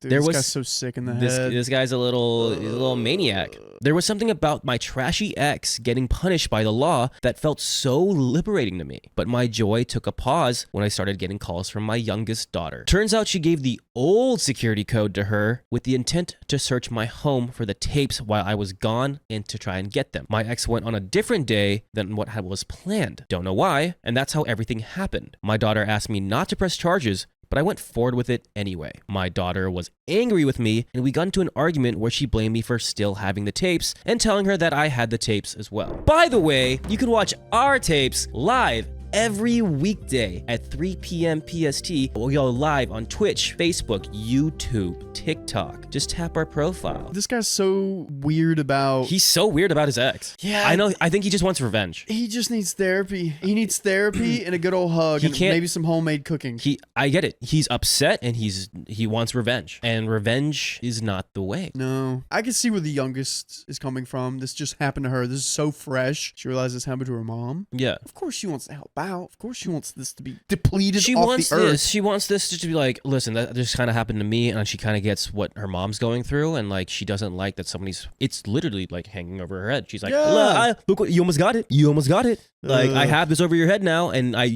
Dude, this guy's so sick in the head. This guy's a little maniac. There was something about my trashy ex getting punished by the law that felt so liberating to me. But my joy took a pause when I started getting calls from my youngest daughter. Turns out she gave the old security code to her with the intent to search my home for the tapes while I was gone and to try and get them. My ex went on a different day than what was planned. Don't know why, and that's how everything happened. My daughter asked me not to press charges, but I went forward with it anyway. My daughter was angry with me, and we got into an argument where she blamed me for still having the tapes and telling her that I had the tapes as well. By the way, you can watch our tapes live every weekday at 3 p.m. PST. We'll go live on Twitch, Facebook, YouTube, TikTok. Just tap our profile. This guy's so weird about... He's so weird about his ex. Yeah. I know. I think he just wants revenge. He just needs therapy. He needs therapy and a good old hug and maybe some homemade cooking. I get it. He's upset and he wants revenge. And revenge is not the way. No. I can see where the youngest is coming from. This just happened to her. This is so fresh. She realized this happened to her mom. Yeah. Of course she wants to help out. Of course she wants this to be depleted She off wants the earth. this. She wants this to be like, listen, that just kind of happened to me, and she kind of gets what her mom's going through, and like she doesn't like that somebody's. It's literally like hanging over her head. She's like, look, what, you almost got it. You almost got it. Like I have this over your head now, and I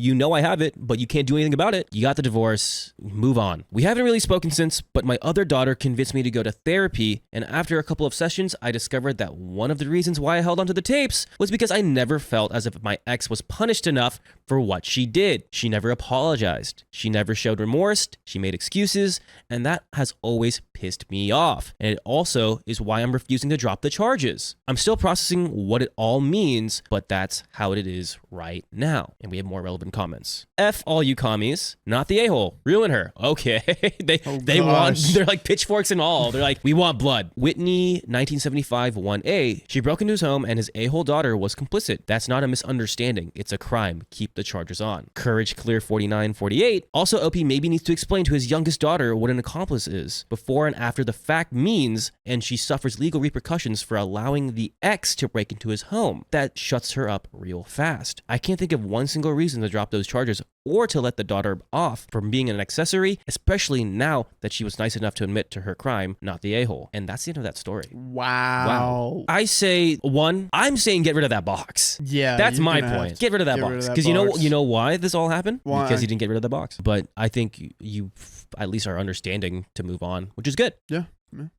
have it, but you can't do anything about it. You got the divorce. Move on. We haven't really spoken since, but my other daughter convinced me to go to therapy, and after a couple of sessions, I discovered that one of the reasons why I held onto the tapes was because I never felt as if my ex was punished enough for what she did. She never apologized. She never showed remorse. She made excuses, and that has always pissed me off. And it also is why I'm refusing to drop the charges. I'm still processing what it all means, but that's how it is right now. And we have more relevant comments. F all you commies, not the a-hole. Ruin her. Okay. they want, they're like pitchforks and all. They're like, we want blood. Whitney, 1975, 1A. She broke into his home and his a-hole daughter was complicit. That's not a misunderstanding. It's a crime. Keep the charges on. Courage Clear 4948. Also, OP maybe needs to explain to his youngest daughter what an accomplice is. Before and after the fact means, and she suffers legal repercussions for allowing the ex to break into his home. That shuts her up real fast. I can't think of one single reason to drop those charges or to let the daughter off from being an accessory, especially now that she was nice enough to admit to her crime, not the a-hole. And that's the end of that story. Wow. I say, one, I'm saying get rid of that box. Yeah. That's my point. Get rid of that box. Because you know why this all happened? Why? Because he didn't get rid of the box. But I think you at least are understanding to move on, which is good. Yeah.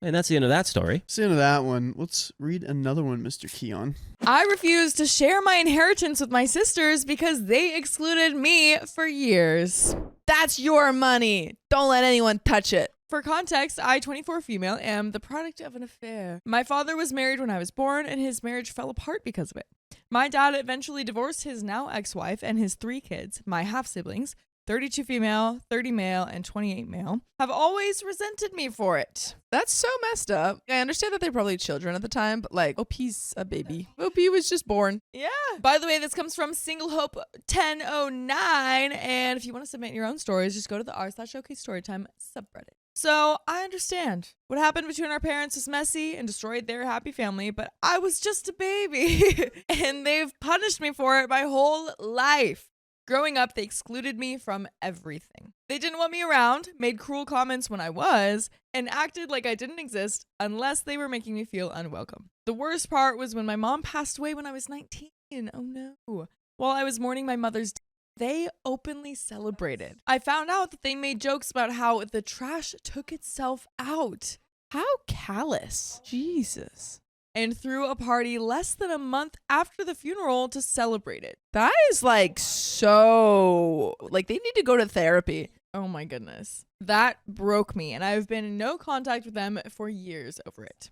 And that's the end of that story. That's the end of that one. Let's read another one, Mr. Keon. I refuse to share my inheritance with my sisters because they excluded me for years. That's your money. Don't let anyone touch it. For context, I, 24 female, am the product of an affair. My father was married when I was born, and his marriage fell apart because of it. My dad eventually divorced his now ex-wife, and his 3 kids, my half-siblings, 32 female, 30 male, and 28 male, have always resented me for it. That's so messed up. I understand that they're probably children at the time, but like, OP's a baby. OP was just born. Yeah. By the way, this comes from Single Hope 1009, and if you want to submit your own stories, just go to the r/showcase storytime subreddit. So I understand. What happened between our parents was messy and destroyed their happy family, but I was just a baby, and they've punished me for it my whole life. Growing up, they excluded me from everything. They didn't want me around, made cruel comments when I was, and acted like I didn't exist unless they were making me feel unwelcome. The worst part was when my mom passed away when I was 19. Oh no. While I was mourning my mother's death, they openly celebrated. I found out that they made jokes about how the trash took itself out. How callous. Jesus. And threw a party less than a month after the funeral to celebrate it. That is like so, like they need to go to therapy. Oh my goodness. That broke me, and I've been in no contact with them for years over it.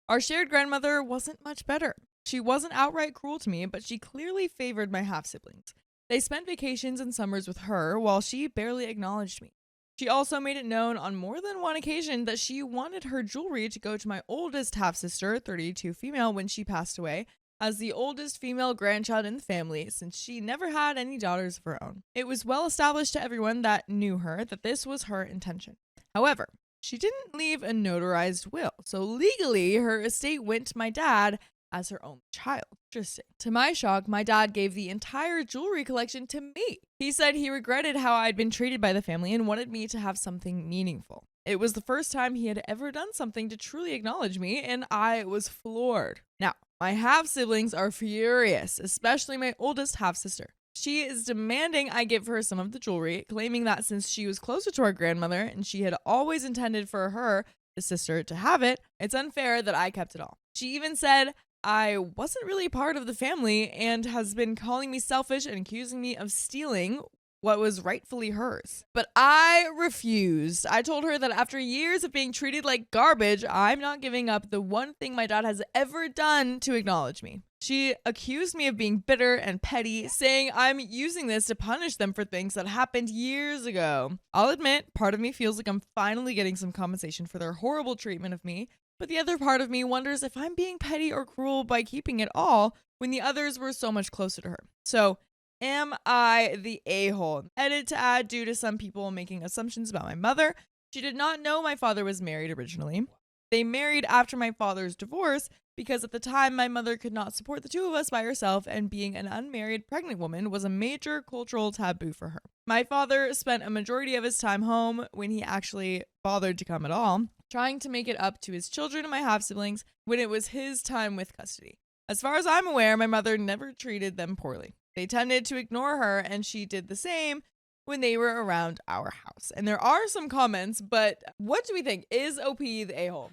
Our shared grandmother wasn't much better. She wasn't outright cruel to me, but she clearly favored my half-siblings. They spent vacations and summers with her while she barely acknowledged me. She also made it known on more than one occasion that she wanted her jewelry to go to my oldest half-sister, 32 female, when she passed away, as the oldest female grandchild in the family, since she never had any daughters of her own. It was well established to everyone that knew her that this was her intention. However, she didn't leave a notarized will, so legally her estate went to my dad as her only child. Interesting. To my shock, my dad gave the entire jewelry collection to me. He said he regretted how I'd been treated by the family and wanted me to have something meaningful. It was the first time he had ever done something to truly acknowledge me, and I was floored. Now, my half-siblings are furious, especially my oldest half-sister. She is demanding I give her some of the jewelry, claiming that since she was closer to our grandmother and she had always intended for her, the sister, to have it, it's unfair that I kept it all. She even said I wasn't really part of the family and has been calling me selfish and accusing me of stealing what was rightfully hers. But I refused. I told her that after years of being treated like garbage, I'm not giving up the one thing my dad has ever done to acknowledge me. She accused me of being bitter and petty, saying I'm using this to punish them for things that happened years ago. I'll admit, part of me feels like I'm finally getting some compensation for their horrible treatment of me, but the other part of me wonders if I'm being petty or cruel by keeping it all when the others were so much closer to her. So, am I the a-hole? Edit to add, due to some people making assumptions about my mother, she did not know my father was married originally. They married after my father's divorce because at the time my mother could not support the two of us by herself, and being an unmarried pregnant woman was a major cultural taboo for her. My father spent a majority of his time home, when he actually bothered to come at all, trying to make it up to his children and my half-siblings when it was his time with custody. As far as I'm aware, my mother never treated them poorly. They tended to ignore her, and she did the same when they were around our house. And there are some comments, but what do we think? Is OP the a-hole?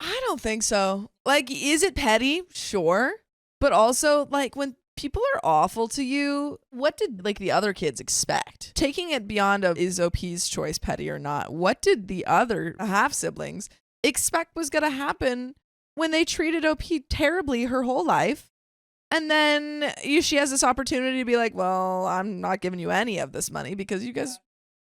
I don't think so. Like, is it petty? Sure. But also, like, when people are awful to you, what did, like, the other kids expect? Taking it beyond is OP's choice petty or not, what did the other half-siblings expect was going to happen when they treated OP terribly her whole life? And then she has this opportunity to be like, well, I'm not giving you any of this money because you guys...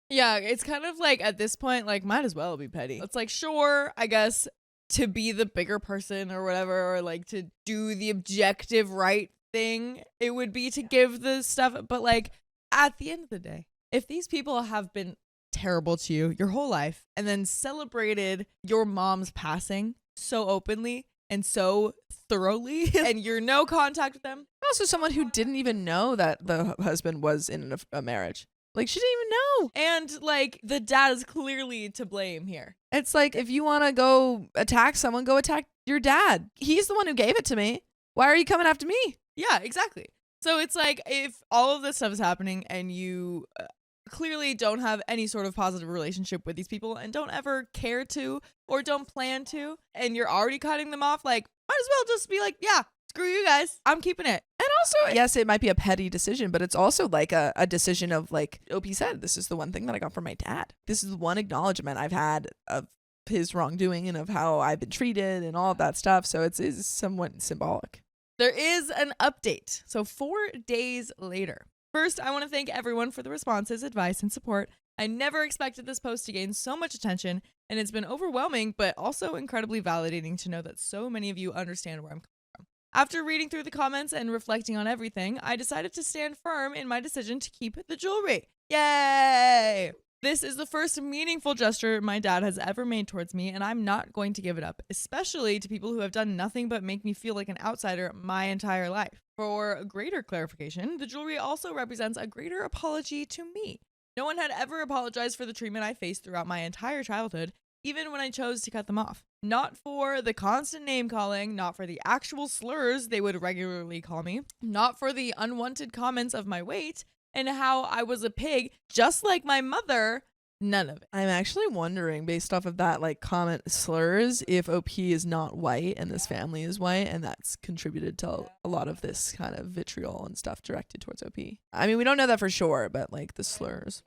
Yeah, it's kind of like, at this point, like, might as well be petty. It's like, sure, I guess, to be the bigger person or whatever, or like to do the objective right thing, it would be to give the stuff. But like, at the end of the day, if these people have been terrible to you your whole life and then celebrated your mom's passing so openly and so thoroughly, and you're no contact with them. Also someone who didn't even know that the husband was in a marriage. Like, she didn't even know. And like, the dad is clearly to blame here. It's like, if you want to go attack someone, go attack your dad. He's the one who gave it to me. Why are you coming after me? Yeah, exactly. So it's like, if all of this stuff is happening and you clearly don't have any sort of positive relationship with these people and don't ever care to or don't plan to, and you're already cutting them off, like, might as well just be like, yeah, screw you guys, I'm keeping it. And also, yes, it might be a petty decision, but it's also like a decision of, like OP said, this is the one thing that I got from my dad. This is one acknowledgement I've had of his wrongdoing and of how I've been treated and all of that stuff. So it is somewhat symbolic. There is an update. So 4 days later. First, I want to thank everyone for the responses, advice, and support. I never expected this post to gain so much attention, and it's been overwhelming, but also incredibly validating to know that so many of you understand where I'm coming from. After reading through the comments and reflecting on everything, I decided to stand firm in my decision to keep the jewelry. Yay! This is the first meaningful gesture my dad has ever made towards me, and I'm not going to give it up, especially to people who have done nothing but make me feel like an outsider my entire life. For greater clarification, the jewelry also represents a greater apology to me. No one had ever apologized for the treatment I faced throughout my entire childhood, even when I chose to cut them off. Not for the constant name calling, not for the actual slurs they would regularly call me, not for the unwanted comments of my weight and how I was a pig, just like my mother. None of it. I'm actually wondering, based off of that, like, comment slurs, if OP is not white and this family is white, and that's contributed to a lot of this kind of vitriol and stuff directed towards OP. I mean, we don't know that for sure, but like the slurs.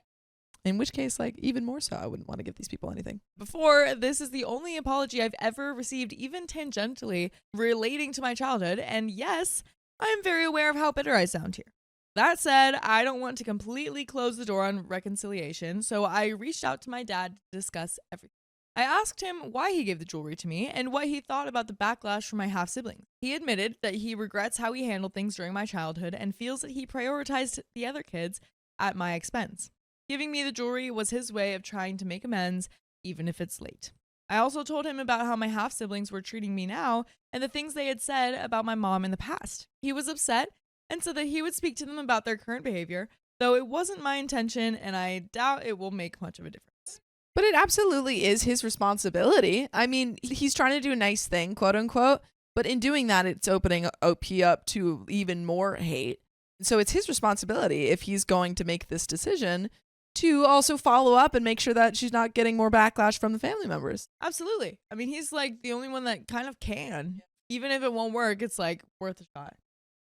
In which case, like, even more so, I wouldn't want to give these people anything. Before, this is the only apology I've ever received, even tangentially, relating to my childhood. And yes, I am very aware of how bitter I sound here. That said, I don't want to completely close the door on reconciliation, so I reached out to my dad to discuss everything. I asked him why he gave the jewelry to me and what he thought about the backlash from my half-siblings. He admitted that he regrets how he handled things during my childhood and feels that he prioritized the other kids at my expense. Giving me the jewelry was his way of trying to make amends, even if it's late. I also told him about how my half-siblings were treating me now and the things they had said about my mom in the past. He was upset and said that he would speak to them about their current behavior, though it wasn't my intention and I doubt it will make much of a difference. But it absolutely is his responsibility. I mean, he's trying to do a nice thing, quote unquote, but in doing that, it's opening OP up to even more hate. So it's his responsibility if he's going to make this decision to also follow up and make sure that she's not getting more backlash from the family members. Absolutely. I mean, he's like the only one that kind of can. Even if it won't work, it's like worth a shot.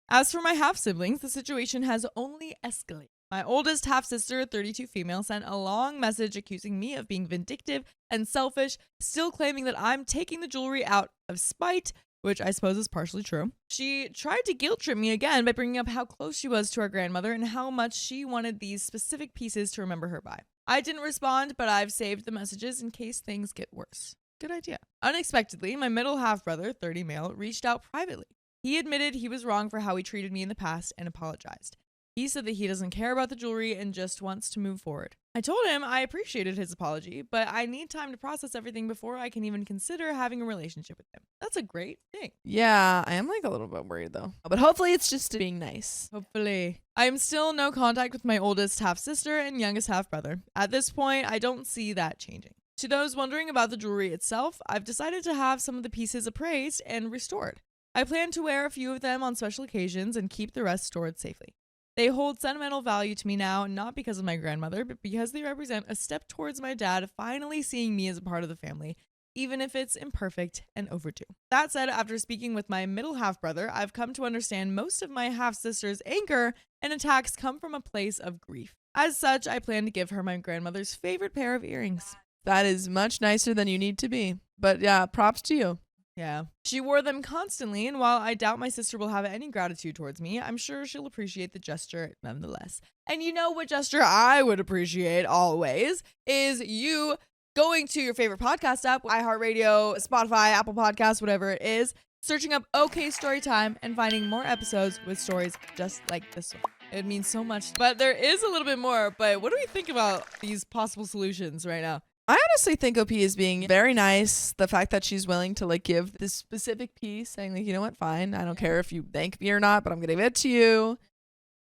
As for my half-siblings, the situation has only escalated. My oldest half-sister, 32 female, sent a long message accusing me of being vindictive and selfish, still claiming that I'm taking the jewelry out of spite, which I suppose is partially true. She tried to guilt trip me again by bringing up how close she was to our grandmother and how much she wanted these specific pieces to remember her by. I didn't respond, but I've saved the messages in case things get worse. Good idea. Unexpectedly, my middle half-brother, 30 male, reached out privately. He admitted he was wrong for how he treated me in the past and apologized. He said that he doesn't care about the jewelry and just wants to move forward. I told him I appreciated his apology, but I need time to process everything before I can even consider having a relationship with him. That's a great thing. Yeah, I am like a little bit worried though. But hopefully it's just being nice. Hopefully. I am still no contact with my oldest half-sister and youngest half-brother. At this point, I don't see that changing. To those wondering about the jewelry itself, I've decided to have some of the pieces appraised and restored. I plan to wear a few of them on special occasions and keep the rest stored safely. They hold sentimental value to me now, not because of my grandmother, but because they represent a step towards my dad finally seeing me as a part of the family, even if it's imperfect and overdue. That said, after speaking with my middle half-brother, I've come to understand most of my half-sister's anger and attacks come from a place of grief. As such, I plan to give her my grandmother's favorite pair of earrings. That is much nicer than you need to be. But yeah, props to you. Yeah. She wore them constantly, and while I doubt my sister will have any gratitude towards me, I'm sure she'll appreciate the gesture nonetheless. And you know what gesture I would appreciate always is you going to your favorite podcast app, iHeartRadio, Spotify, Apple Podcasts, whatever it is, searching up OK Storytime and finding more episodes with stories just like this one. It means so much. But there is a little bit more, but what do we think about these possible solutions right now? I honestly think OP is being very nice. The fact that she's willing to like give this specific piece, saying like, you know what, fine, I don't care if you thank me or not, but I'm gonna give it to you,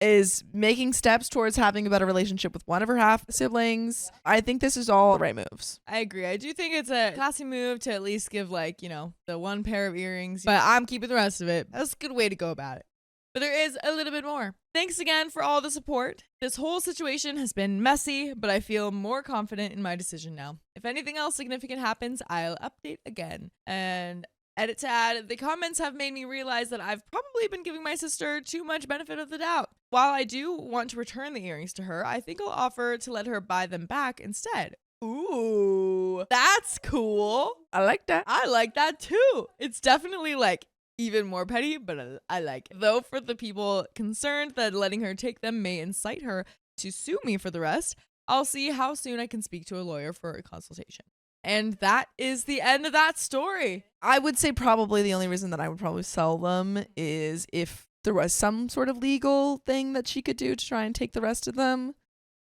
is making steps towards having a better relationship with one of her half siblings. I think this is all the right moves. I agree. I do think it's a classy move to at least give like, you know, the one pair of earrings, but I'm keeping the rest of it. That's a good way to go about it. But there is a little bit more. Thanks again for all the support. This whole situation has been messy, but I feel more confident in my decision now. If anything else significant happens, I'll update again. And edit to add, the comments have made me realize that I've probably been giving my sister too much benefit of the doubt. While I do want to return the earrings to her, I think I'll offer to let her buy them back instead. Ooh, that's cool. I like that. I like that too. It's definitely like even more petty, but I like it. Though for the people concerned that letting her take them may incite her to sue me for the rest, I'll see how soon I can speak to a lawyer for a consultation. And that is the end of that story. I would say probably the only reason that I would probably sell them is if there was some sort of legal thing that she could do to try and take the rest of them,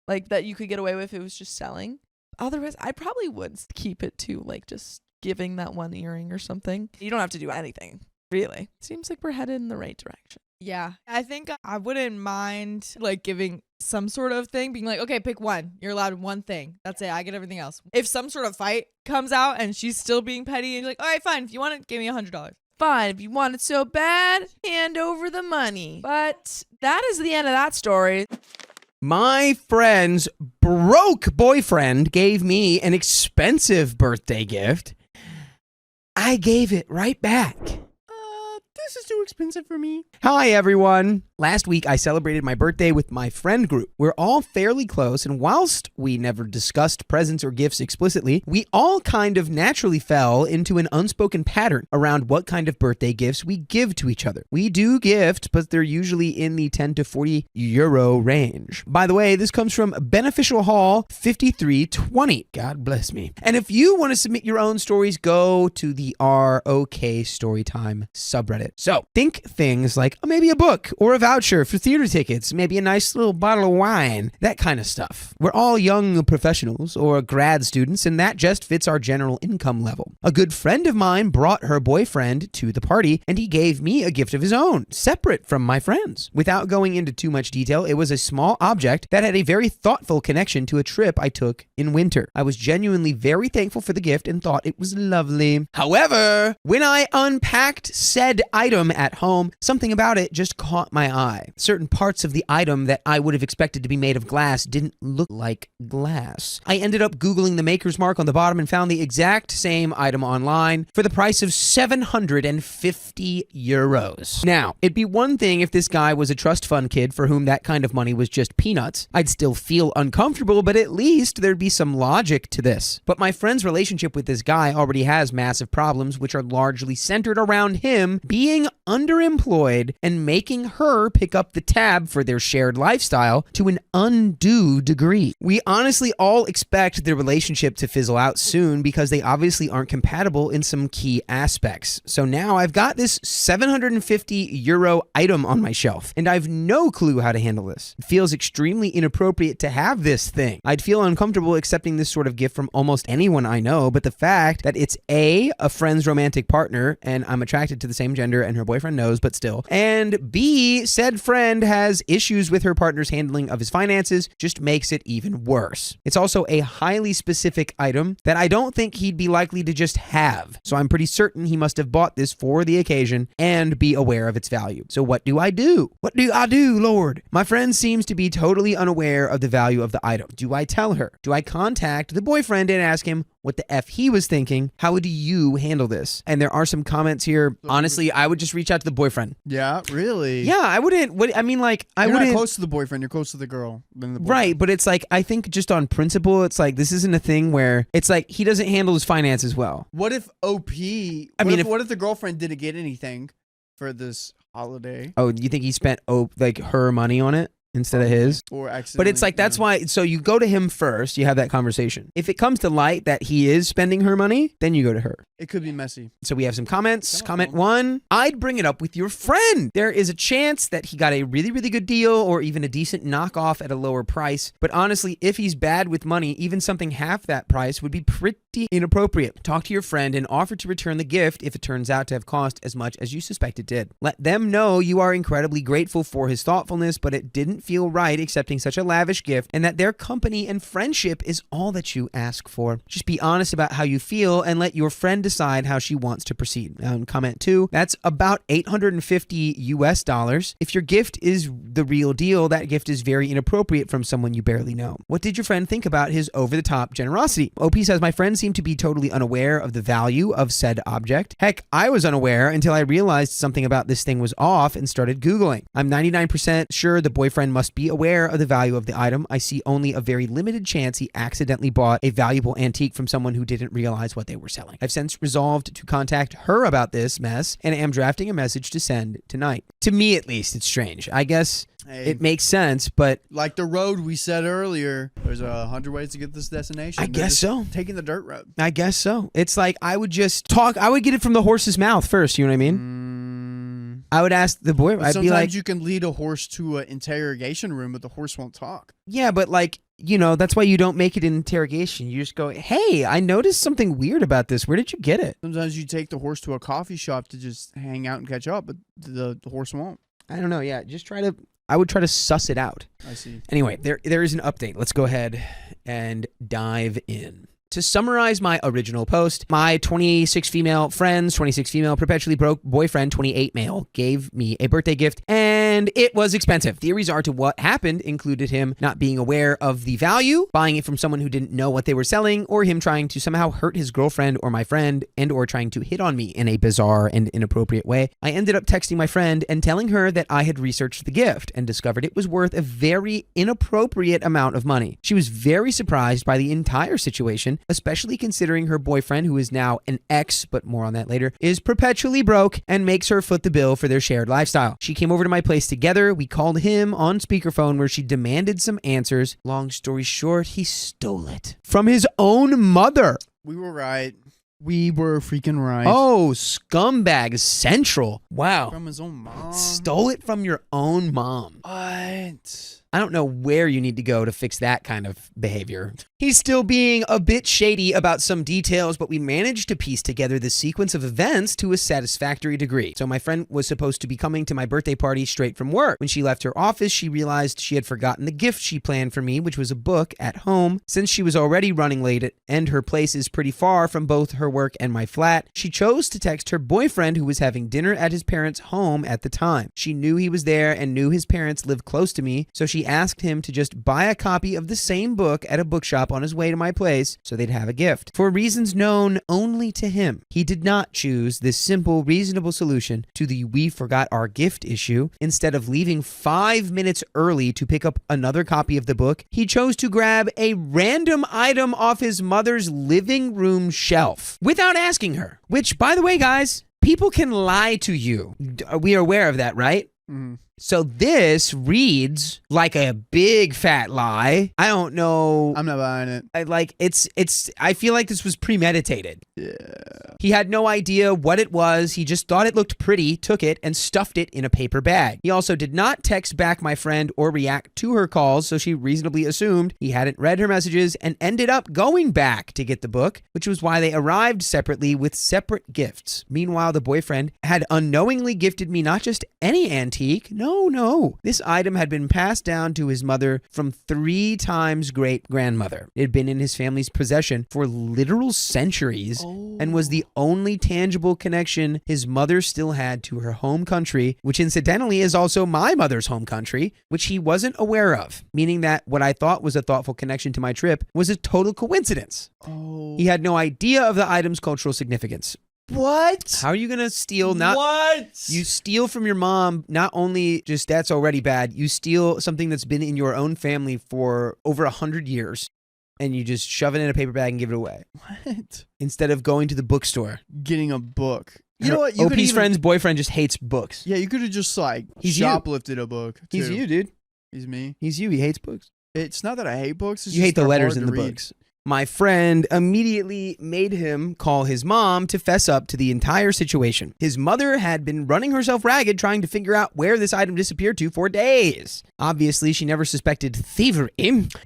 like that you could get away with if it was just selling. Otherwise, I probably would keep it to like just giving that one earring or something. You don't have to do anything. Really? Seems like we're headed in the right direction. Yeah. I think I wouldn't mind like giving some sort of thing, being like, okay, pick one. You're allowed one thing. That's it. I get everything else. If some sort of fight comes out and she's still being petty and you're like, all right, fine. If you want it, give me $100. Fine. If you want it so bad, hand over the money. But that is the end of that story. My friend's broke boyfriend gave me an expensive birthday gift. I gave it right back. this is too expensive for me. Hi, everyone. Last week, I celebrated my birthday with my friend group. We're all fairly close, and whilst we never discussed presents or gifts explicitly, we all kind of naturally fell into an unspoken pattern around what kind of birthday gifts we give to each other. We do gift, but they're usually in the 10 to 40 euro range. By the way, this comes from Beneficial Hall 5320. God bless me. And if you want to submit your own stories, go to the ROK Storytime subreddit. So think things like maybe a book or a voucher for theater tickets, maybe a nice little bottle of wine, that kind of stuff. We're all young professionals or grad students, and that just fits our general income level. A good friend of mine brought her boyfriend to the party, and he gave me a gift of his own, separate from my friends. Without going into too much detail, it was a small object that had a very thoughtful connection to a trip I took in winter. I was genuinely very thankful for the gift and thought it was lovely. However, when I unpacked said item at home, something about it just caught my eye. Certain parts of the item that I would have expected to be made of glass didn't look like glass. I ended up Googling the maker's mark on the bottom and found the exact same item online for the price of 750 euros. Now, it'd be one thing if this guy was a trust fund kid for whom that kind of money was just peanuts. I'd still feel uncomfortable, but at least there'd be some logic to this. But my friend's relationship with this guy already has massive problems, which are largely centered around him being underemployed and making her pick up the tab for their shared lifestyle to an undue degree. We honestly all expect their relationship to fizzle out soon because they obviously aren't compatible in some key aspects. So now I've got this 750 euro item on my shelf, and I've no clue how to handle this. It feels extremely inappropriate to have this thing. I'd feel uncomfortable accepting this sort of gift from almost anyone I know, but the fact that it's a friend's romantic partner, and I'm attracted to the same gender and her boyfriend knows, but still, and B, said friend has issues with her partner's handling of his finances just makes it even worse. It's also a highly specific item that I don't think he'd be likely to just have, so I'm pretty certain he must have bought this for the occasion and be aware of its value. So what do I do? What do I do, Lord? My friend seems to be totally unaware of the value of the item. Do I tell her? Do I contact the boyfriend and ask him what the F he was thinking? How would you handle this? And there are some comments here. Honestly, I would just reach out to the boyfriend. Yeah, really? Yeah, I wouldn't. I mean, like, I You're wouldn't. not close to the boyfriend. You're close to the girl. Than the boyfriend. Right, but it's like, I think just on principle, it's like, this isn't a thing where it's like he doesn't handle his finances well. What if OP? What if the girlfriend didn't get anything for this holiday? Oh, you think he spent her money on it instead of his? Or accidentally? But it's like, that's why, so you go to him first, you have that conversation. If it comes to light that he is spending her money, then you go to her. It could be messy. So we have some comments. Comment 1, I'd bring it up with your friend. There is a chance that he got a really, really good deal or even a decent knockoff at a lower price. But honestly, if he's bad with money, even something half that price would be pretty inappropriate. Talk to your friend and offer to return the gift if it turns out to have cost as much as you suspect it did. Let them know you are incredibly grateful for his thoughtfulness, but it didn't feel right accepting such a lavish gift and that their company and friendship is all that you ask for. Just be honest about how you feel and let your friend decide how she wants to proceed. Now in comment 2, that's about $850 US. If your gift is the real deal, that gift is very inappropriate from someone you barely know. What did your friend think about his over-the-top generosity? OP says, my friend seemed to be totally unaware of the value of said object. Heck, I was unaware until I realized something about this thing was off and started Googling. I'm 99% sure the boyfriend must be aware of the value of the item. I see only a very limited chance he accidentally bought a valuable antique from someone who didn't realize what they were selling. I've since resolved to contact her about this mess and am drafting a message to send tonight. To me, at least, it's strange. I guess it makes sense, but like the road we said earlier, there's 100 ways to get this destination. I guess so. Taking the dirt road. I guess so. It's like I would just talk. I would get it from the horse's mouth first. You know what I mean? I would ask the boy. I'd be like, you can lead a horse to an interrogation room, but the horse won't talk. Yeah, but like, you know, that's why you don't make it an interrogation. You just go, hey, I noticed something weird about this. Where did you get it? Sometimes you take the horse to a coffee shop to just hang out and catch up, but the horse won't. I don't know. Yeah, just I would try to suss it out. I see. Anyway, there is an update. Let's go ahead and dive in. To summarize my original post, my 26 female friends, 26 female perpetually broke boyfriend, 28 male, gave me a birthday gift and and it was expensive. Theories are to what happened included him not being aware of the value, buying it from someone who didn't know what they were selling, or him trying to somehow hurt his girlfriend or my friend, and or trying to hit on me in a bizarre and inappropriate way. I ended up texting my friend and telling her that I had researched the gift and discovered it was worth a very inappropriate amount of money. She was very surprised by the entire situation, especially considering her boyfriend, who is now an ex, but more on that later, is perpetually broke and makes her foot the bill for their shared lifestyle. She came over to my place together. We called him on speakerphone where she demanded some answers. Long story short, he stole it from his own mother. We were right. We were freaking right. Oh, scumbag central. Wow. From his own mom. Stole it from your own mom. What? I don't know where you need to go to fix that kind of behavior. He's still being a bit shady about some details, but we managed to piece together the sequence of events to a satisfactory degree. So my friend was supposed to be coming to my birthday party straight from work. When she left her office, she realized she had forgotten the gift she planned for me, which was a book at home. Since she was already running late and her place is pretty far from both her work and my flat, she chose to text her boyfriend, who was having dinner at his parents' home at the time. She knew he was there and knew his parents lived close to me, so she asked him to just buy a copy of the same book at a bookshop on his way to my place so they'd have a gift. For reasons known only to him, he did not choose this simple, reasonable solution to the we forgot our gift issue. Instead of leaving 5 minutes early to pick up another copy of the book, he chose to grab a random item off his mother's living room shelf without asking her. Which, by the way, guys, people can lie to you. We are aware of that, right? Mm-hmm. So this reads like a big fat lie. I don't know. I'm not buying it. I feel like this was premeditated. Yeah. He had no idea what it was. He just thought it looked pretty, took it, and stuffed it in a paper bag. He also did not text back my friend or react to her calls, so she reasonably assumed he hadn't read her messages and ended up going back to get the book, which was why they arrived separately with separate gifts. Meanwhile, the boyfriend had unknowingly gifted me not just any antique. No. This item had been passed down to his mother from 3 times great-grandmother. It had been in his family's possession for literal centuries and was the only tangible connection his mother still had to her home country, which incidentally is also my mother's home country, which he wasn't aware of, meaning that what I thought was a thoughtful connection to my trip was a total coincidence. He had no idea of the item's cultural significance. What? How are you going to steal? What? You steal from your mom, not only just that's already bad, you steal something that's been in your own family for over 100 years, and you just shove it in a paper bag and give it away. What? Instead of going to the bookstore. Getting a book. You know what? OP's friend's boyfriend just hates books. Yeah, you could have just He's shoplifted a book. Too. He's you, dude. He's me. He's you. He hates books. It's not that I hate books. It's You hate just the they're letters hard in to the read. books. My friend immediately made him call his mom to fess up to the entire situation. His mother had been running herself ragged trying to figure out where this item disappeared to for days. Obviously, she never suspected thievery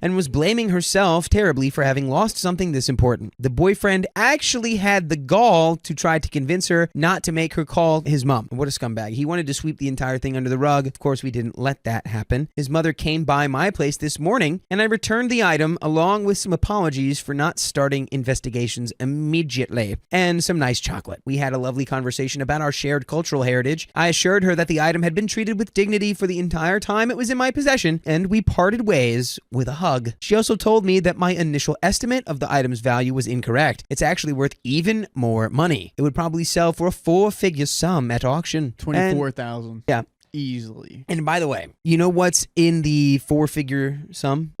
and was blaming herself terribly for having lost something this important. The boyfriend actually had the gall to try to convince her not to make her call his mom. What a scumbag. He wanted to sweep the entire thing under the rug. Of course, we didn't let that happen. His mother came by my place this morning, and I returned the item along with some apologies for not starting investigations immediately and some nice chocolate. We had a lovely conversation about our shared cultural heritage. I assured her that the item had been treated with dignity for the entire time it was in my possession, and we parted ways with a hug. She also told me that my initial estimate of the item's value was incorrect. It's actually worth even more money. It would probably sell for a 4-figure sum at auction. 24,000. Yeah. Easily. And by the way, you know what's in the 4-figure sum?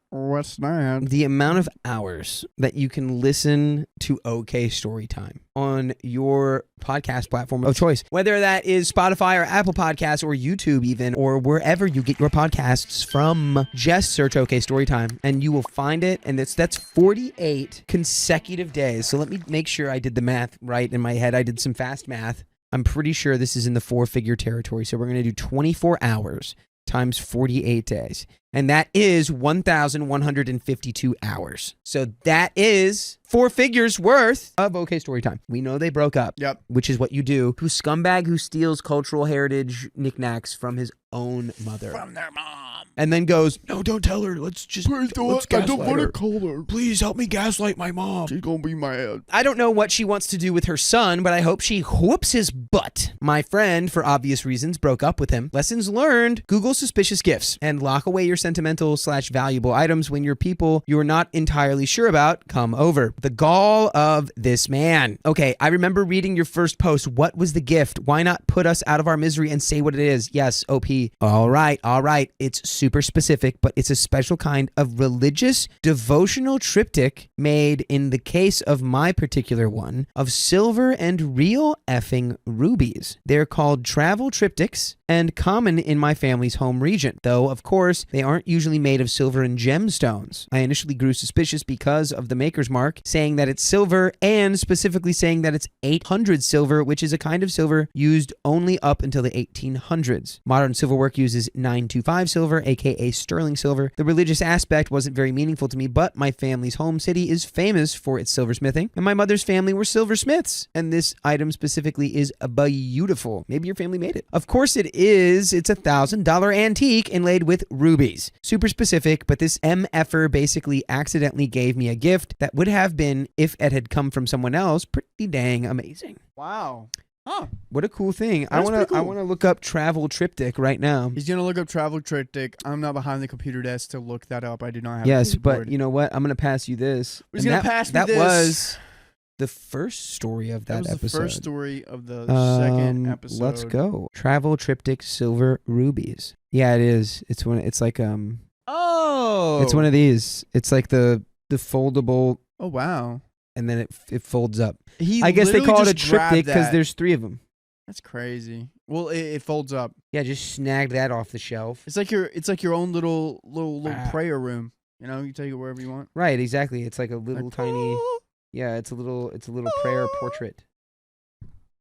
What's that? The amount of hours that you can listen to OK Storytime on your podcast platform of choice, whether that is Spotify or Apple Podcasts or YouTube even, or wherever you get your podcasts from. Just search OK Storytime and you will find it. And that's 48 consecutive days. So let me make sure I did the math right in my head. I did some fast math. I'm pretty sure this is in the 4-figure territory. So we're going to do 24 hours times 48 days. And that is 1,152 hours. So that is 4 figures worth of OK Storytime. We know they broke up. Yep. Which is what you do to a scumbag who steals cultural heritage knickknacks from his own mother. From their mom. and then goes, no, don't tell her. Let's gaslight her. call her. Please help me gaslight my mom. She's gonna be mad. I don't know what she wants to do with her son, but I hope she whoops his butt. My friend, for obvious reasons, broke up with him. Lessons learned: Google suspicious gifts and lock away your sentimental/valuable items when your people you're not entirely sure about come over. The gall of this man. Okay, I remember reading your first post. What was the gift? Why not put us out of our misery and say what it is? Yes, OP. All right. It's super specific, but it's a special kind of religious devotional triptych made, in the case of my particular one, of silver and real effing rubies. They're called travel triptychs and common in my family's home region, though of course they aren't usually made of silver and gemstones. I initially grew suspicious because of the maker's mark saying that it's silver, and specifically saying that it's 800 silver, which is a kind of silver used only up until the 1800s. Modern silverwork uses 925 silver, aka sterling silver. The religious aspect wasn't very meaningful to me, but my family's home city is famous for its silversmithing, and my mother's family were silversmiths, and this item specifically is beautiful. Maybe your family made it. Of course it is. It's $1,000 antique inlaid with rubies. Super specific, but this MFer basically accidentally gave me a gift that would have been, if it had come from someone else, pretty dang amazing. Wow. Huh. What a cool thing. That's pretty cool. I want to look up travel triptych right now. He's gonna look up travel triptych. I'm not behind the computer desk to look that up. I do not have. Yes, a but you know what? I'm gonna pass you this. He's gonna pass me that this. That was the first story of that was episode. The first story of the second episode. Let's go. Travel triptych silver rubies. Yeah, it is. It's one. It's like Oh. It's one of these. It's like the foldable. Oh wow. And then it folds up. I guess they call it a triptych because there's 3 of them. That's crazy. Well, it folds up. Yeah, just snag that off the shelf. It's like your own little prayer room. You know, you take it wherever you want. Right, exactly. It's like a little tiny. Yeah, it's a little prayer portrait.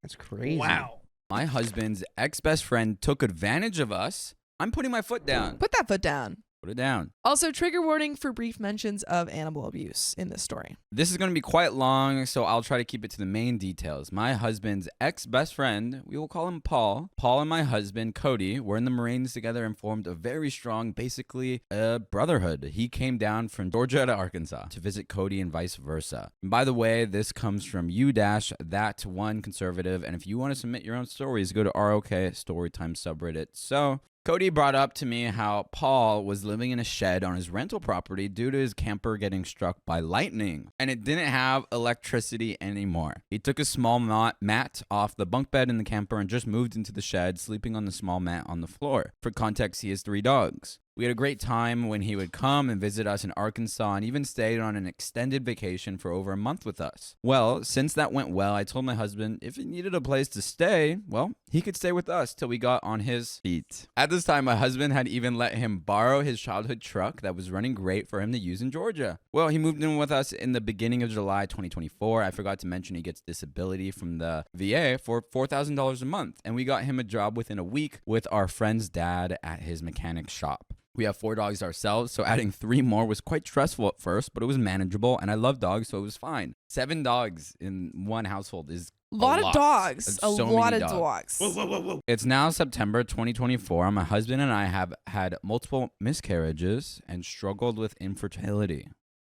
That's crazy. Wow. My husband's ex-best friend took advantage of us. I'm putting my foot down. Put that foot down. Put it down. Also, trigger warning for brief mentions of animal abuse in this story. This is going to be quite long, so I'll try to keep it to the main details. My husband's ex-best friend, we will call him Paul. Paul and my husband, Cody, were in the Marines together and formed a very strong, basically a brotherhood. He came down from Georgia to Arkansas to visit Cody and vice versa. And by the way, this comes from U-that1 conservative, and if you want to submit your own stories, go to ROK Storytime subreddit. So Cody brought up to me how Paul was living in a shed on his rental property due to his camper getting struck by lightning, and it didn't have electricity anymore. He took a small mat off the bunk bed in the camper and just moved into the shed, sleeping on the small mat on the floor. For context, he has 3 dogs. We had a great time when he would come and visit us in Arkansas and even stayed on an extended vacation for over a month with us. Well, since that went well, I told my husband if he needed a place to stay, well, he could stay with us till we got on his feet. At this time, my husband had even let him borrow his childhood truck that was running great for him to use in Georgia. Well, he moved in with us in the beginning of July 2024. I forgot to mention he gets disability from the VA for $4,000 a month, and we got him a job within a week with our friend's dad at his mechanic shop. We have 4 dogs ourselves, so adding 3 more was quite stressful at first, but it was manageable, and I love dogs, so it was fine. 7 dogs in one household is a lot of dogs. That's a so lot many of dogs. Whoa. It's now September 2024. My husband and I have had multiple miscarriages and struggled with infertility.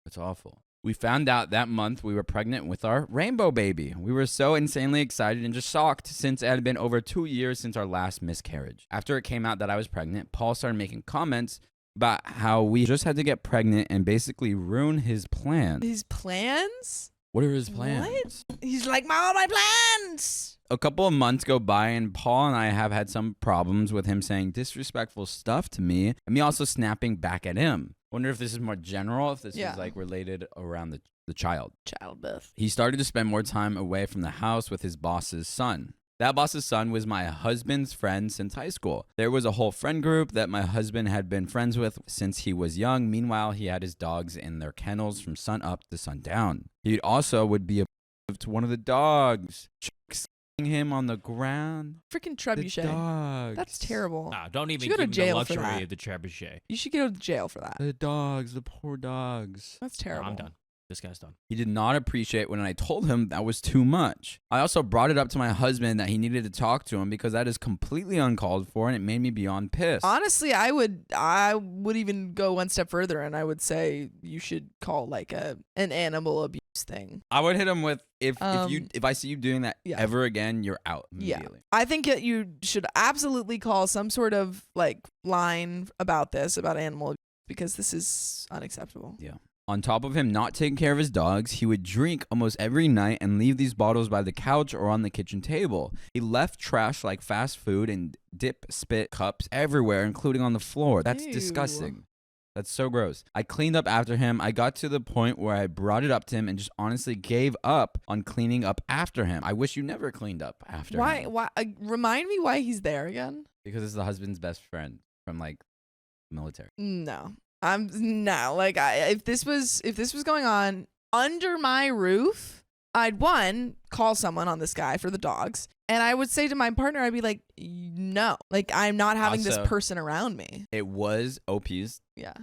It's awful. We found out that month we were pregnant with our rainbow baby. We were so insanely excited and just shocked since it had been over 2 years since our last miscarriage. After it came out that I was pregnant, Paul started making comments about how we just had to get pregnant and basically ruin his plans. His plans? What are his plans? What? He's like, all my plans. A couple of months go by and Paul and I have had some problems with him saying disrespectful stuff to me and me also snapping back at him. Wonder if this is more general, if this is like related around the child. Childbirth. He started to spend more time away from the house with his boss's son. That boss's son was my husband's friend since high school. There was a whole friend group that my husband had been friends with since he was young. Meanwhile, he had his dogs in their kennels from sun up to sundown. He also would be to one of the dogs, him on the ground. Freaking trebuchet. Dogs. That's terrible. Nah, don't even You should go to give him the jail for luxury that. of the trebuchet. You should go to jail for that. The dogs, the poor dogs. That's terrible. I'm done. This guy's done. He did not appreciate when I told him that was too much. I also brought it up to my husband that he needed to talk to him because that is completely uncalled for, and it made me beyond pissed. Honestly, I would even go one step further, and I would say you should call like an animal abuse thing. I would hit him with if I see you doing that Yeah. ever again, you're out immediately. Yeah, I think that you should absolutely call some sort of like line about animal abuse, because this is unacceptable. Yeah. On top of him not taking care of his dogs, he would drink almost every night and leave these bottles by the couch or on the kitchen table. He left trash like fast food and dip spit cups everywhere, including on the floor. That's Ew. disgusting. That's so gross. I cleaned up after him. I got to the point where I brought it up to him and just honestly gave up on cleaning up after him. I wish you never cleaned up after him. Why? Remind me why he's there again. Because it's the husband's best friend from like the military. No. Like if this was going on under my roof, I'd call someone on this guy for the dogs, and I would say to my partner, I'd be like, no, like I'm not having this Also, person around me. It was OP's Yeah.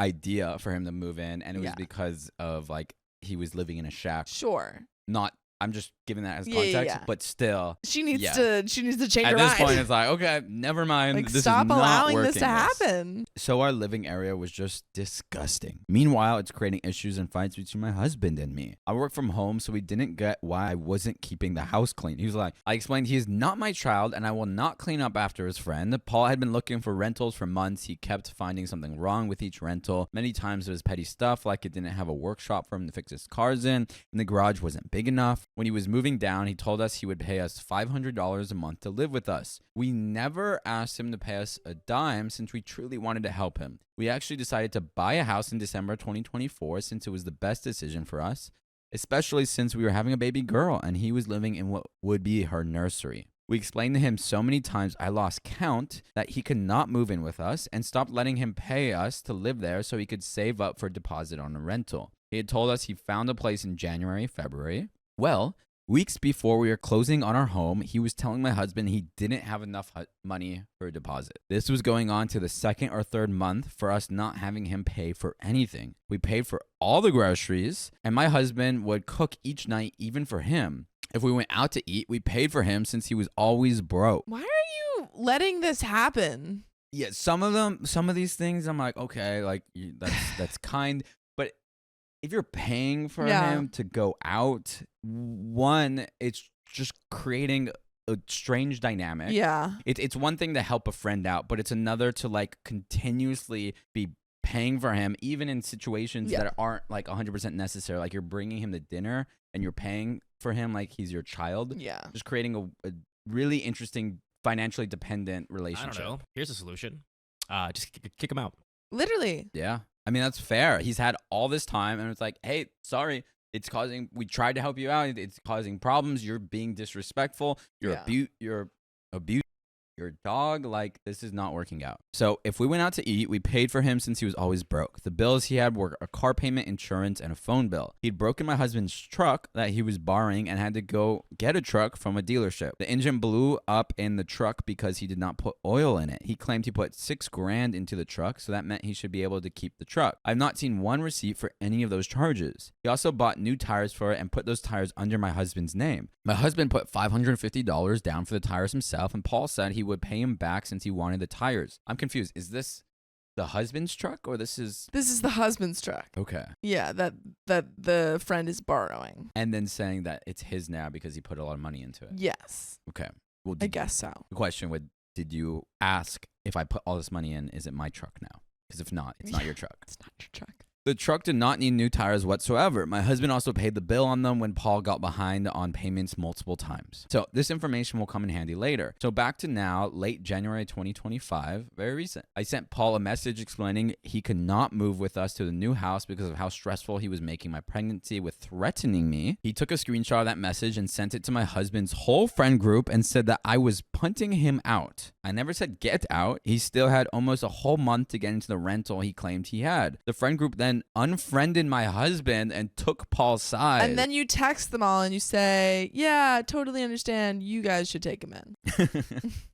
idea for him to move in, and it was Yeah. because of like he was living in a shack. Sure. Not, I'm just giving that as Yeah, context, yeah. but still. She needs Yeah. to change At her this mind. point, it's like, okay, never mind. Like, This stop is not allowing working, this to happen. So our living area was just disgusting. Meanwhile, it's creating issues and fights between my husband and me. I work from home, so we didn't get why I wasn't keeping the house clean. He was like, I explained he is not my child and I will not clean up after his friend. Paul had been looking for rentals for months. He kept finding something wrong with each rental. Many times it was petty stuff, like it didn't have a workshop for him to fix his cars in, and the garage wasn't big enough. When he was moving down, he told us he would pay us $500 a month to live with us. We never asked him to pay us a dime since we truly wanted to help him. We actually decided to buy a house in December 2024 since it was the best decision for us, especially since we were having a baby girl and he was living in what would be her nursery. We explained to him so many times I lost count that he could not move in with us and stopped letting him pay us to live there so he could save up for a deposit on a rental. He had told us he found a place in January, February. Well, weeks before we were closing on our home, he was telling my husband he didn't have enough money for a deposit. This was going on to the second or third month for us not having him pay for anything. We paid for all the groceries, and my husband would cook each night even for him. If we went out to eat, we paid for him since he was always broke. Why are you letting this happen? Yeah, some of these things, I'm like, okay, like that's kind. But if you're paying for Yeah. him to go out, one, it's just creating a strange dynamic. Yeah. It's one thing to help a friend out, but it's another to like continuously be paying for him, even in situations Yeah. that aren't like 100% necessary. Like you're bringing him to dinner and you're paying for him like he's your child. Yeah. Just creating a really interesting financially dependent I relationship. don't know. Here's a solution. Just kick him out. Literally. Yeah. I mean, that's fair. He's had all this time and it's like, hey, sorry. We tried to help you out. It's causing problems. You're being disrespectful. You're abusing your dog. Like, this is not working out. So if we went out to eat, we paid for him since he was always broke. The bills he had were a car payment, insurance, and a phone bill. He'd broken my husband's truck that he was borrowing and had to go get a truck from a dealership. The engine blew up in the truck because he did not put oil in it. He claimed he put $6,000 into the truck, so that meant he should be able to keep the truck. I've not seen one receipt for any of those charges. He also bought new tires for it and put those tires under my husband's name. My husband put $550 down for the tires himself, and Paul said he would pay him back since he wanted the tires. I'm confused. Is this the husband's truck or this is the husband's truck. okay? Yeah, that the friend is borrowing. And then saying that it's his now because he put a lot of money into it. Yes. Okay. Well, I guess so. the question would, did you ask if I put all this money in, is it my truck now? Because if not, it's not your truck. It's not your truck. The truck did not need new tires whatsoever. My husband also paid the bill on them when Paul got behind on payments multiple times. So this information will come in handy later. So back to now, late January 2025, very recent. I sent Paul a message explaining he could not move with us to the new house because of how stressful he was making my pregnancy with threatening me. He took a screenshot of that message and sent it to my husband's whole friend group and said that I was punting him out. I never said get out. He still had almost a whole month to get into the rental he claimed he had. The friend group then unfriended my husband and took Paul's side. And then you text them all and you say, yeah, totally understand. You guys should take him in.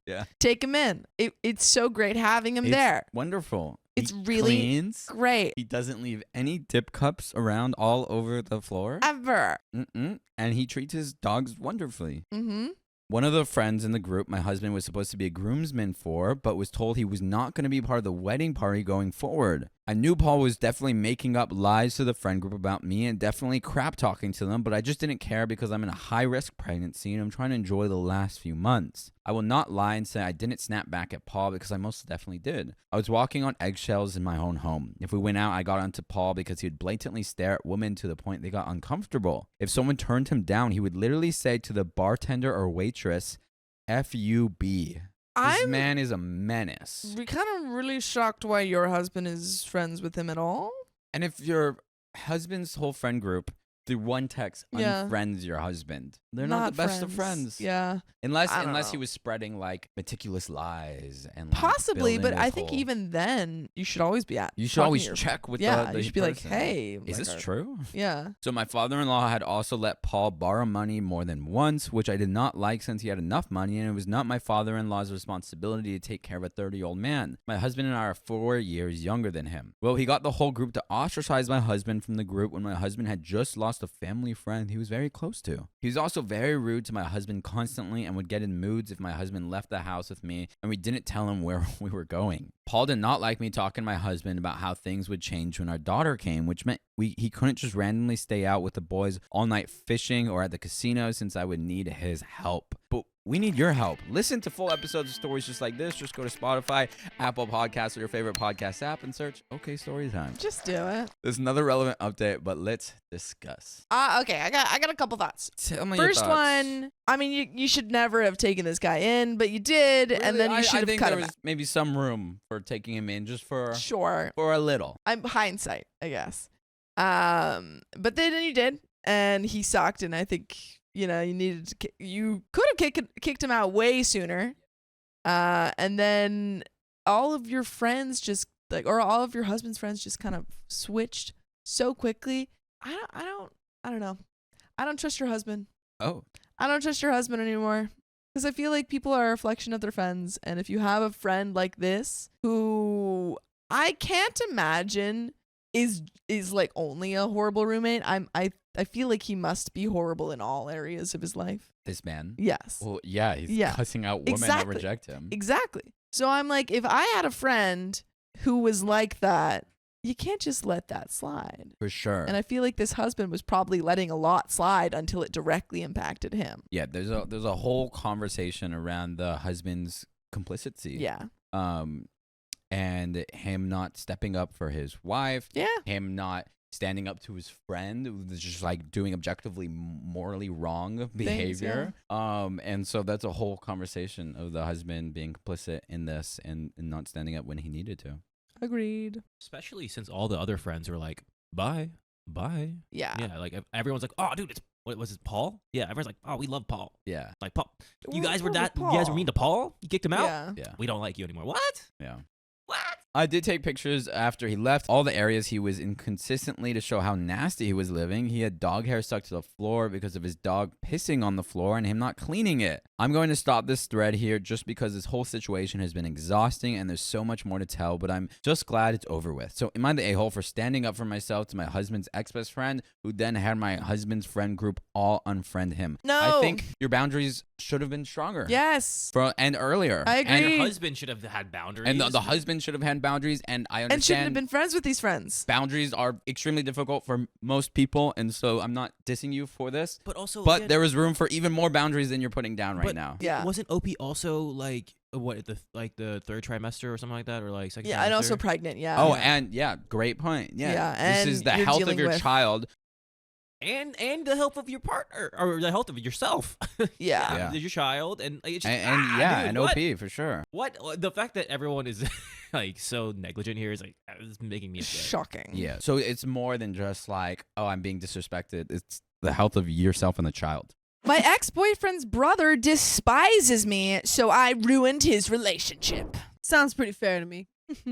Yeah. Take him in. It's so great having him there. Wonderful. It's He really cleans. great. He doesn't leave any tip cups around all over the floor. Ever. And he treats his dogs wonderfully. Mm-hmm. One of the friends in the group my husband was supposed to be a groomsman for, but was told he was not going to be part of the wedding party going forward. I knew Paul was definitely making up lies to the friend group about me and definitely crap talking to them, but I just didn't care because I'm in a high-risk pregnancy and I'm trying to enjoy the last few months. I will not lie and say I didn't snap back at Paul because I most definitely did. I was walking on eggshells in my own home. If we went out, I got onto Paul because he would blatantly stare at women to the point they got uncomfortable. If someone turned him down, he would literally say to the bartender or waitress, F-U-B. This man is a menace. Kind of really shocked why your husband is friends with him at all. And if your husband's whole friend group, through one text, unfriends your husband, they're not the best of friends. Yeah. Unless he was spreading like meticulous lies and like, possibly, but building I his think whole- even then you should always be at. you should talking always to your- check with Yeah, the you should be like, person. hey, Is this like, true? Yeah. So my father-in-law had also let Paul borrow money more than once, which I did not like since he had enough money, and it was not my father-in-law's responsibility to take care of a 30-year-old man. My husband and I are 4 years younger than him. Well, he got the whole group to ostracize my husband from the group when my husband had just lost a family friend he was very close to. He was also very rude to my husband constantly and would get in moods if my husband left the house with me and we didn't tell him where we were going. Paul did not like me talking to my husband about how things would change when our daughter came, which meant he couldn't just randomly stay out with the boys all night fishing or at the casino since I would need his help. But we need your help. Listen to full episodes of stories just like this. Just go to Spotify, Apple Podcasts, or your favorite podcast app and search OK Storytime. Just do it. There's another relevant update, but let's discuss. Okay, I got a couple thoughts. Tell me First your thoughts. one, I mean, you should never have taken this guy in, but you did, and then you should I have think cut there him was out. maybe some room for taking him in just for Sure. a little. I'm hindsight, I guess. But then you did, and he sucked, and I think you needed to. You could have kicked him out way sooner, and then all of your friends just or all of your husband's friends just kind of switched so quickly. I don't know. I don't trust your husband. Oh, I don't trust your husband anymore. Because I feel like people are a reflection of their friends. And if you have a friend like this who I can't imagine is like only a horrible roommate, I feel like he must be horrible in all areas of his life. this man. Yes. Well, yeah, he's cussing out women that reject him. Exactly. So I'm like, if I had a friend who was like that, you can't just let that slide. For sure. And I feel like this husband was probably letting a lot slide until it directly impacted him. Yeah, there's a whole conversation around the husband's complicity. Yeah. And him not stepping up for his wife. Yeah. Him not standing up to his friend who was just like doing objectively morally wrong behavior. And so that's a whole conversation of the husband being complicit in this and not standing up when he needed to. Agreed. Especially since all the other friends were like, bye. Yeah. Yeah, like everyone's like, oh, dude, what was it, Paul? Yeah, everyone's like, oh, we love Paul. Yeah. Like, Paul, you guys were What was you guys were Paul? mean to Paul? You kicked him out? Yeah. Yeah. We don't like you anymore. What? Yeah. What? I did take pictures after he left all the areas he was in consistently to show how nasty he was living. He had dog hair stuck to the floor because of his dog pissing on the floor and him not cleaning it. I'm going to stop this thread here just because this whole situation has been exhausting and there's so much more to tell, but I'm just glad it's over with. So am I the a-hole for standing up for myself to my husband's ex-best friend who then had my husband's friend group all unfriend him? No. I think your boundaries should have been stronger. Yes. And earlier. I And agree. your husband should have had boundaries. And the husband should have had boundaries, and I And shouldn't understand have been friends with these friends. boundaries are extremely difficult for most people, and so I'm not dissing you for this. But also, But again, there is room for even more boundaries than you're putting down right but now. Yeah. Wasn't OP also like the third trimester or something like that, or like second? Yeah, and also trimester? pregnant. Yeah. Oh, and yeah, great point. Yeah, Yeah, this is and the you're health of dealing your with- child. and the health of your partner or the health of yourself. Yeah. Yeah. Your child, and like, it's just, And yeah, dude, and what? OP for sure. What the fact that everyone is like so negligent here is like is making me upset. Shocking. Yeah, so it's more than just like, oh, I'm being disrespected. It's the health of yourself and the child. My ex-boyfriend's brother despises me, so I ruined his relationship. Sounds pretty fair to me.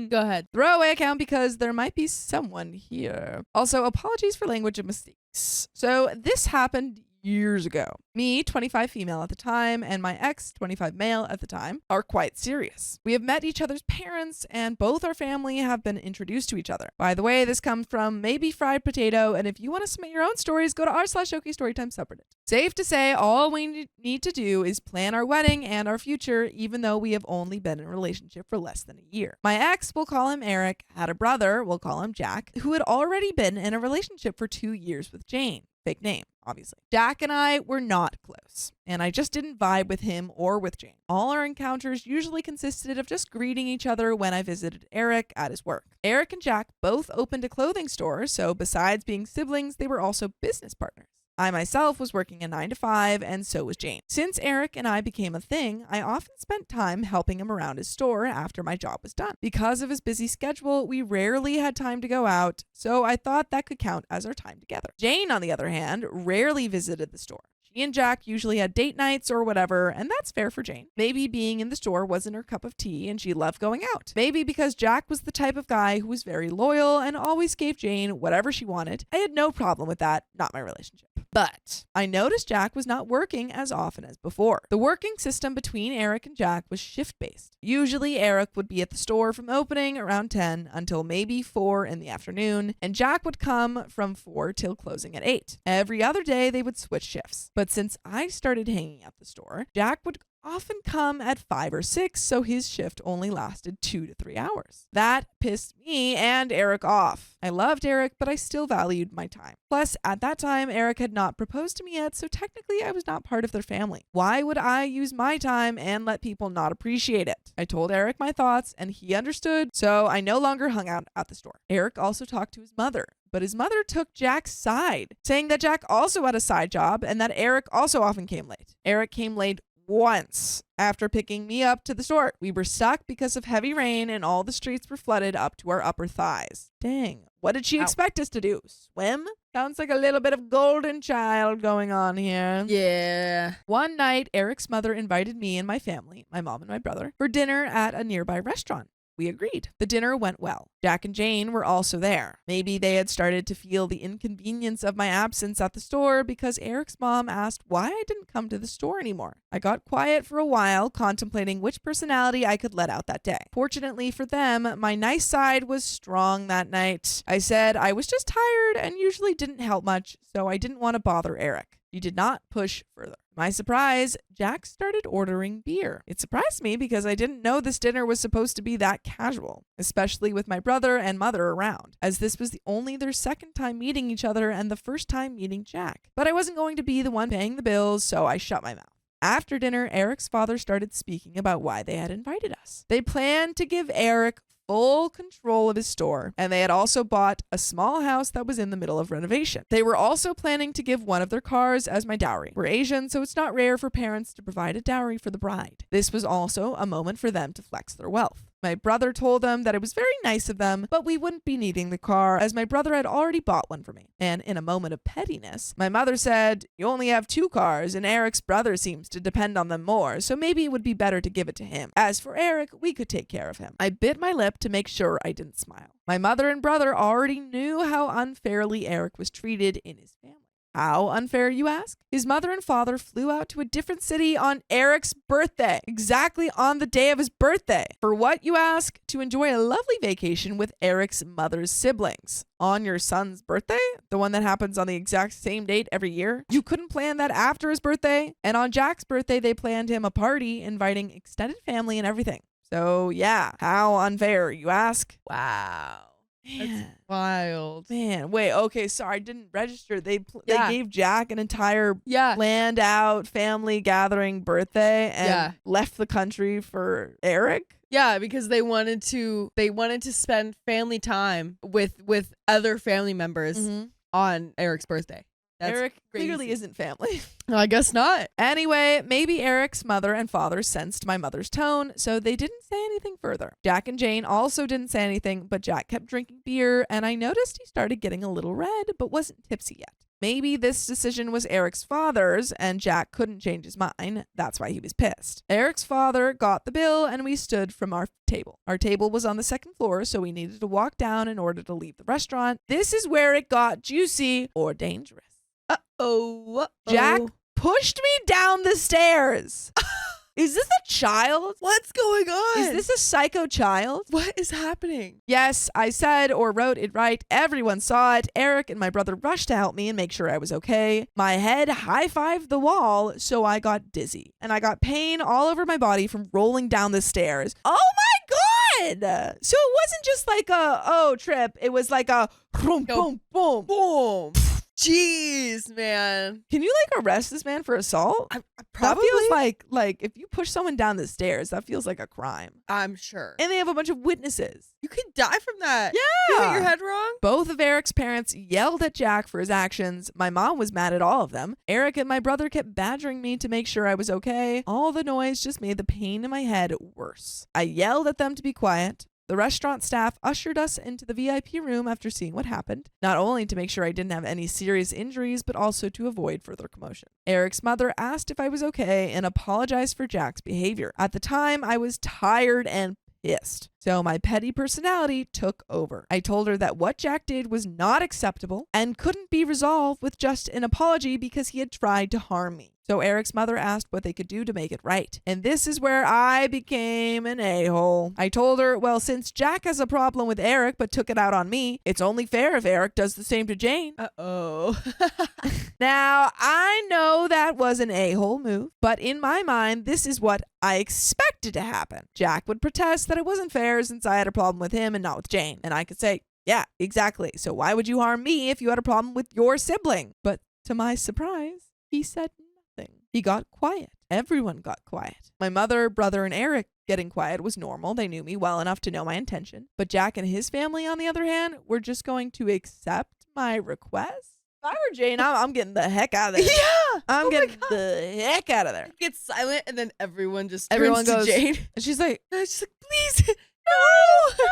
Go ahead. Throwaway account because there might be someone here. Also, apologies for language and mistakes. So this happened years ago. Me, 25 female at the time, and my ex, 25 male at the time, are quite serious. We have met each other's parents, and both our family have been introduced to each other. By the way, this comes from Maybe Fried Potato, and if you want to submit your own stories, go to r/OK Storytime subreddit. Safe to say, all we need to do is plan our wedding and our future, even though we have only been in a relationship for less than a year. My ex, we'll call him Eric, had a brother, we'll call him Jack, who had already been in a relationship for 2 years with Jane. Fake name, obviously. Jack and I were not close, and I just didn't vibe with him or with Jane. All our encounters usually consisted of just greeting each other when I visited Eric at his work. Eric and Jack both opened a clothing store, so besides being siblings, they were also business partners. I myself was working a 9 to 5, and so was Jane. Since Eric and I became a thing, I often spent time helping him around his store after my job was done. Because of his busy schedule, we rarely had time to go out, so I thought that could count as our time together. Jane, on the other hand, rarely visited the store. She and Jack usually had date nights or whatever, and that's fair for Jane. Maybe being in the store wasn't her cup of tea and she loved going out. Maybe because Jack was the type of guy who was very loyal and always gave Jane whatever she wanted. I had no problem with that, not my relationship. But I noticed Jack was not working as often as before. The working system between Eric and Jack was shift-based. Usually Eric would be at the store from opening around 10 until maybe 4 in the afternoon, and Jack would come from 4 till closing at 8. Every other day they would switch shifts. But since I started hanging at the store, Jack would often come at 5 or 6, so his shift only lasted 2 to 3 hours. That pissed me and Eric off. I loved Eric, but I still valued my time. Plus, at that time, Eric had not proposed to me yet, so technically I was not part of their family. Why would I use my time and let people not appreciate it? I told Eric my thoughts, and he understood, so I no longer hung out at the store. Eric also talked to his mother, but his mother took Jack's side, saying that Jack also had a side job and that Eric also often came late. Eric came late once after picking me up to the store. We were stuck because of heavy rain and all the streets were flooded up to our upper thighs. Dang, what did she expect us to do? Swim? Sounds like a little bit of golden child going on here. Yeah. One night, Eric's mother invited me and my family, my mom and my brother, for dinner at a nearby restaurant. We agreed. The dinner went well. Jack and Jane were also there. Maybe they had started to feel the inconvenience of my absence at the store because Eric's mom asked why I didn't come to the store anymore. I got quiet for a while, contemplating which personality I could let out that day. Fortunately for them, my nice side was strong that night. I said I was just tired and usually didn't help much, so I didn't want to bother Eric. He did not push further. My surprise, Jack started ordering beer. It surprised me because I didn't know this dinner was supposed to be that casual, especially with my brother and mother around, as this was only their second time meeting each other and the first time meeting Jack. But I wasn't going to be the one paying the bills, so I shut my mouth. After dinner, Eric's father started speaking about why they had invited us. They planned to give Eric full control of his store, and they had also bought a small house that was in the middle of renovation. They were also planning to give one of their cars as my dowry. We're Asian, so it's not rare for parents to provide a dowry for the bride. This was also a moment for them to flex their wealth. My brother told them that it was very nice of them, but we wouldn't be needing the car as my brother had already bought one for me. And in a moment of pettiness, my mother said, "You only have 2 cars and Eric's brother seems to depend on them more, so maybe it would be better to give it to him. As for Eric, we could take care of him." I bit my lip to make sure I didn't smile. My mother and brother already knew how unfairly Eric was treated in his family. How unfair, you ask? His mother and father flew out to a different city on Eric's birthday, exactly on the day of his birthday. For what, you ask? To enjoy a lovely vacation with Eric's mother's siblings. On your son's birthday? The one that happens on the exact same date every year? You couldn't plan that after his birthday? And on Jack's birthday, they planned him a party, inviting extended family and everything. So yeah, how unfair, you ask? Wow. Man. That's wild. Man, wait, okay, sorry, I didn't register. They Yeah. gave Jack an entire Yeah. planned out family gathering birthday and Yeah. left the country for Eric. Yeah, because they wanted to spend family time with other family members on Eric's birthday. That's Eric crazy. clearly isn't family. I guess not. Anyway, maybe Eric's mother and father sensed my mother's tone, so they didn't say anything further. Jack and Jane also didn't say anything, but Jack kept drinking beer, and I noticed he started getting a little red, but wasn't tipsy yet. Maybe this decision was Eric's father's, and Jack couldn't change his mind. That's why he was pissed. Eric's father got the bill, and we stood from our table. Our table was on the 2nd floor, so we needed to walk down in order to leave the restaurant. This is where it got juicy or dangerous. Uh-oh. Jack pushed me down the stairs. Is this a child? What's going on? Is this a psycho child? What is happening? Yes, I said or wrote it right. Everyone saw it. Eric and my brother rushed to help me and make sure I was okay. My head high-fived the wall, so I got dizzy. And I got pain all over my body from rolling down the stairs. Oh my God! So it wasn't just like a, trip. It was like a boom, boom, boom. Boom. Jeez, man. Can you like arrest this man for assault? Probably. That feels like if you push someone down the stairs, that feels like a crime. I'm sure. And they have a bunch of witnesses. You could die from that. Yeah. You hit your head wrong. Both of Eric's parents yelled at Jack for his actions. My mom was mad at all of them. Eric and my brother kept badgering me to make sure I was okay. All the noise just made the pain in my head worse. I yelled at them to be quiet. The restaurant staff ushered us into the VIP room after seeing what happened, not only to make sure I didn't have any serious injuries, but also to avoid further commotion. Eric's mother asked if I was okay and apologized for Jack's behavior. At the time, I was tired and pissed, so my petty personality took over. I told her that what Jack did was not acceptable and couldn't be resolved with just an apology because he had tried to harm me. So Eric's mother asked what they could do to make it right. And this is where I became an a-hole. I told her, well, since Jack has a problem with Eric but took it out on me, it's only fair if Eric does the same to Jane. Uh-oh. Now, I know that was an a-hole move, but in my mind, this is what I expected to happen. Jack would protest that it wasn't fair since I had a problem with him and not with Jane. And I could say, yeah, exactly. So why would you harm me if you had a problem with your sibling? But to my surprise, he said nothing. He got quiet. Everyone got quiet. My mother, brother, and Eric getting quiet was normal. They knew me well enough to know my intention. But Jack and his family, on the other hand, were just going to accept my request. If I were Jane, I'm getting the heck out of there. Yeah. I'm getting the heck out of there. It gets silent and then everyone just Everyone turns goes, to Jane. and she's like, And she's like, please. no.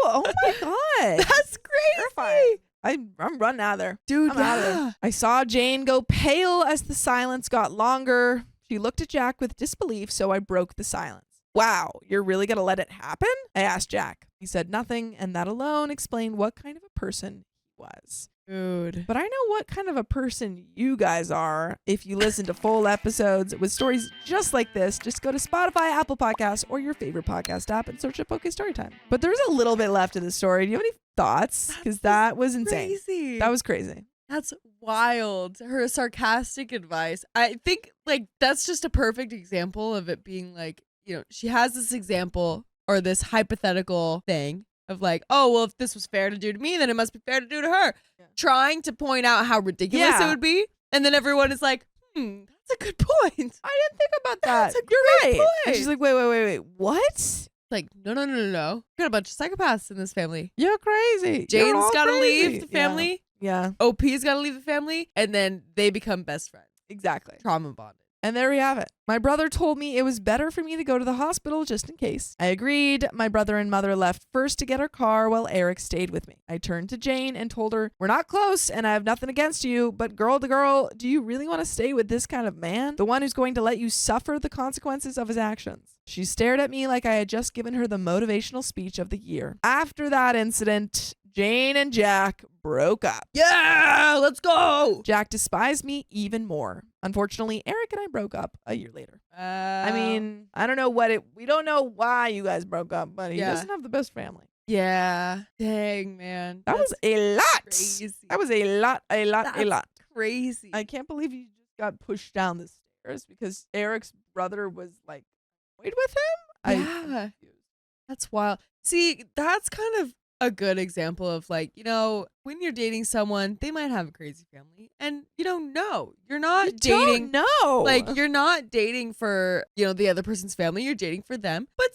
Oh my God. That's crazy. Terrifying. I'm running out of there. Dude, I'm out of there. I saw Jane go pale as the silence got longer. She looked at Jack with disbelief, so I broke the silence. Wow, you're really going to let it happen? I asked Jack. He said nothing, and that alone explained what kind of a person he was. Dude. But I know what kind of a person you guys are. If you listen to full episodes with stories just like this, just go to Spotify, Apple Podcasts, or your favorite podcast app and search up OK Storytime. But there's a little bit left of the story. Do you have any thoughts? Because that was insane. Crazy. That was crazy. That's wild. Her sarcastic advice. I think like that's just a perfect example of it being like, you know, she has this example or this hypothetical thing of like, oh, well, if this was fair to do to me, then it must be fair to do to her. Yeah. Trying to point out how ridiculous it would be. And then everyone is like, that's a good point. I didn't think about that. That's a great point. And she's like, wait. What? Like, no. You got a bunch of psychopaths in this family. You're crazy. Jane's got to leave the family. Yeah. OP's got to leave the family. And then they become best friends. Exactly. Trauma bonded. And there we have it. My brother told me it was better for me to go to the hospital just in case. I agreed. My brother and mother left first to get our car while Eric stayed with me. I turned to Jane and told her, we're not close and I have nothing against you, but girl to girl, do you really want to stay with this kind of man? The one who's going to let you suffer the consequences of his actions. She stared at me like I had just given her the motivational speech of the year. After that incident, Jane and Jack broke up. Yeah, let's go. Jack despised me even more. Unfortunately, Eric and I broke up a year later. I mean, I don't know we don't know why you guys broke up, but he doesn't have the best family. Yeah. Dang, man. That was a lot. Crazy. That was a lot. Crazy. I can't believe you just got pushed down the stairs because Eric's brother was like annoyed with him. Yeah. That's wild. See, that's kind of a good example of like, you know, when you're dating someone, they might have a crazy family and you don't know. You're not dating. No. Like, you're not dating for, you know, the other person's family. You're dating for them. But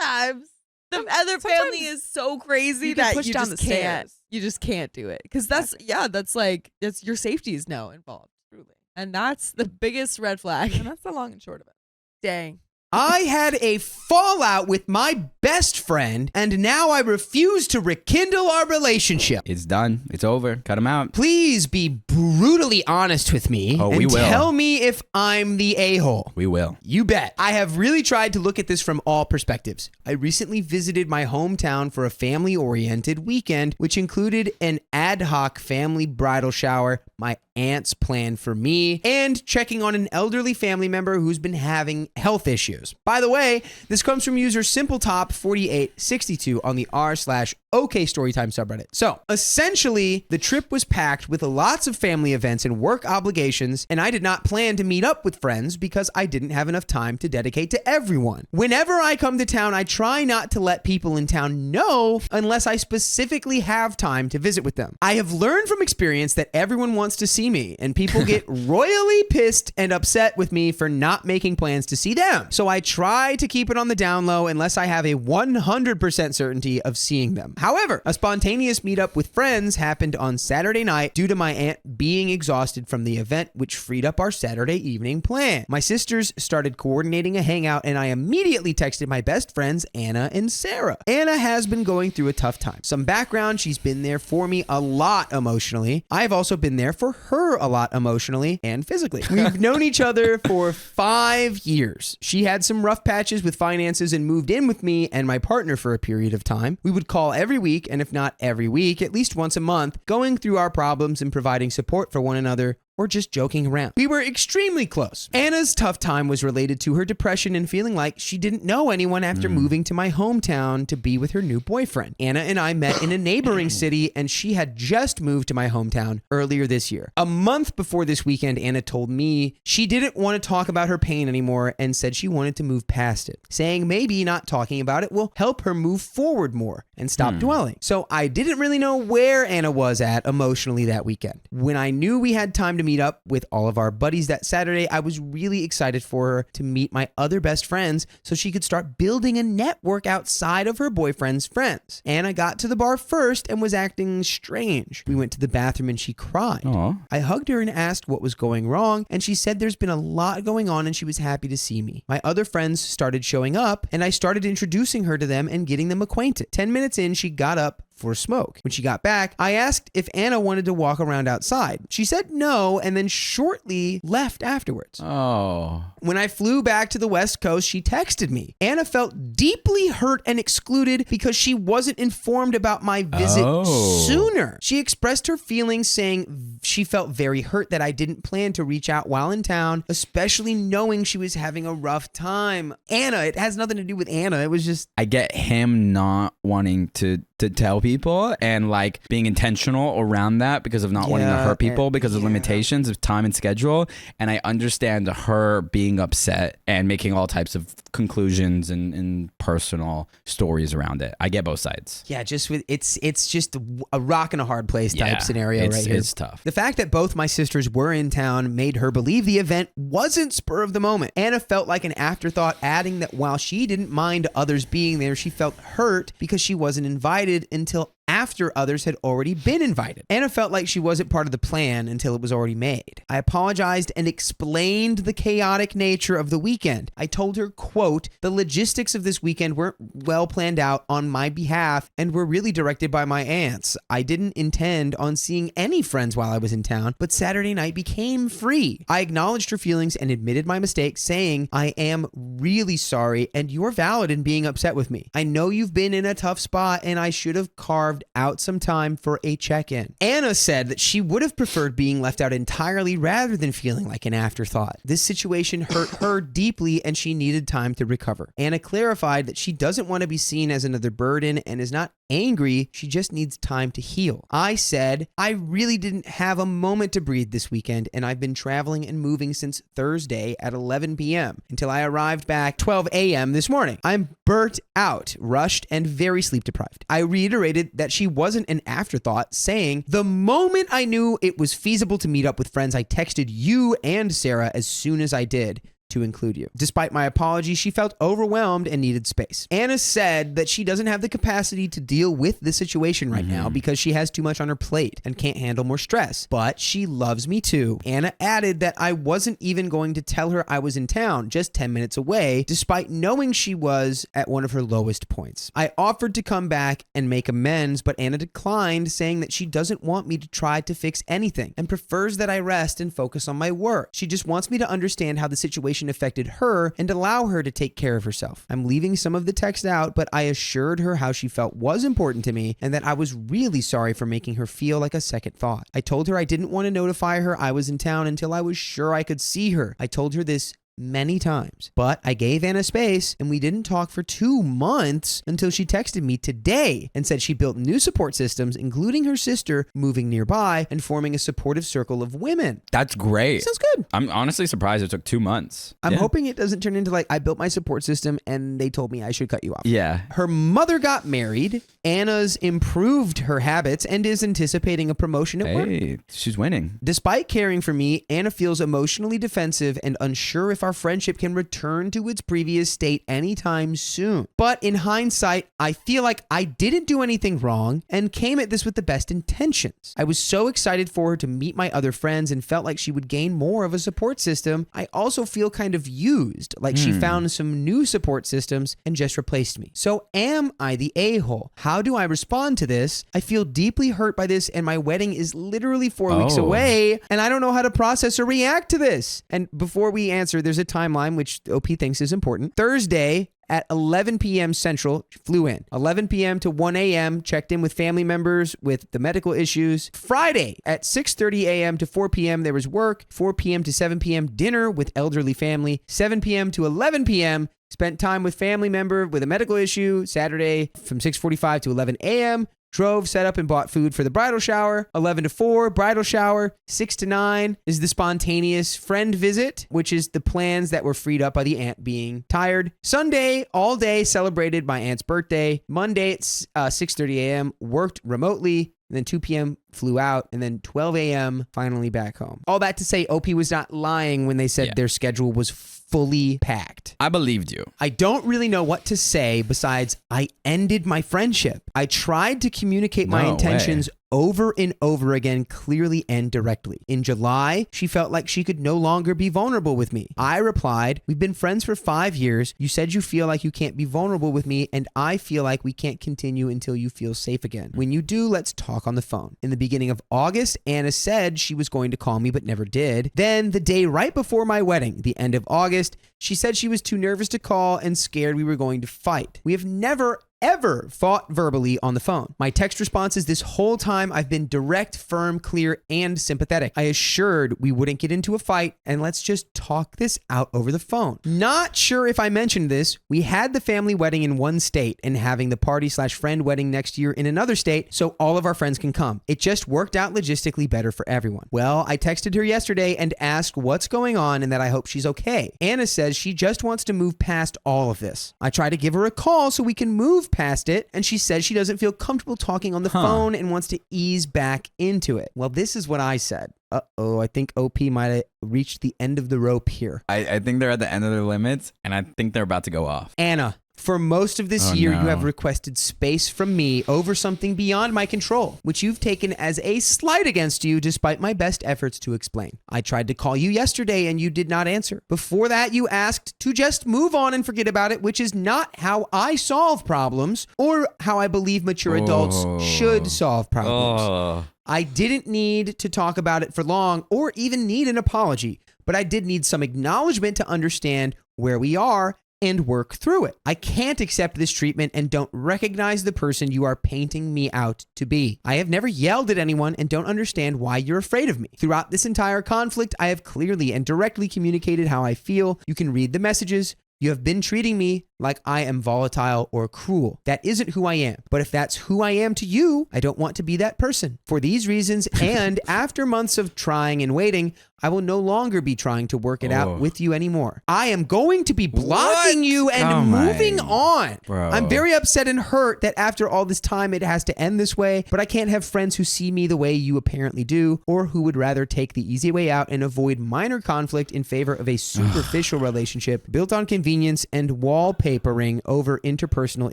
sometimes the other family is so crazy that you just can't. You just can't do it. Because that's your safety is now involved. Truly. And that's the biggest red flag. And that's the long and short of it. Dang. I had a fallout with my best friend, and now I refuse to rekindle our relationship. It's done. It's over. Cut him out. Please be brutally honest with me Oh, and we will. tell me if I'm the a-hole. We will. You bet. I have really tried to look at this from all perspectives. I recently visited my hometown for a family-oriented weekend, which included an ad hoc family bridal shower, my aunt's plan for me, and checking on an elderly family member who's been having health issues. By the way, this comes from user SimpleTop4862 on the r/OK Storytime subreddit. So, essentially, the trip was packed with lots of family events and work obligations, and I did not plan to meet up with friends because I didn't have enough time to dedicate to everyone. Whenever I come to town, I try not to let people in town know unless I specifically have time to visit with them. I have learned from experience that everyone wants to see me, and people get royally pissed and upset with me for not making plans to see them. So I try to keep it on the down low unless I have a 100% certainty of seeing them. However, a spontaneous meetup with friends happened on Saturday night due to my aunt being exhausted from the event, which freed up our Saturday evening plan. My sisters started coordinating a hangout, and I immediately texted my best friends, Anna and Sarah. Anna has been going through a tough time. Some background, she's been there for me a lot emotionally. I've also been there for her a lot emotionally and physically. We've known each other for 5 years. She had some rough patches with finances and moved in with me and my partner for a period of time. We would call every week, and if not every week, at least once a month, going through our problems and providing support for one another, or just joking around. We were extremely close. Anna's tough time was related to her depression and feeling like she didn't know anyone after moving to my hometown to be with her new boyfriend. Anna and I met in a neighboring city, and she had just moved to my hometown earlier this year. A month before this weekend, Anna told me she didn't want to talk about her pain anymore and said she wanted to move past it, saying maybe not talking about it will help her move forward more and stop dwelling. So I didn't really know where Anna was at emotionally that weekend. When I knew we had time to meet up with all of our buddies that Saturday, I was really excited for her to meet my other best friends so she could start building a network outside of her boyfriend's friends. Anna got to the bar first and was acting strange. We went to the bathroom and she cried. Aww. I hugged her and asked what was going wrong, and she said there's been a lot going on and she was happy to see me. My other friends started showing up, and I started introducing her to them and getting them acquainted. 10 minutes in, she got up for a smoke. When she got back, I asked if Anna wanted to walk around outside. She said no, and then shortly left afterwards. Oh. When I flew back to the West Coast, she texted me. Anna felt deeply hurt and excluded because she wasn't informed about my visit sooner. She expressed her feelings, saying she felt very hurt that I didn't plan to reach out while in town, especially knowing she was having a rough time. Anna, it has nothing to do with Anna. It was just... I get him not wanting to tell people and like being intentional around that because of not wanting to hurt people because of limitations of time and schedule. And I understand her being upset and making all types of conclusions and personal stories around it. I get both sides. Yeah, just with it's just a rock and a hard place type scenario right here. It's tough. The fact that both my sisters were in town made her believe the event wasn't spur of the moment. Anna felt like an afterthought, adding that while she didn't mind others being there, she felt hurt because she wasn't invited until after others had already been invited. Anna felt like she wasn't part of the plan until it was already made. I apologized and explained the chaotic nature of the weekend. I told her, quote, the logistics of this weekend weren't well planned out on my behalf and were really directed by my aunts. I didn't intend on seeing any friends while I was in town, but Saturday night became free. I acknowledged her feelings and admitted my mistake, saying, I am really sorry and you're valid in being upset with me. I know you've been in a tough spot and I should have carved out some time for a check-in. Anna said that she would have preferred being left out entirely rather than feeling like an afterthought. This situation hurt her deeply and she needed time to recover. Anna clarified that she doesn't want to be seen as another burden and is not angry, she just needs time to heal. I said, I really didn't have a moment to breathe this weekend, and I've been traveling and moving since Thursday at 11 p.m. until I arrived back 12 a.m. this morning. I'm burnt out, rushed, and very sleep deprived. I reiterated that she wasn't an afterthought, saying, the moment I knew it was feasible to meet up with friends, I texted you and Sarah as soon as I did to include you. Despite my apology, she felt overwhelmed and needed space. Anna said that she doesn't have the capacity to deal with the situation right now because she has too much on her plate and can't handle more stress, but she loves me too. Anna added that I wasn't even going to tell her I was in town, just 10 minutes away, despite knowing she was at one of her lowest points. I offered to come back and make amends, but Anna declined, saying that she doesn't want me to try to fix anything and prefers that I rest and focus on my work. She just wants me to understand how the situation situation affected her and allow her to take care of herself. I'm leaving some of the text out, but I assured her how she felt was important to me and that I was really sorry for making her feel like a second thought. I told her I didn't want to notify her I was in town until I was sure I could see her. I told her this many times, but I gave Anna space and we didn't talk for 2 months until she texted me today and said she built new support systems, including her sister moving nearby and forming a supportive circle of women. That's great. Sounds good. I'm honestly surprised it took 2 months. I'm Yeah. hoping it doesn't turn into like I built my support system and they told me I should cut you off. Yeah. Her mother got married. Anna's improved her habits and is anticipating a promotion at work. Hey, she's winning. Despite caring for me, Anna feels emotionally defensive and unsure if our friendship can return to its previous state anytime soon. But in hindsight, I feel like I didn't do anything wrong and came at this with the best intentions. I was so excited for her to meet my other friends and felt like she would gain more of a support system. I also feel kind of used, like she found some new support systems and just replaced me. So am I the a-hole? How do I respond to this? I feel deeply hurt by this and my wedding is literally 4 weeks away and I don't know how to process or react to this. And before we answer, there's a timeline which OP thinks is important. Thursday at 11 p.m. Central, flew in. 11 p.m. to 1 a.m., checked in with family members with the medical issues. Friday at 6:30 a.m. to 4 p.m., there was work. 4 p.m. to 7 p.m., dinner with elderly family. 7 p.m. to 11 p.m., spent time with family member with a medical issue. Saturday from 6:45 to 11 a.m., drove, set up, and bought food for the bridal shower. 11 to 4, bridal shower. 6 to 9 is the spontaneous friend visit, which is the plans that were freed up by the aunt being tired. Sunday, all day, celebrated my aunt's birthday. Monday at 6:30 a.m., worked remotely. And then 2 p.m. flew out, and then 12 a.m. finally back home. All that to say, OP was not lying when they said their schedule was fully packed. I believed you. I don't really know what to say besides I ended my friendship. I tried to communicate my intentions over and over again, clearly and directly. In July, she felt like she could no longer be vulnerable with me. I replied, "We've been friends for 5 years. You said you feel like you can't be vulnerable with me, and I feel like we can't continue until you feel safe again. When you do, let's talk on the phone." In the beginning of August, Anna said she was going to call me, but never did. Then the day right before my wedding, the end of August, she said she was too nervous to call and scared we were going to fight. We have never ever fought verbally on the phone. My text responses this whole time, I've been direct, firm, clear, and sympathetic. I assured we wouldn't get into a fight and let's just talk this out over the phone. Not sure if I mentioned this, we had the family wedding in one state and having the party/friend wedding next year in another state so all of our friends can come. It just worked out logistically better for everyone. Well, I texted her yesterday and asked what's going on and that I hope she's okay. Anna says she just wants to move past all of this. I try to give her a call so we can move past it, and she says she doesn't feel comfortable talking on the phone and wants to ease back into it. Well, this is what I said. I think OP might have reached the end of the rope here. I think they're at the end of their limits, and I think they're about to go off. Anna, for most of this year, you have requested space from me over something beyond my control, which you've taken as a slight against you despite my best efforts to explain. I tried to call you yesterday and you did not answer. Before that, you asked to just move on and forget about it, which is not how I solve problems or how I believe mature adults should solve problems. I didn't need to talk about it for long or even need an apology, but I did need some acknowledgement to understand where we are and work through it. I can't accept this treatment and don't recognize the person you are painting me out to be. I have never yelled at anyone and don't understand why you're afraid of me. Throughout this entire conflict, I have clearly and directly communicated how I feel. You can read the messages. You have been treating me like I am volatile or cruel. That isn't who I am. But if that's who I am to you, I don't want to be that person. For these reasons, and after months of trying and waiting, I will no longer be trying to work it out with you anymore. I am going to be blocking you and moving on. Bro. I'm very upset and hurt that after all this time it has to end this way, but I can't have friends who see me the way you apparently do, or who would rather take the easy way out and avoid minor conflict in favor of a superficial relationship built on convenience and wallpapering over interpersonal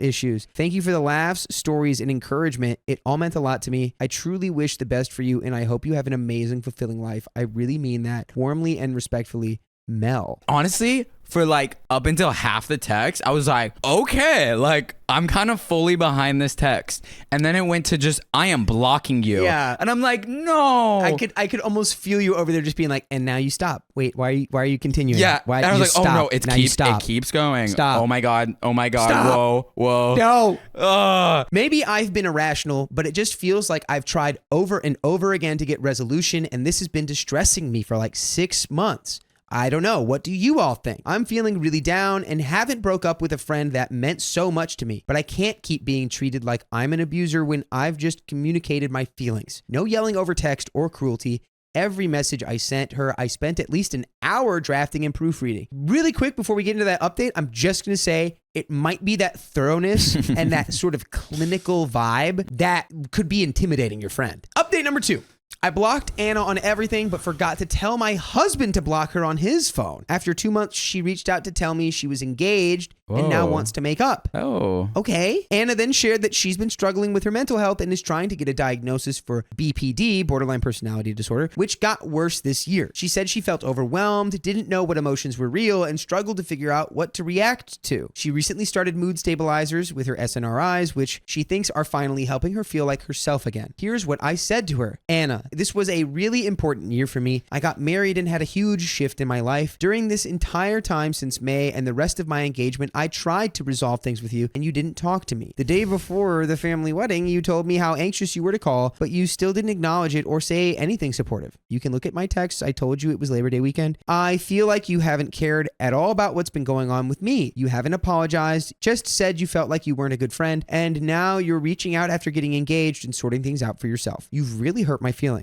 issues. Thank you for the laughs, stories, and encouragement. It all meant a lot to me. I truly wish the best for you, and I hope you have an amazing, fulfilling life. I really mean that warmly and respectfully, Mel. Honestly, for like up until half the text, I was like, okay, like I'm kind of fully behind this text. And then it went to just, I am blocking you. Yeah. And I'm like, no. I could almost feel you over there just being like, and now you stop. Wait, why are you continuing? Yeah. Why and I you was like, stop? oh no, it keeps going. Stop. Oh my God. Stop. Whoa. No. Ugh. Maybe I've been irrational, but it just feels like I've tried over and over again to get resolution, and this has been distressing me for like 6 months. I don't know. What do you all think? I'm feeling really down and haven't broke up with a friend that meant so much to me, but I can't keep being treated like I'm an abuser when I've just communicated my feelings. No yelling over text or cruelty. Every message I sent her, I spent at least an hour drafting and proofreading. Really quick before we get into that update, I'm just going to say it might be that thoroughness and that sort of clinical vibe that could be intimidating your friend. Update number 2. I blocked Anna on everything, but forgot to tell my husband to block her on his phone. After 2 months, she reached out to tell me she was engaged and now Whoa. wants to make up. Oh. Okay. Anna then shared that she's been struggling with her mental health and is trying to get a diagnosis for BPD, borderline personality disorder, which got worse this year. She said she felt overwhelmed, didn't know what emotions were real, and struggled to figure out what to react to. She recently started mood stabilizers with her SNRIs, which she thinks are finally helping her feel like herself again. Here's what I said to her. Anna, this was a really important year for me. I got married and had a huge shift in my life. During this entire time since May and the rest of my engagement, I tried to resolve things with you and you didn't talk to me. The day before the family wedding, you told me how anxious you were to call, but you still didn't acknowledge it or say anything supportive. You can look at my texts. I told you it was Labor Day weekend. I feel like you haven't cared at all about what's been going on with me. You haven't apologized, just said you felt like you weren't a good friend, and now you're reaching out after getting engaged and sorting things out for yourself. You've really hurt my feelings.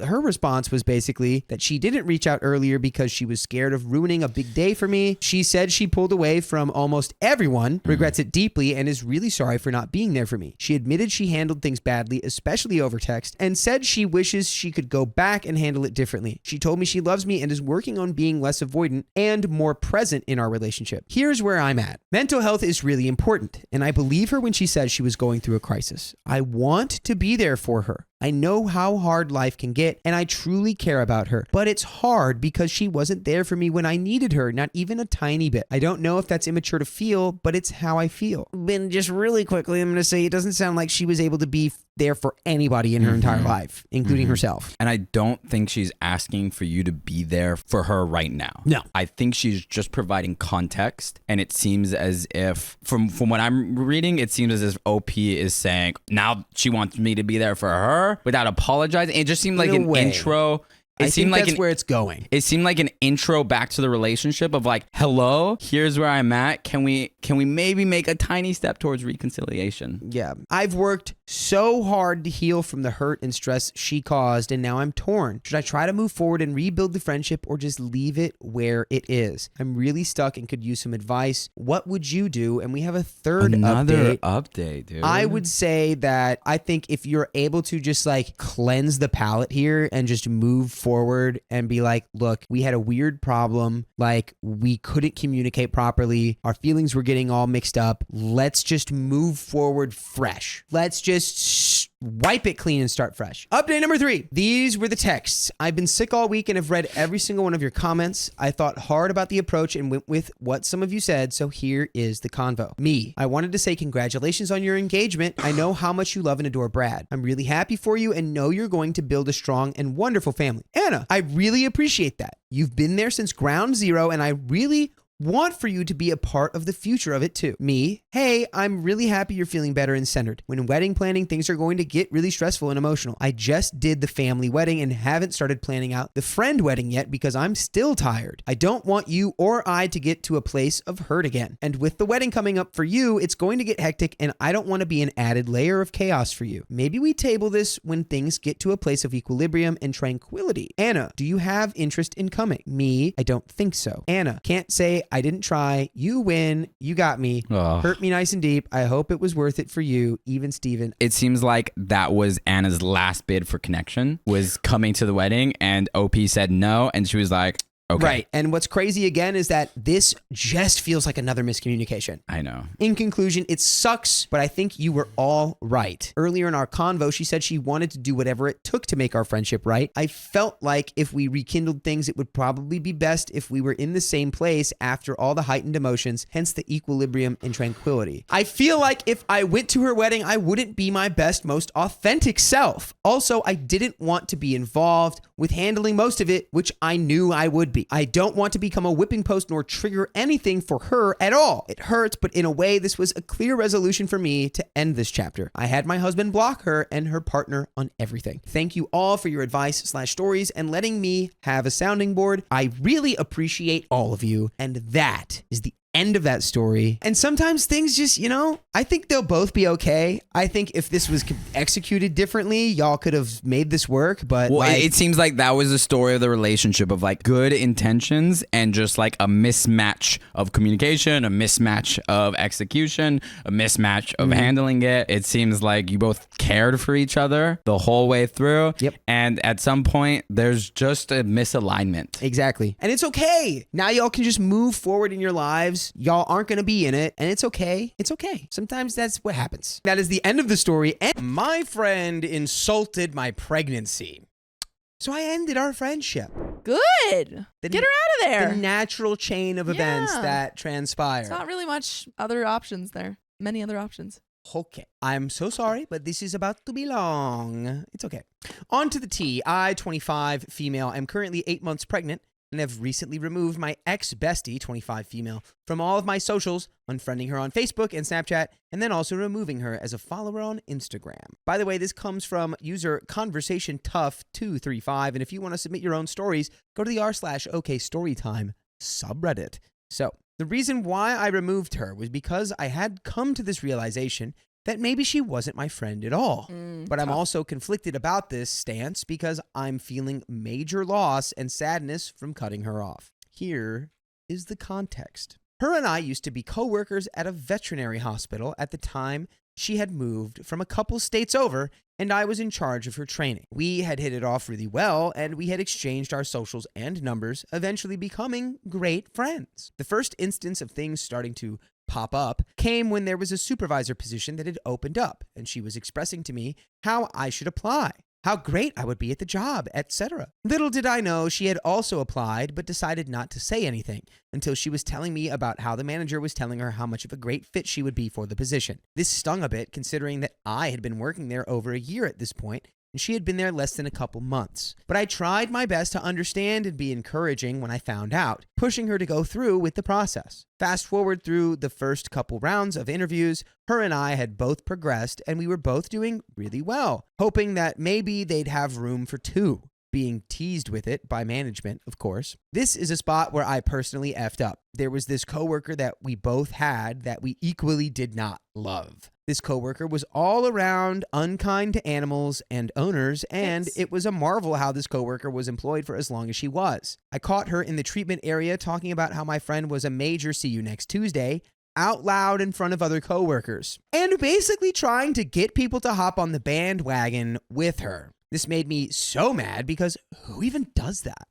Her response was basically that she didn't reach out earlier because she was scared of ruining a big day for me. She said she pulled away from almost everyone, regrets it deeply, and is really sorry for not being there for me. She admitted she handled things badly, especially over text, and said she wishes she could go back and handle it differently. She told me she loves me and is working on being less avoidant and more present in our relationship. Here's where I'm at. Mental health is really important, and I believe her when she says she was going through a crisis. I want to be there for her. I know how hard life can get, and I truly care about her. But it's hard because she wasn't there for me when I needed her, not even a tiny bit. I don't know if that's immature to feel, but it's how I feel. And just really quickly, I'm going to say it doesn't sound like she was able to be there for anybody in her entire life, including herself. And I don't think she's asking for you to be there for her right now. No. I think she's just providing context, and it seems as if, from what I'm reading, it seems as if OP is saying, now she wants me to be there for her without apologizing. It just seemed like an intro. I think that's where it's going. It seemed like an intro back to the relationship of like, hello, here's where I'm at. Can we maybe make a tiny step towards reconciliation? Yeah. I've worked so hard to heal from the hurt and stress she caused, and now I'm torn. Should I try to move forward and rebuild the friendship or just leave it where it is? I'm really stuck and could use some advice. What would you do? And we have another update, dude. I would say that I think if you're able to just like cleanse the palate here and just move forward and be like, look, we had a weird problem. Like, we couldn't communicate properly. Our feelings were getting all mixed up. Let's just move forward fresh. Let's just wipe it clean and start fresh. Update number 3. These were the texts. I've been sick all week and have read every single one of your comments. I thought hard about the approach and went with what some of you said, so here is the convo. Me, I wanted to say congratulations on your engagement. I know how much you love and adore Brad. I'm really happy for you and know you're going to build a strong and wonderful family. Anna, I really appreciate that. You've been there since ground zero, and I really want for you to be a part of the future of it too. Me, hey, I'm really happy you're feeling better and centered. When wedding planning, things are going to get really stressful and emotional. I just did the family wedding and haven't started planning out the friend wedding yet because I'm still tired. I don't want you or I to get to a place of hurt again. And with the wedding coming up for you, it's going to get hectic and I don't want to be an added layer of chaos for you. Maybe we table this when things get to a place of equilibrium and tranquility. Anna, do you have interest in coming? Me, I don't think so. Anna, can't say I didn't try. You win. You got me. Ugh. Hurt me nice and deep. I hope it was worth it for you. Even Steven. It seems like that was Anna's last bid for connection, was coming to the wedding, and OP said no, and she was like, Okay. Right. And what's crazy again is that this just feels like another miscommunication. I know. In conclusion, it sucks, but I think you were all right. Earlier in our convo, she said she wanted to do whatever it took to make our friendship right. I felt like if we rekindled things, it would probably be best if we were in the same place after all the heightened emotions, hence the equilibrium and tranquility. I feel like if I went to her wedding, I wouldn't be my best, most authentic self. Also, I didn't want to be involved with handling most of it, which I knew I would be. I don't want to become a whipping post nor trigger anything for her at all. It hurts, but in a way, this was a clear resolution for me to end this chapter. I had my husband block her and her partner on everything. Thank you all for your advice/stories and letting me have a sounding board. I really appreciate all of you. And that is the end of that story. And sometimes things just, I think they'll both be okay. I think if this was executed differently, y'all could have made this work, but well, it seems like that was the story of the relationship of like good intentions and just like a mismatch of communication, a mismatch of execution, a mismatch of handling it. It seems like you both cared for each other the whole way through. Yep. And at some point, there's just a misalignment. Exactly. And it's okay. Now y'all can just move forward in your lives. Y'all aren't going to be in it, and it's okay. It's okay. Sometimes that's what happens. That is the end of the story. And my friend insulted my pregnancy. So I ended our friendship. Good. Get her out of there. The natural chain of events that transpire. It's not really much other options there. Many other options. Okay. I'm so sorry, but this is about to be long. It's okay. On to the tea. I, 25, female. I'm currently 8 months pregnant and have recently removed my ex-bestie, 25 female, from all of my socials, unfriending her on Facebook and Snapchat, and then also removing her as a follower on Instagram. By the way, this comes from user ConversationTough235, and if you want to submit your own stories, go to the r/OKStorytime subreddit. So, the reason why I removed her was because I had come to this realization that maybe she wasn't my friend at all. But I'm also conflicted about this stance because I'm feeling major loss and sadness from cutting her off. Here is the context. Her and I used to be co-workers at a veterinary hospital at the time she had moved from a couple states over, and I was in charge of her training. We had hit it off really well, and we had exchanged our socials and numbers, eventually becoming great friends. The first instance of things starting to pop up came when there was a supervisor position that had opened up, and she was expressing to me how I should apply, how great I would be at the job, etc. Little did I know she had also applied but decided not to say anything until she was telling me about how the manager was telling her how much of a great fit she would be for the position. This stung a bit considering that I had been working there over a year at this point and she had been there less than a couple months. But I tried my best to understand and be encouraging when I found out, pushing her to go through with the process. Fast forward through the first couple rounds of interviews, her and I had both progressed and we were both doing really well, hoping that maybe they'd have room for two. Being teased with it by management, of course. This is a spot where I personally effed up. There was this coworker that we both had that we equally did not love. This coworker was all around unkind to animals and owners, and it was a marvel how this coworker was employed for as long as she was. I caught her in the treatment area talking about how my friend was a major see you next Tuesday out loud in front of other coworkers, and basically trying to get people to hop on the bandwagon with her. This made me so mad because who even does that?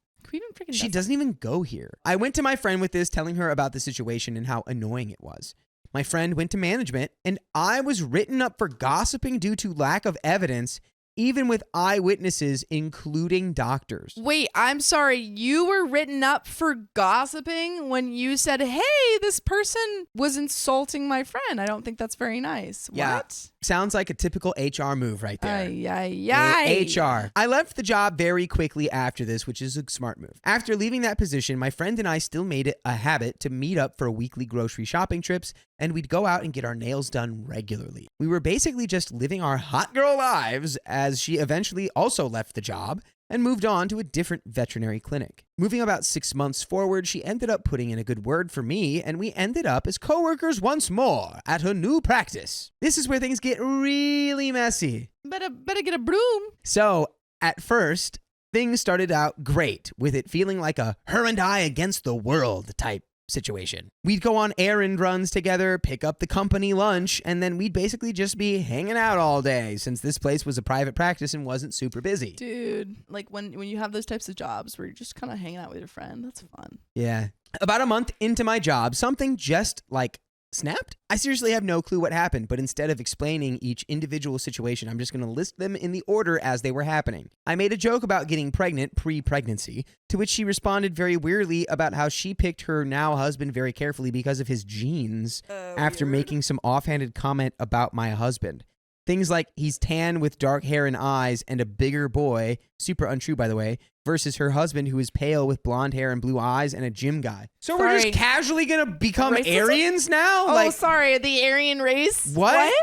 She doesn't even go here. I went to my friend with this, telling her about the situation and how annoying it was. My friend went to management, and I was written up for gossiping due to lack of evidence, even with eyewitnesses, including doctors. Wait, I'm sorry. You were written up for gossiping when you said, hey, this person was insulting my friend. I don't think that's very nice. Yeah. What? Sounds like a typical HR move right there. Ay. HR. I left the job very quickly after this, which is a smart move. After leaving that position, my friend and I still made it a habit to meet up for weekly grocery shopping trips, and we'd go out and get our nails done regularly. We were basically just living our hot girl lives as she eventually also left the job and moved on to a different veterinary clinic. Moving about 6 months forward, she ended up putting in a good word for me, and we ended up as coworkers once more at her new practice. This is where things get really messy. Better get a broom. So, at first, things started out great, with it feeling like a her and I against the world type situation. We'd go on errand runs together, pick up the company lunch, and then we'd basically just be hanging out all day since this place was a private practice and wasn't super busy. Dude, like when you have those types of jobs where you're just kind of hanging out with your friend, that's fun. Yeah. About a month into my job, something just like snapped. I seriously have no clue what happened, but instead of explaining each individual situation, I'm just going to list them in the order as they were happening. I made a joke about getting pregnant pre-pregnancy, to which she responded very weirdly about how she picked her now husband very carefully because of his genes after making some offhanded comment about my husband. Things like he's tan with dark hair and eyes and a bigger boy, super untrue by the way, versus her husband who is pale with blonde hair and blue eyes and a gym guy. So we're just casually going to become Racism? Aryans now? Oh, sorry, the Aryan race? What?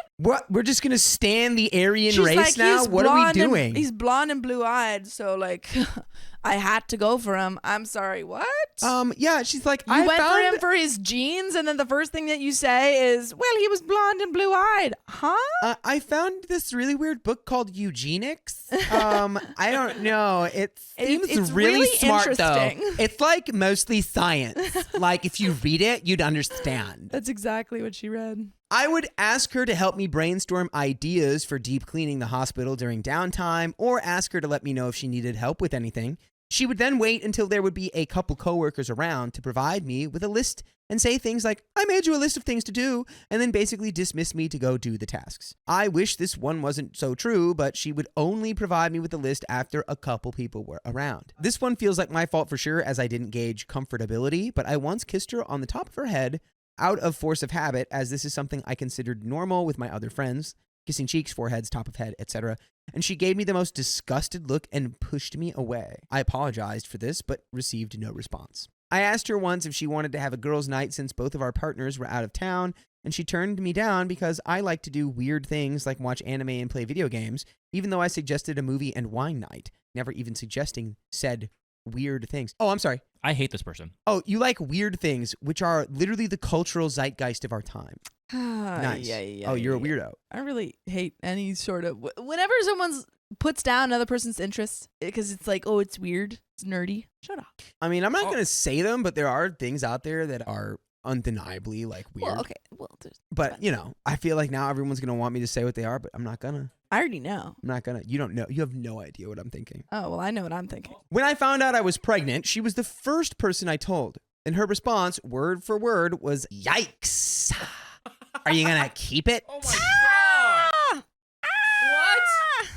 We're just going to stand the Aryan She's race like, now? he's What are we blonde doing? He's blonde and blue-eyed, so like, I had to go for him. I'm sorry, what? Yeah, she's like, You went for him for his genes, and then the first thing that you say is, well, he was blonde and blue-eyed. Huh? I found this really weird book called Eugenics. I don't know. It seems it's really smart, though. interesting. It's like mostly science. Like, if you read it, you'd understand. That's exactly what she read. I would ask her to help me brainstorm ideas for deep cleaning the hospital during downtime, or ask her to let me know if she needed help with anything. She would then wait until there would be a couple coworkers around to provide me with a list and say things like, I made you a list of things to do, and then basically dismiss me to go do the tasks. I wish this one wasn't so true, but she would only provide me with the list after a couple people were around. This one feels like my fault for sure, as I didn't gauge comfortability, but I once kissed her on the top of her head out of force of habit, as this is something I considered normal with my other friends, kissing cheeks, foreheads, top of head, etc. And she gave me the most disgusted look and pushed me away. I apologized for this, but received no response. I asked her once if she wanted to have a girls' night since both of our partners were out of town, and she turned me down because I like to do weird things like watch anime and play video games, even though I suggested a movie and wine night, never even suggesting said weird things. Oh, I'm sorry. I hate this person. Oh, you like weird things, which are literally the cultural zeitgeist of our time. Nice. Yeah, oh, you're a weirdo. I really hate any sort of whenever someone puts down another person's interests because it's like, oh, it's weird, it's nerdy. Shut up. I mean, I'm not gonna say them, but there are things out there that are undeniably like weird. Well, okay. Well, but you know, I feel like now everyone's gonna want me to say what they are, but I'm not gonna. I already know. I'm not gonna. You don't know. You have no idea what I'm thinking. Oh, well, I know what I'm thinking. When I found out I was pregnant, she was the first person I told, and her response, word for word, was "Yikes! Are you gonna keep it?" Oh my god! What?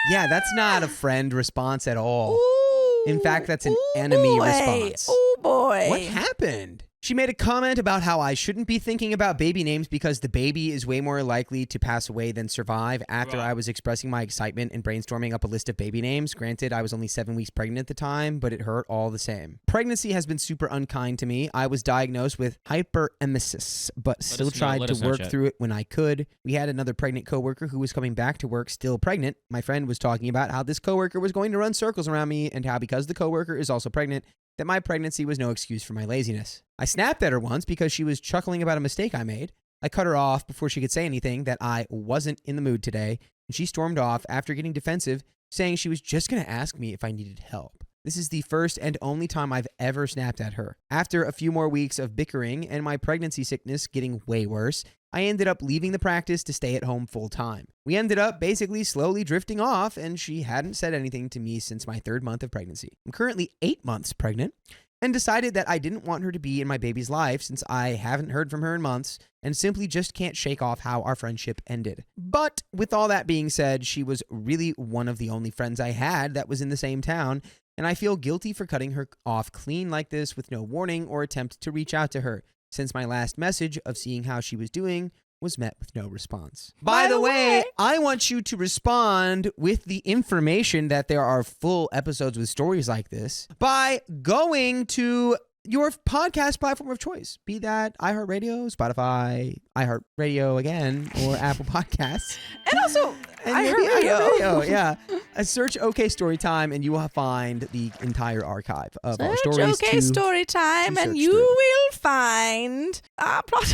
Yeah, that's not a friend response at all. Ooh, In fact, that's an enemy response. Oh boy! What happened? She made a comment about how I shouldn't be thinking about baby names because the baby is way more likely to pass away than survive after I was expressing my excitement and brainstorming up a list of baby names. Granted, I was only 7 weeks pregnant at the time, but it hurt all the same. Pregnancy has been super unkind to me. I was diagnosed with hyperemesis, but still tried to work through it when I could. We had another pregnant coworker who was coming back to work still pregnant. My friend was talking about how this coworker was going to run circles around me and how because the coworker is also pregnant, that my pregnancy was no excuse for my laziness. I snapped at her once because she was chuckling about a mistake I made. I cut her off before she could say anything that I wasn't in the mood today, and she stormed off after getting defensive, saying she was just going to ask me if I needed help. This is the first and only time I've ever snapped at her. After a few more weeks of bickering and my pregnancy sickness getting way worse, I ended up leaving the practice to stay at home full time. We ended up basically slowly drifting off, and she hadn't said anything to me since my 3rd month of pregnancy. I'm currently 8 months pregnant and decided that I didn't want her to be in my baby's life since I haven't heard from her in months and simply just can't shake off how our friendship ended. But with all that being said, she was really one of the only friends I had that was in the same town, and I feel guilty for cutting her off clean like this with no warning or attempt to reach out to her, since my last message of seeing how she was doing was met with no response. By the way, I want you to respond with the information that there are full episodes with stories like this by going to your podcast platform of choice, be that iHeartRadio, Spotify, iHeartRadio again, or Apple Podcasts. And also, iHeartRadio. Yeah. Search OK Storytime and you will find the entire archive of our stories. Search OK Storytime and you will find our plot.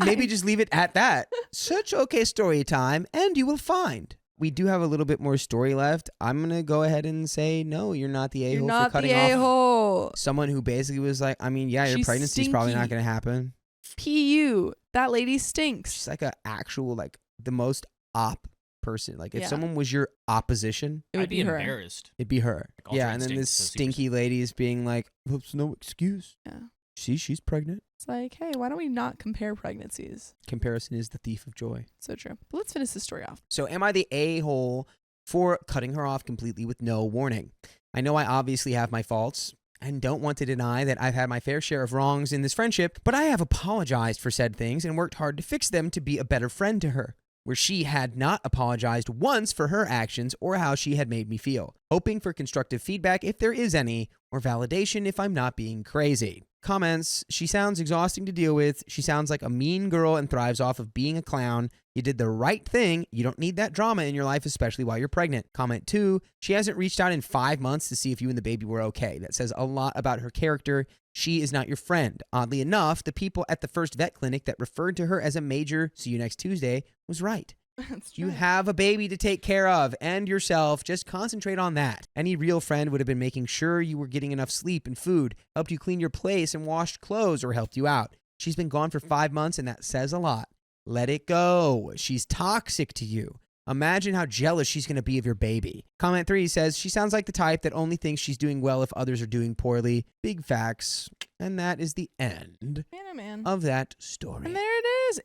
Maybe just leave it at that. Search OK Storytime and you will find we do have a little bit more story left. I'm going to go ahead and say, no, you're not the You're a-hole for not cutting the off a-hole. someone who basically was like, I mean, yeah, your She's pregnancy's probably not stinky. going to happen. PU. That lady stinks. She's like a actual, like the most op person. Like if Yeah. someone was your opposition, It would I'd be her. embarrassed. it'd be her. Like, all Yeah, her and then this instincts, so super stinky lady is being like, "That's no excuse. Yeah. See, she's pregnant." It's like, hey, why don't we not compare pregnancies? Comparison is the thief of joy. So true. But let's finish this story off. So am I the a-hole for cutting her off completely with no warning? I know I obviously have my faults and don't want to deny that I've had my fair share of wrongs in this friendship, but I have apologized for said things and worked hard to fix them to be a better friend to her, where she had not apologized once for her actions or how she had made me feel, hoping for constructive feedback if there is any, or validation if I'm not being crazy. Comments: she sounds exhausting to deal with. She sounds like a mean girl and thrives off of being a clown. You did the right thing. You don't need that drama in your life, especially while you're pregnant. Comment 2: she hasn't reached out in 5 months to see if you and the baby were okay. That says a lot about her character. She is not your friend. Oddly enough, the people at the first vet clinic that referred to her as a major "see you next Tuesday" was right. That's You true. have a baby to take care of and yourself. Just concentrate on that. Any real friend would have been making sure you were getting enough sleep and food, helped you clean your place and washed clothes, or helped you out. She's been gone for 5 months, and that says a lot. Let it go. She's toxic to you. Imagine how jealous she's going to be of your baby. Comment 3 says, she sounds like the type that only thinks she's doing well if others are doing poorly. Big facts. And that is the end Man. of that story. And there it is.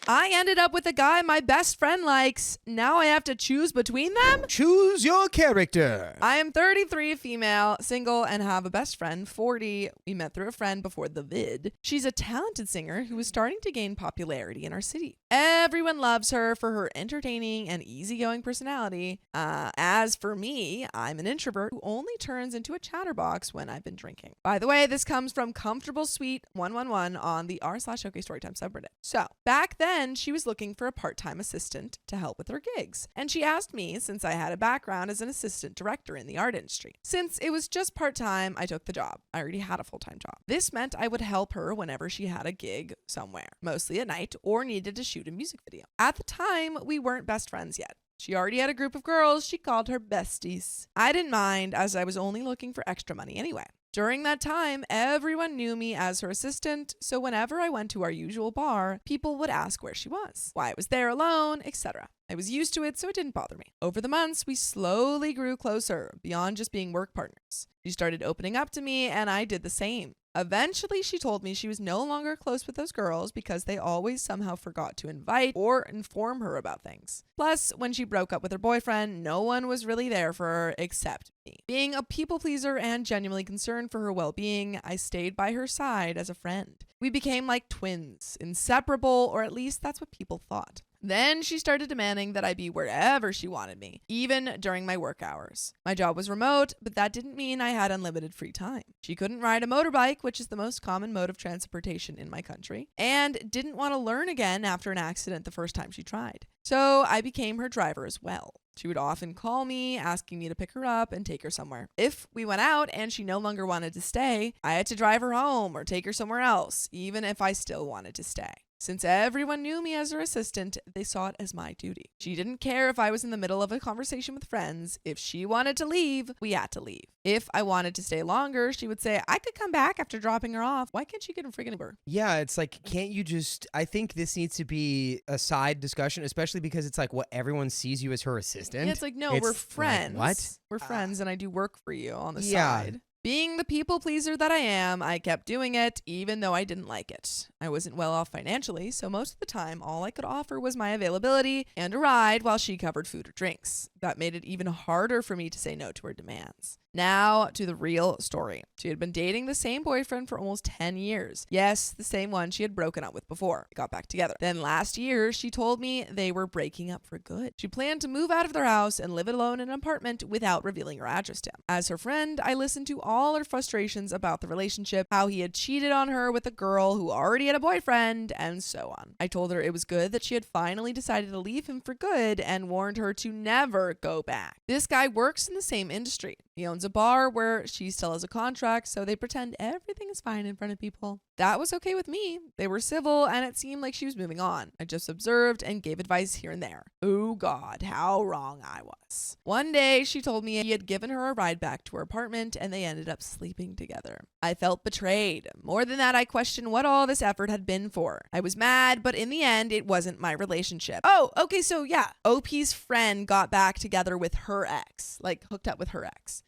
I ended up with a guy my best friend likes. Now I have to choose between them? Choose your character. I am 33, female, single, and have a best friend, 40. We met through a friend before the vid. She's a talented singer who is starting to gain popularity in our city. Everyone loves her for her entertaining and easygoing personality. As for me, I'm an introvert who only turns into a chatterbox when I've been drinking. By the way, this comes from Comfortable Sweet 111 on the r/OK Storytime subreddit. So, back then, she was looking for a part-time assistant to help with her gigs. And she asked me, since I had a background as an assistant director in the art industry. Since it was just part-time, I took the job. I already had a full-time job. This meant I would help her whenever she had a gig somewhere, mostly at night, or needed to shoot a music video. At the time, we weren't best friends yet. She already had a group of girls she called her besties. I didn't mind, as I was only looking for extra money anyway. During that time, everyone knew me as her assistant, so whenever I went to our usual bar, people would ask where she was, why I was there alone, etc. I was used to it, so it didn't bother me. Over the months, we slowly grew closer, beyond just being work partners. She started opening up to me, and I did the same. Eventually, she told me she was no longer close with those girls because they always somehow forgot to invite or inform her about things. Plus, when she broke up with her boyfriend, no one was really there for her except me. Being a people pleaser and genuinely concerned for her well-being, I stayed by her side as a friend. We became like twins, inseparable, or at least that's what people thought. Then she started demanding that I be wherever she wanted me, even during my work hours. My job was remote, but that didn't mean I had unlimited free time. She couldn't ride a motorbike, which is the most common mode of transportation in my country, and didn't want to learn again after an accident the first time she tried. So I became her driver as well. She would often call me, asking me to pick her up and take her somewhere. If we went out and she no longer wanted to stay, I had to drive her home or take her somewhere else, even if I still wanted to stay. Since everyone knew me as her assistant, they saw it as my duty. She didn't care if I was in the middle of a conversation with friends. If she wanted to leave, we had to leave. If I wanted to stay longer, she would say, I could come back after dropping her off. Why can't she get a friggin' Uber? Yeah, it's like, can't you just, I think this needs to be a side discussion, especially because it's like what everyone sees you as her assistant. Yeah, it's like, no, It's we're like, friends. what? We're friends and I do work for you on the Yeah. side. Being the people pleaser that I am, I kept doing it even though I didn't like it. I wasn't well off financially, so most of the time all I could offer was my availability and a ride while she covered food or drinks. That made it even harder for me to say no to her demands. Now to the real story. She had been dating the same boyfriend for almost 10 years. Yes, the same one she had broken up with before. They got back together. Then last year, she told me they were breaking up for good. She planned to move out of their house and live alone in an apartment without revealing her address to him. As her friend, I listened to all her frustrations about the relationship, how he had cheated on her with a girl who already had a boyfriend, and so on. I told her it was good that she had finally decided to leave him for good and warned her to never go back. This guy works in the same industry. He owns owns a bar where she still has a contract, so they pretend everything is fine in front of people. That was okay with me. They were civil, and it seemed like she was moving on. I just observed and gave advice here and there. Oh God, how wrong I was. One day, she told me he had given her a ride back to her apartment, and they ended up sleeping together. I felt betrayed. More than that, I questioned what all this effort had been for. I was mad, but in the end, it wasn't my relationship. Oh, okay, so yeah, OP's friend got back together with her ex, like hooked up with her ex.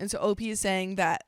And so OP is saying that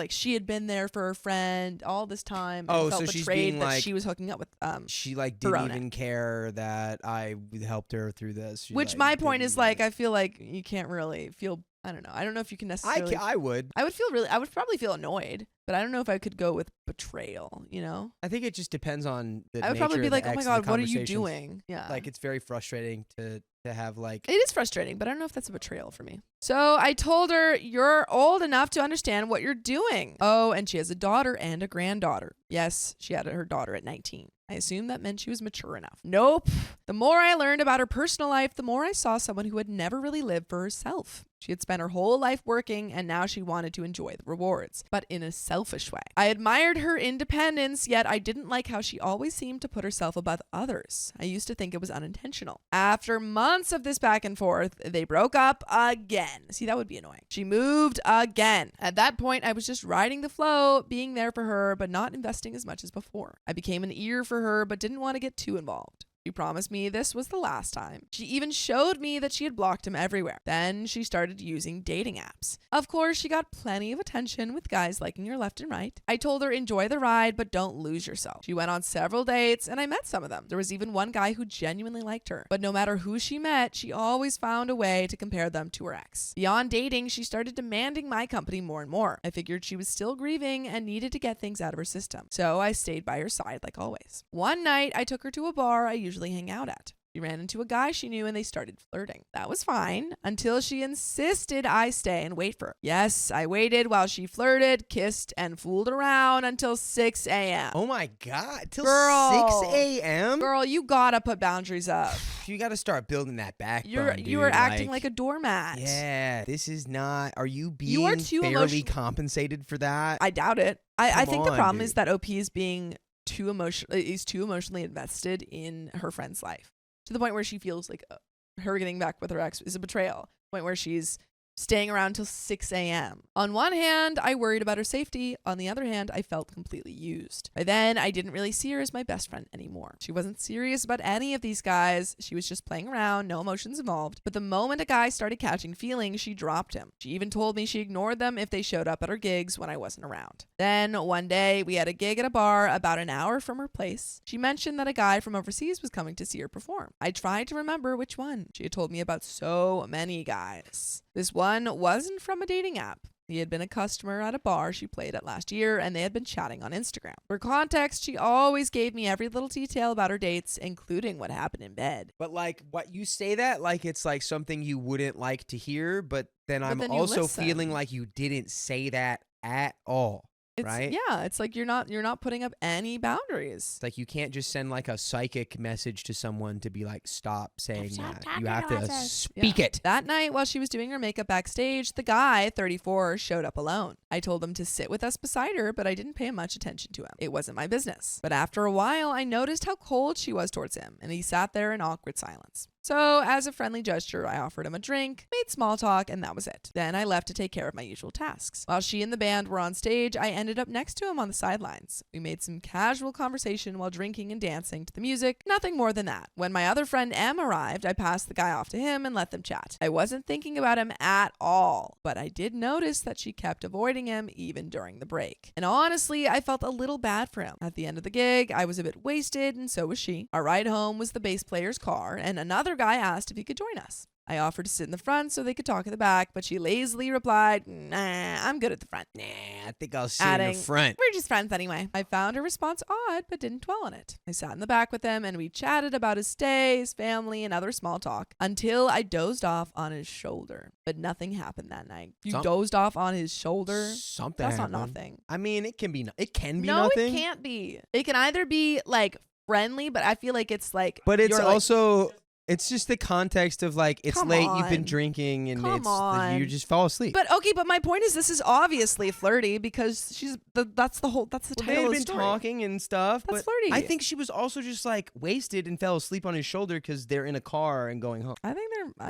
she had been there for her friend all this time and felt so betrayed she's being that like, she was hooking up with she like her didn't own even care that I helped her through this. She, which like, my point didn't is like, even- I feel like you can't really feel, I don't know. I don't know if you can necessarily. I would. I would probably feel annoyed, but I don't know if I could go with betrayal, you know? I think it just depends on the I would probably nature be of the like, oh my ex and God, the what are you conversations. doing? Yeah. Like, it's very frustrating to have like. It is frustrating, but I don't know if that's a betrayal for me. So I told her, you're old enough to understand what you're doing. Oh, and she has a daughter and a granddaughter. Yes, she had her daughter at 19. I assumed that meant she was mature enough. Nope. The more I learned about her personal life, the more I saw someone who had never really lived for herself. She had spent her whole life working, and now she wanted to enjoy the rewards, but in a selfish way. I admired her independence, yet I didn't like how she always seemed to put herself above others. I used to think it was unintentional. After months of this back and forth, they broke up again. See, that would be annoying. She moved again. At that point, I was just riding the flow, being there for her, but not investing as much as before. I became an ear for her, but didn't want to get too involved. She promised me this was the last time. She even showed me that she had blocked him everywhere. Then she started using dating apps. Of course, she got plenty of attention with guys liking her left and right. I told her, enjoy the ride, but don't lose yourself. She went on several dates, and I met some of them. There was even one guy who genuinely liked her. But no matter who she met, she always found a way to compare them to her ex. Beyond dating, she started demanding my company more and more. I figured she was still grieving and needed to get things out of her system. So I stayed by her side like always. One night, I took her to a bar I usually hang out at. She ran into a guy she knew and they started flirting. That was fine until she insisted I stay and wait for her. Yes, I waited while she flirted, kissed, and fooled around until 6 a.m. Oh my God! Till Girl. 6 a.m. Girl, you gotta put boundaries up. You got to start building that backbone. You are acting like a doormat. Yeah, this is not. Are you being You are too fairly compensated for that? I doubt it. I think the on, problem dude. is that OP is being too emotionally invested in her friend's life, to the point where she feels like her getting back with her ex is a betrayal. Point where she's staying around till 6 a.m. On one hand, I worried about her safety. On the other hand, I felt completely used. By then, I didn't really see her as my best friend anymore. She wasn't serious about any of these guys. She was just playing around, no emotions involved. But the moment a guy started catching feelings, she dropped him. She even told me she ignored them if they showed up at her gigs when I wasn't around. Then, one day, we had a gig at a bar about an hour from her place. She mentioned that a guy from overseas was coming to see her perform. I tried to remember which one. She had told me about so many guys. This one wasn't from a dating app. He had been a customer at a bar she played at last year, and they had been chatting on Instagram. For context, she always gave me every little detail about her dates, including what happened in bed. But like, what you say that like it's like something you wouldn't like to hear, but then I'm then you also listen. feeling like you didn't say that at all. Right? Yeah, it's like you're not putting up any boundaries. It's like you can't just send like a psychic message to someone to be like, stop saying that. You have to speak it. That night, while she was doing her makeup backstage, the guy, 34, showed up alone. I told him to sit with us beside her, but I didn't pay much attention to him. It wasn't my business. But after a while, I noticed how cold she was towards him, and he sat there in awkward silence. So, as a friendly gesture, I offered him a drink, made small talk, and that was it. Then I left to take care of my usual tasks. While she and the band were on stage, I ended up next to him on the sidelines. We made some casual conversation while drinking and dancing to the music, nothing more than that. When my other friend Em arrived, I passed the guy off to him and let them chat. I wasn't thinking about him at all, but I did notice that she kept avoiding him even during the break. And honestly, I felt a little bad for him. At the end of the gig, I was a bit wasted, and so was she. Our ride home was the bass player's car, and another guy asked if he could join us. I offered to sit in the front so they could talk in the back, but she lazily replied, nah, I'm good at the front. Nah, I think I'll sit in the front. We're just friends anyway. I found her response odd, but didn't dwell on it. I sat in the back with him and we chatted about his stay, his family, and other small talk until I dozed off on his shoulder. But nothing happened that night. You dozed off on his shoulder? Something That's happened. not nothing. I mean, it can be No, nothing. it can't be. It can either be like friendly, but I feel like it's like But it's you're, like, also It's just the context of like, it's Come late, you've been on. drinking, and Come on. you just fall asleep. But okay, but my point is, this is obviously flirty because that's the Well, title they had of the been story. talking and stuff. That's but flirty. I think she was also just like wasted and fell asleep on his shoulder because they're in a car and going home. I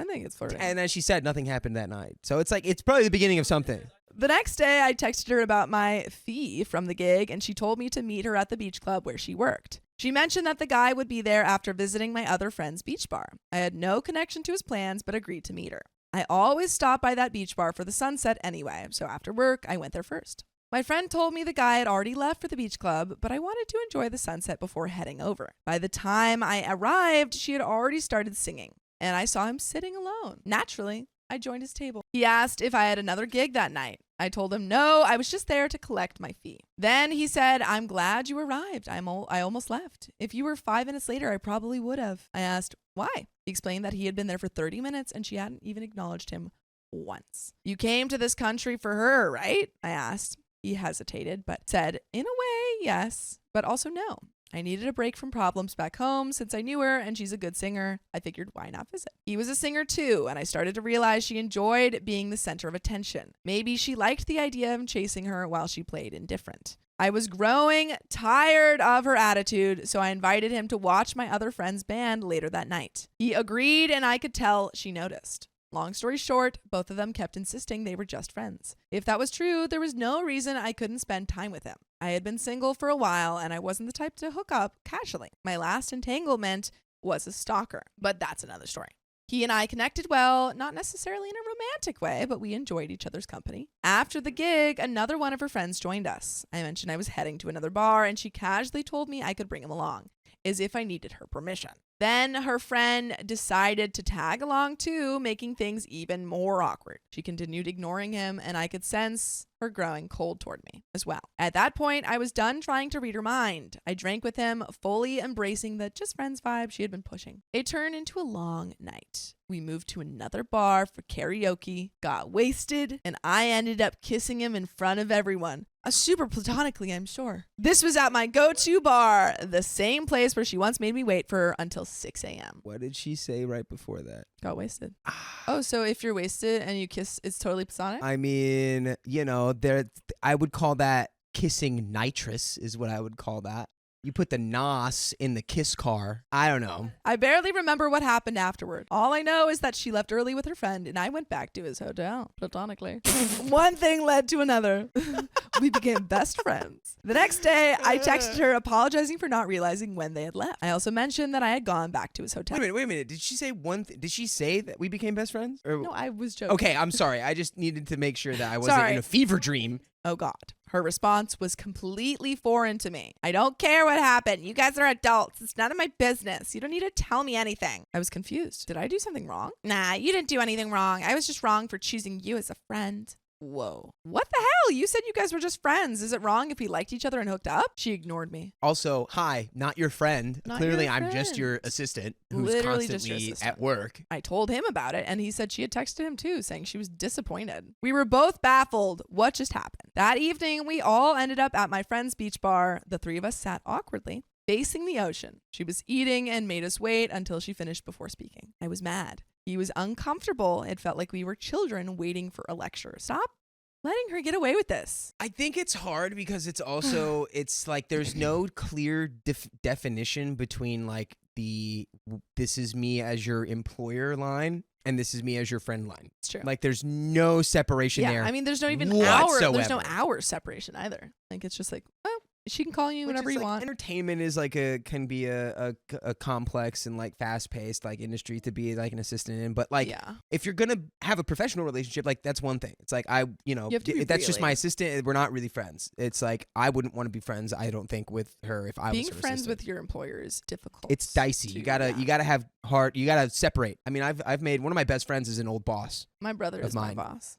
think it's flirty. And as she said, nothing happened that night. So it's like, it's probably the beginning of something. The next day, I texted her about my fee from the gig, and she told me to meet her at the beach club where she worked. She mentioned that the guy would be there after visiting my other friend's beach bar. I had no connection to his plans, but agreed to meet her. I always stop by that beach bar for the sunset anyway, so after work, I went there first. My friend told me the guy had already left for the beach club, but I wanted to enjoy the sunset before heading over. By the time I arrived, she had already started singing, and I saw him sitting alone. Naturally, I joined his table. He asked if I had another gig that night. I told him no, I was just there to collect my fee. Then he said, I'm glad you arrived. I almost left. If you were 5 minutes later, I probably would have. I asked, why? He explained that he had been there for 30 minutes and she hadn't even acknowledged him once. You came to this country for her, right? I asked. He hesitated, but said, in a way, yes, but also no. I needed a break from problems back home since I knew her and she's a good singer. I figured, why not visit? He was a singer too, and I started to realize she enjoyed being the center of attention. Maybe she liked the idea of chasing her while she played indifferent. I was growing tired of her attitude, so I invited him to watch my other friend's band later that night. He agreed, and I could tell she noticed. Long story short, both of them kept insisting they were just friends. If that was true, there was no reason I couldn't spend time with him. I had been single for a while, and I wasn't the type to hook up casually. My last entanglement was a stalker, but that's another story. He and I connected well, not necessarily in a romantic way, but we enjoyed each other's company. After the gig, another one of her friends joined us. I mentioned I was heading to another bar, and she casually told me I could bring him along, as if I needed her permission. Then her friend decided to tag along too, making things even more awkward. She continued ignoring him, and I could sense her growing cold toward me as well. At that point, I was done trying to read her mind. I drank with him, fully embracing the just friends vibe she had been pushing. It turned into a long night. We moved to another bar for karaoke, got wasted, and I ended up kissing him in front of everyone. Super platonically, I'm sure. This was at my go-to bar, the same place where she once made me wait for her until 6 a.m. What did she say right before that? Got wasted. Oh, so if you're wasted and you kiss, it's totally platonic? I mean, I would call that kissing nitrous is what I would call that. You put the NOS in the kiss car. I don't know. I barely remember what happened afterward. All I know is that she left early with her friend and I went back to his hotel, platonically. One thing led to another. We became best friends. The next day, I texted her apologizing for not realizing when they had left. I also mentioned that I had gone back to his hotel. Wait a minute. Did she say one thing? Did she say that we became best friends? Or... No, I was joking. Okay, I'm sorry. I just needed to make sure that I wasn't in a fever dream. Oh God. Her response was completely foreign to me. I don't care what happened. You guys are adults. It's none of my business. You don't need to tell me anything. I was confused. Did I do something wrong? Nah, you didn't do anything wrong. I was just wrong for choosing you as a friend. Whoa. What the hell? You said you guys were just friends. Is it wrong if we liked each other and hooked up? She ignored me. Also, hi, not your friend. Not Clearly, your I'm just friend. your assistant who's Literally just your constantly assistant. at work. I told him about it, and he said she had texted him too, saying she was disappointed. We were both baffled. What just happened? That evening, we all ended up at my friend's beach bar. The three of us sat awkwardly, facing the ocean. She was eating and made us wait until she finished before speaking. I was mad. He was uncomfortable. It felt like we were children waiting for a lecture. Stop letting her get away with this. I think it's hard because it's also, it's like there's no clear definition between like this is me as your employer line and this is me as your friend line. It's true. Like there's no separation there. I mean, there's no even whatsoever. there's no hour separation either. Like, it's just like, oh, she can call you Which whenever is, you like, want. Entertainment is like can be a complex and like fast paced like industry to be like an assistant in. But like Yeah. if you're gonna have a professional relationship, like that's one thing. It's like You have to be that's just really- my assistant. We're not really friends. It's like I wouldn't want to be friends. I don't think with her if I Being was her friends assistant. with your employer is difficult. It's dicey. You gotta have heart. You gotta separate. I mean, I've made one of my best friends is an old boss. My brother of is my mine. boss.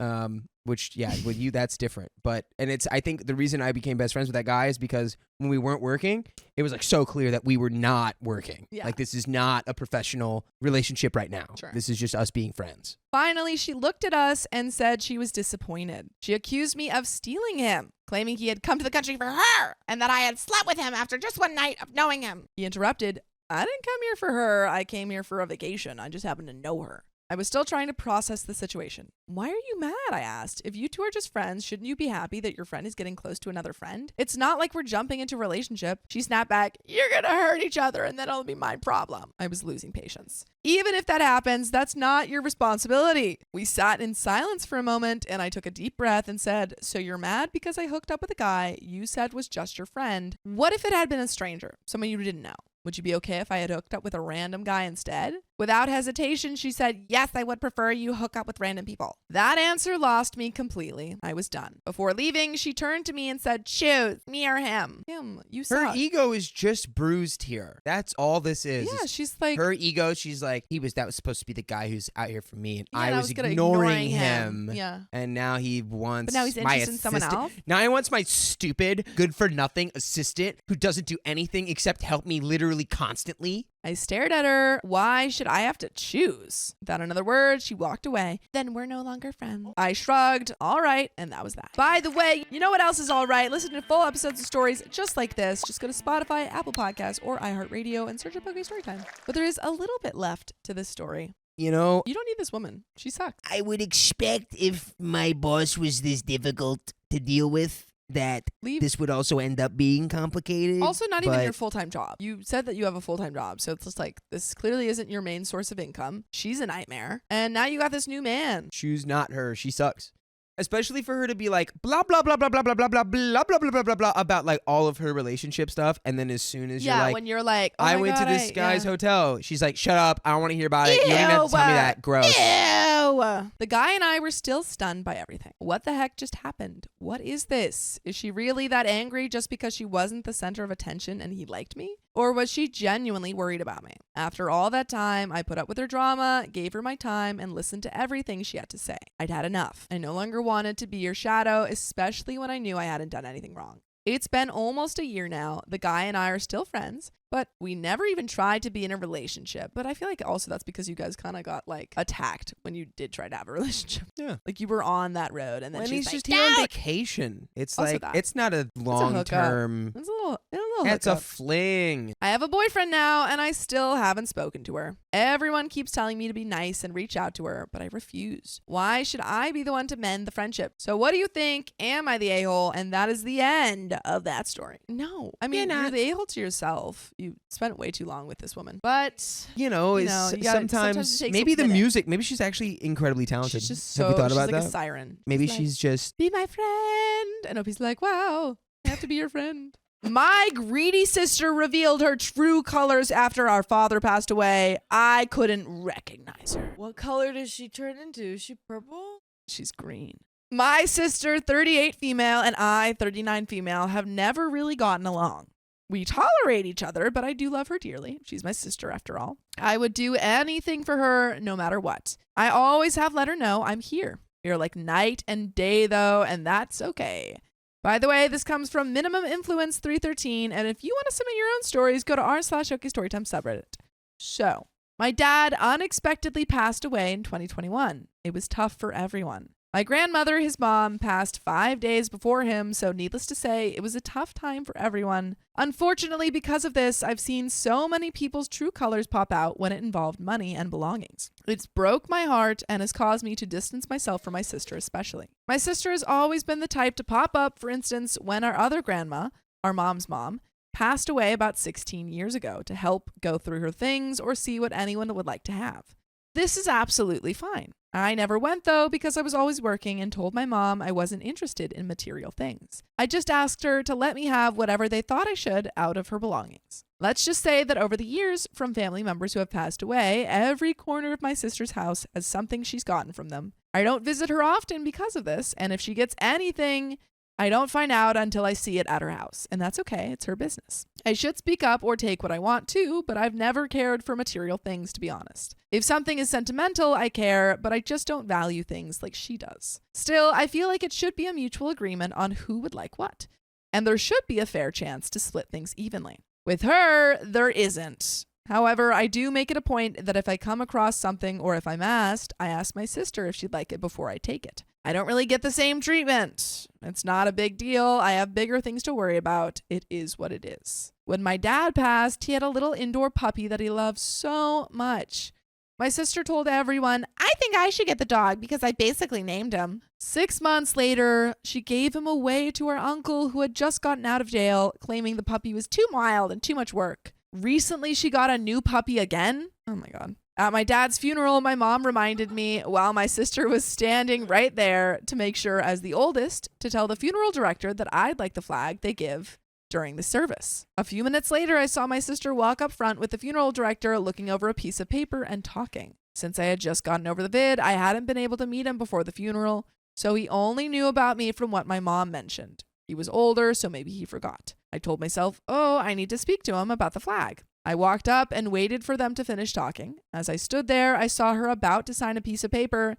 Which with you that's different. But I think the reason I became best friends with that guy is because when we weren't working, it was like so clear that we were not working. Yeah. Like this is not a professional relationship right now. Sure. This is just us being friends. Finally, she looked at us and said she was disappointed. She accused me of stealing him, claiming he had come to the country for her and that I had slept with him after just one night of knowing him. He interrupted. I didn't come here for her. I came here for a vacation. I just happened to know her. I was still trying to process the situation. Why are you mad? I asked. If you two are just friends, shouldn't you be happy that your friend is getting close to another friend? It's not like we're jumping into a relationship. She snapped back, you're gonna hurt each other and then it'll be my problem. I was losing patience. Even if that happens, that's not your responsibility. We sat in silence for a moment and I took a deep breath and said, so you're mad because I hooked up with a guy you said was just your friend. What if it had been a stranger, someone you didn't know? Would you be okay if I had hooked up with a random guy instead? Without hesitation, she said, yes, I would prefer you hook up with random people. That answer lost me completely. I was done. Before leaving, she turned to me and said, choose me or him. Him, you suck. Her ego is just bruised here. That's all this is. Yeah, she's like, her ego, she's like, that was supposed to be the guy who's out here for me, and yeah, I was ignoring him. Yeah. And now he wants But now he's my interested in someone assistant. else? Now he wants my stupid, good-for-nothing assistant who doesn't do anything except help me literally constantly. I stared at her. Why should I have to choose? Without another word, she walked away. Then we're no longer friends. I shrugged. All right. And that was that. By the way, you know what else is all right? Listen to full episodes of stories just like this. Just go to Spotify, Apple Podcasts, or iHeartRadio and search up OK Storytime. But there is a little bit left to this story. You know, You don't need this woman. She sucks. I would expect if my boss was this difficult to deal with, that Leave. this would also end up being complicated. Also, not even but your full-time job. You said that you have a full-time job. So it's just like, this clearly isn't your main source of income. She's a nightmare. And now you got this new man. choose not her. She sucks. Especially for her to be like blah blah blah blah blah blah blah blah blah blah blah blah blah blah about like all of her relationship stuff, and then as soon as you're like, when you're like, oh I my went God, to this guy's hotel, she's like, shut up, I don't want to hear about it. You don't even have to tell me that. Gross. Ew. The guy and I were still stunned by everything. What the heck just happened? What is this? Is she really that angry just because she wasn't the center of attention and he liked me? Or was she genuinely worried about me? After all that time, I put up with her drama, gave her my time, and listened to everything she had to say. I'd had enough. I no longer wanted to be your shadow, especially when I knew I hadn't done anything wrong. It's been almost a year now. The guy and I are still friends, but we never even tried to be in a relationship. But I feel like also that's because you guys kind of got like attacked when you did try to have a relationship. Yeah. Like you were on that road and then When she's he's like, just here on "Don't." vacation. It's Also like, that. it's not a long hookup. term. It's a little It's a hookup. fling. I have a boyfriend now and I still haven't spoken to her. Everyone keeps telling me to be nice and reach out to her, but I refuse. Why should I be the one to mend the friendship? So what do you think? Am I the a-hole? And that is the end of that story. No. I mean, you're the a-hole to yourself. You spent way too long with this woman. But You know, You it's know, you gotta- sometimes sometimes it takes maybe a the minute. music. Maybe she's actually incredibly talented. she's just so Have you thought she's about like that? a siren. Maybe She's like, she's just. be my friend. And Opie's like, wow, I have to be your friend. My greedy sister revealed her true colors after our father passed away. I couldn't recognize her. What color does she turn into? Is she purple? She's green. My sister, 38 female, and I, 39 female, have never really gotten along. We tolerate each other, but I do love her dearly. She's my sister after all. I would do anything for her no matter what. I always have let her know I'm here. You're like night and day though, and that's okay. By the way, this comes from Minimum Influence 313, and if you want to submit your own stories, go to r/OKStorytime subreddit. So, my dad unexpectedly passed away in 2021. It was tough for everyone. My grandmother, his mom, passed 5 days before him, so needless to say, it was a tough time for everyone. Unfortunately, because of this, I've seen so many people's true colors pop out when it involved money and belongings. It's broke my heart and has caused me to distance myself from my sister especially. My sister has always been the type to pop up, for instance, when our other grandma, our mom's mom, passed away about 16 years ago to help go through her things or see what anyone would like to have. This is absolutely fine. I never went though because I was always working and told my mom I wasn't interested in material things. I just asked her to let me have whatever they thought I should out of her belongings. Let's just say that over the years, from family members who have passed away, every corner of my sister's house has something she's gotten from them. I don't visit her often because of this, and if she gets anything, I don't find out until I see it at her house, and that's okay, it's her business. I should speak up or take what I want to, but I've never cared for material things, to be honest. If something is sentimental, I care, but I just don't value things like she does. Still, I feel like it should be a mutual agreement on who would like what, and there should be a fair chance to split things evenly. With her, there isn't. However, I do make it a point that if I come across something or if I'm asked, I ask my sister if she'd like it before I take it. I don't really get the same treatment. It's not a big deal. I have bigger things to worry about. It is what it is. When my dad passed, he had a little indoor puppy that he loved so much. My sister told everyone, I think I should get the dog because I basically named him. 6 months later, she gave him away to her uncle who had just gotten out of jail, claiming the puppy was too mild and too much work. Recently, she got a new puppy again. Oh my God. At my dad's funeral, my mom reminded me while my sister was standing right there to make sure, as the oldest, to tell the funeral director that I'd like the flag they give during the service. A few minutes later, I saw my sister walk up front with the funeral director looking over a piece of paper and talking. Since I had just gotten over the vid, I hadn't been able to meet him before the funeral, so he only knew about me from what my mom mentioned. He was older, so maybe he forgot. I told myself, oh, I need to speak to him about the flag. I walked up and waited for them to finish talking. As I stood there, I saw her about to sign a piece of paper.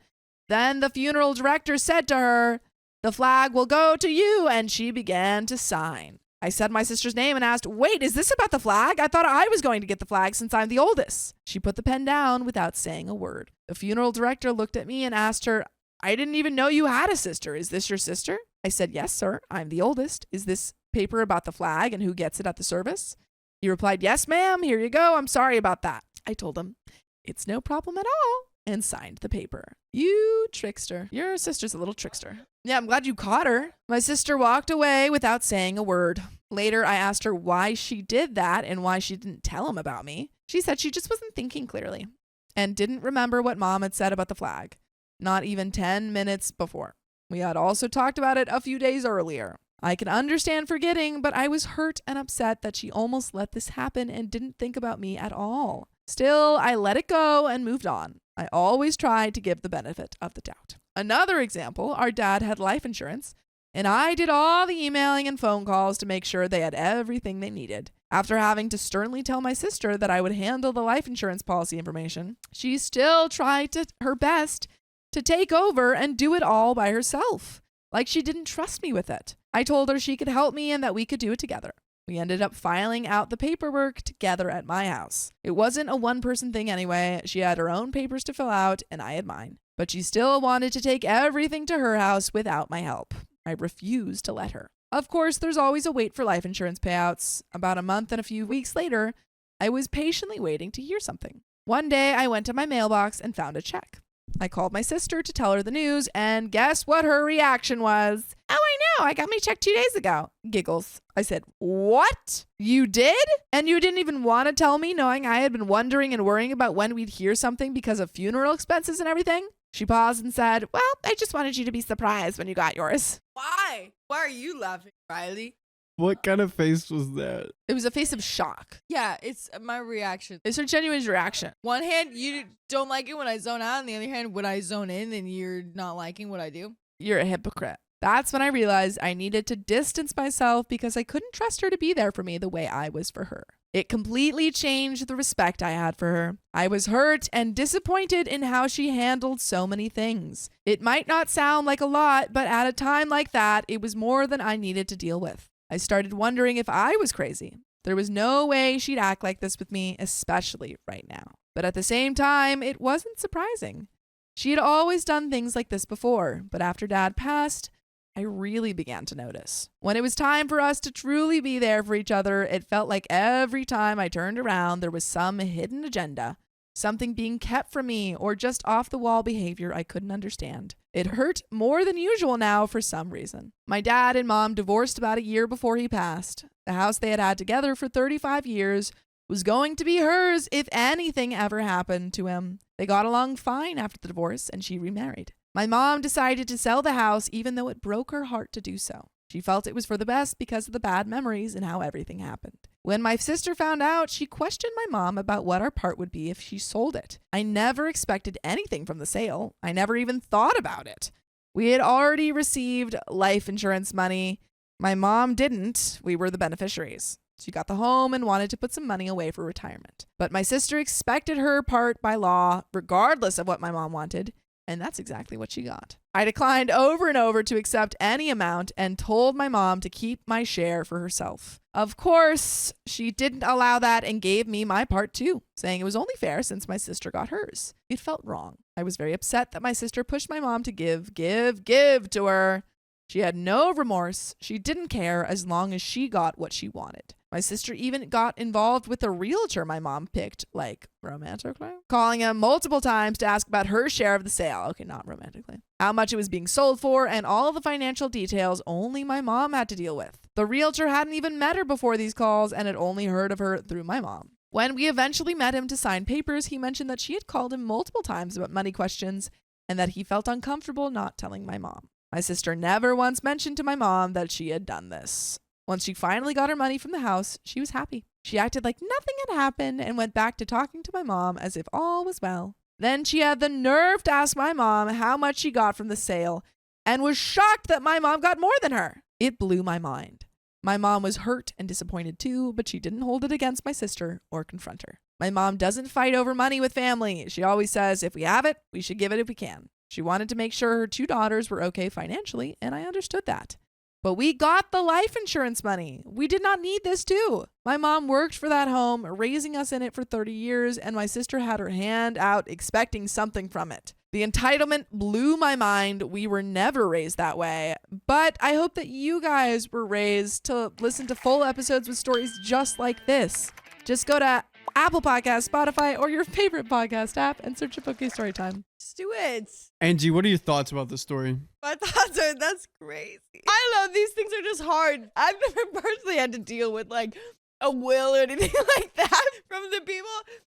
Then the funeral director said to her, the flag will go to you, and she began to sign. I said my sister's name and asked, wait, is this about the flag? I thought I was going to get the flag since I'm the oldest. She put the pen down without saying a word. The funeral director looked at me and asked her, I didn't even know you had a sister. Is this your sister? I said, yes, sir. I'm the oldest. Is this paper about the flag and who gets it at the service? He replied, yes, ma'am. Here you go. I'm sorry about that. I told him, it's no problem at all, and signed the paper. You trickster. Your sister's a little trickster. Yeah, I'm glad you caught her. My sister walked away without saying a word. Later, I asked her why she did that and why she didn't tell him about me. She said she just wasn't thinking clearly and didn't remember what mom had said about the flag, not even 10 minutes before. We had also talked about it a few days earlier. I can understand forgetting, but I was hurt and upset that she almost let this happen and didn't think about me at all. Still, I let it go and moved on. I always tried to give the benefit of the doubt. Another example, our dad had life insurance, and I did all the emailing and phone calls to make sure they had everything they needed. After having to sternly tell my sister that I would handle the life insurance policy information, she still tried her best to take over and do it all by herself, like she didn't trust me with it. I told her she could help me and that we could do it together. We ended up filing out the paperwork together at my house. It wasn't a one-person thing anyway. She had her own papers to fill out, and I had mine. But she still wanted to take everything to her house without my help. I refused to let her. Of course, there's always a wait for life insurance payouts. About a month and a few weeks later, I was patiently waiting to hear something. One day, I went to my mailbox and found a check. I called my sister to tell her the news, and guess what her reaction was? Oh, I know. I got my check 2 days ago. Giggles. I said, what? You did? And you didn't even want to tell me, knowing I had been wondering and worrying about when we'd hear something because of funeral expenses and everything? She paused and said, well, I just wanted you to be surprised when you got yours. Why? Why are you laughing, Riley? What kind of face was that? It was a face of shock. Yeah, it's my reaction. It's her genuine reaction. One hand, you don't like it when I zone out. On the other hand, when I zone in and you're not liking what I do. You're a hypocrite. That's when I realized I needed to distance myself because I couldn't trust her to be there for me the way I was for her. It completely changed the respect I had for her. I was hurt and disappointed in how she handled so many things. It might not sound like a lot, but at a time like that, it was more than I needed to deal with. I started wondering if I was crazy. There was no way she'd act like this with me, especially right now. But at the same time, it wasn't surprising. She had always done things like this before, but after Dad passed, I really began to notice. When it was time for us to truly be there for each other, it felt like every time I turned around, there was some hidden agenda, something being kept from me, or just off-the-wall behavior I couldn't understand. It hurt more than usual now for some reason. My dad and mom divorced about a year before he passed. The house they had had together for 35 years was going to be hers if anything ever happened to him. They got along fine after the divorce, and she remarried. My mom decided to sell the house even though it broke her heart to do so. She felt it was for the best because of the bad memories and how everything happened. When my sister found out, she questioned my mom about what our part would be if she sold it. I never expected anything from the sale. I never even thought about it. We had already received life insurance money. My mom didn't. We were the beneficiaries. She got the home and wanted to put some money away for retirement. But my sister expected her part by law, regardless of what my mom wanted. And that's exactly what she got. I declined over and over to accept any amount and told my mom to keep my share for herself. Of course, she didn't allow that and gave me my part too, saying it was only fair since my sister got hers. It felt wrong. I was very upset that my sister pushed my mom to give to her. She had no remorse. She didn't care as long as she got what she wanted. My sister even got involved with the realtor my mom picked, like romantically, calling him multiple times to ask about her share of the sale. Okay, not romantically. How much it was being sold for and all the financial details only my mom had to deal with. The realtor hadn't even met her before these calls and had only heard of her through my mom. When we eventually met him to sign papers, he mentioned that she had called him multiple times about money questions and that he felt uncomfortable not telling my mom. My sister never once mentioned to my mom that she had done this. Once she finally got her money from the house, she was happy. She acted like nothing had happened and went back to talking to my mom as if all was well. Then she had the nerve to ask my mom how much she got from the sale and was shocked that my mom got more than her. It blew my mind. My mom was hurt and disappointed too, but she didn't hold it against my sister or confront her. My mom doesn't fight over money with family. She always says if we have it, we should give it if we can. She wanted to make sure her 2 daughters were okay financially, and I understood that. But we got the life insurance money. We did not need this too. My mom worked for that home, raising us in it for 30 years, and my sister had her hand out expecting something from it. The entitlement blew my mind. We were never raised that way. But I hope that you guys were raised to listen to full episodes with stories just like this. Just go to Apple Podcasts, Spotify, or your favorite podcast app and search up OK Storytime. Just do it. Angie, what are your thoughts about this story? My thoughts are that's crazy. I don't know. These things are just hard. I've never personally had to deal with like a will or anything like that from the people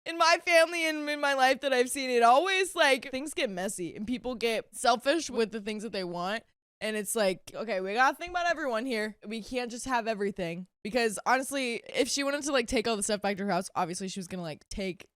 in my family and in my life that I've seen. It always like things get messy and people get selfish with the things that they want. And it's like, okay, we gotta think about everyone here. We can't just have everything. Because honestly, if she wanted to like take all the stuff back to her house, obviously she was gonna like take,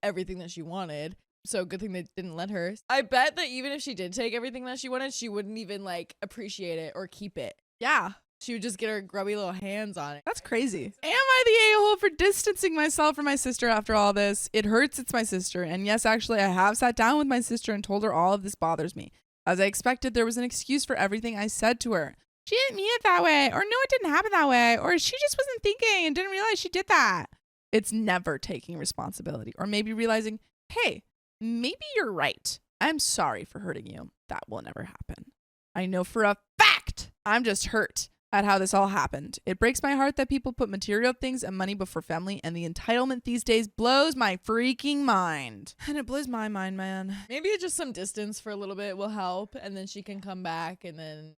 everything that she wanted. So good thing they didn't let her. I bet that even if she did take everything that she wanted, she wouldn't even like appreciate it or keep it. Yeah. She would just get her grubby little hands on it. That's crazy. Am I the a-hole for distancing myself from my sister after all this? It hurts it's my sister. And yes, actually, I have sat down with my sister and told her all of this bothers me. As I expected, there was an excuse for everything I said to her. She didn't mean it that way, or no, it didn't happen that way, or she just wasn't thinking and didn't realize she did that. It's never taking responsibility, or maybe realizing, hey, maybe you're right. I'm sorry for hurting you. That will never happen. I know for a fact I'm just hurt at how this all happened. It breaks my heart that people put material things and money before family, and the entitlement these days blows my freaking mind. And it blows my mind, man. Maybe just some distance for a little bit will help, and then she can come back, and then